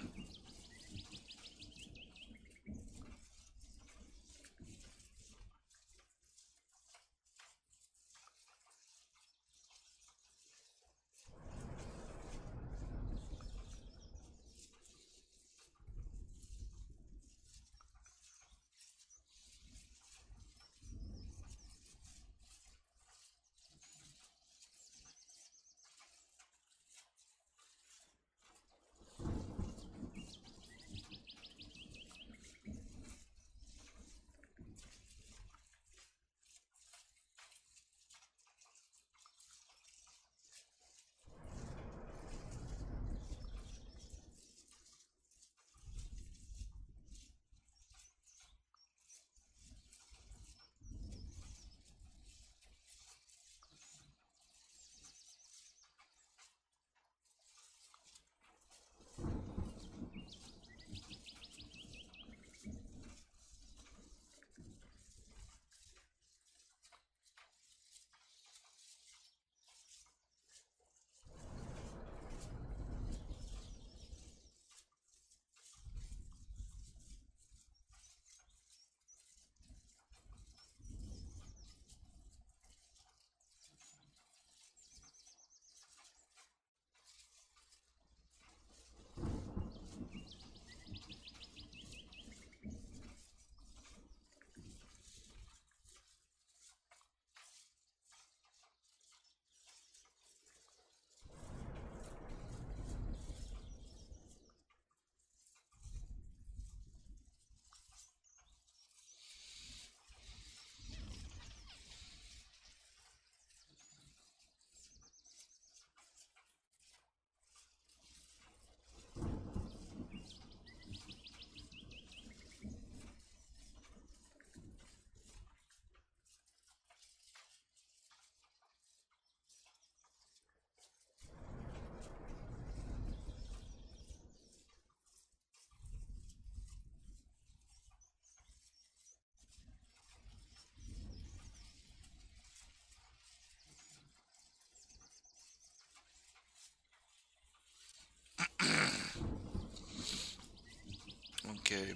Okay.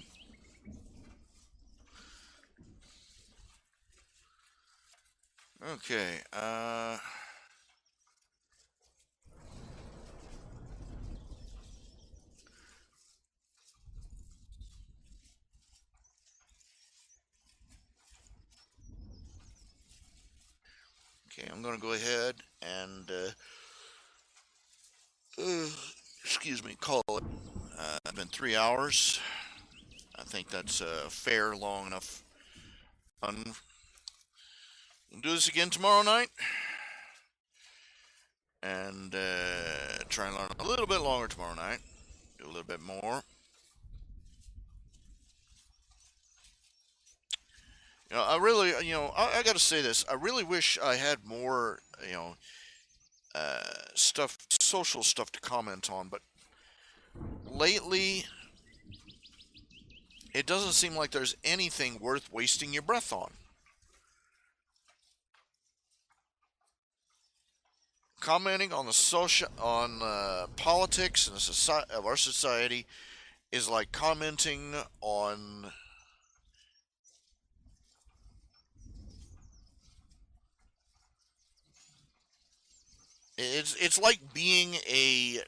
Okay. Okay, I'm gonna go ahead and uh, excuse me, call it. It's been 3 hours. I think that's fair, long enough. We'll do this again tomorrow night, and try and learn a little bit longer tomorrow night. Do a little bit more. I really, I got to say this. I really wish I had more, stuff, social stuff to comment on. But lately, it doesn't seem like there's anything worth wasting your breath on. Commenting on the social, on politics and the society of our society is like commenting on. It's like being a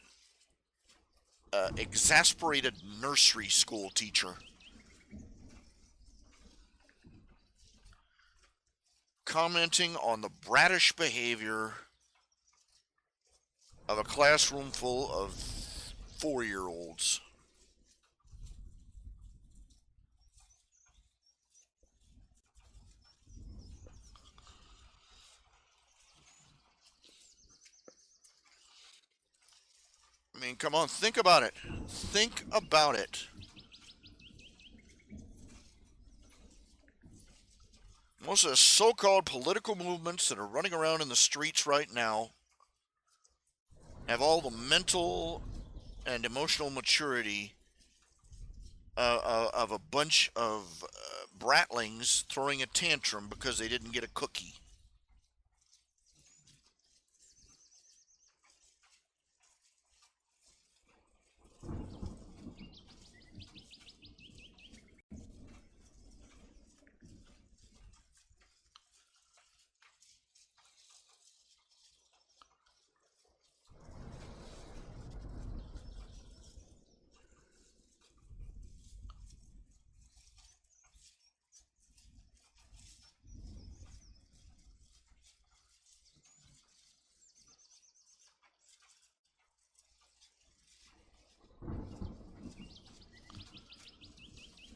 exasperated nursery school teacher. Commenting on the bratish behavior of a classroom full of 4-year-olds. I mean, come on, think about it. Think about it. Most of the so called political movements that are running around in the streets right now have all the mental and emotional maturity of a bunch of bratlings throwing a tantrum because they didn't get a cookie.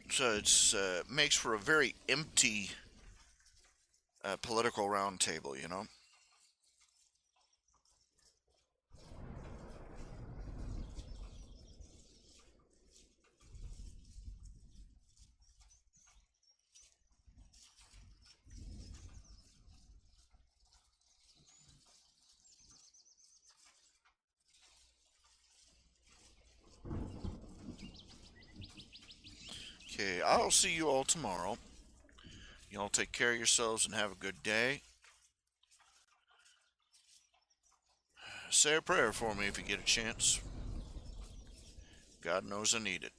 So it's makes for a very empty political roundtable, you know. Okay, I'll see you all tomorrow. Y'all take care of yourselves and have a good day. Say a prayer for me if you get a chance. God knows I need it.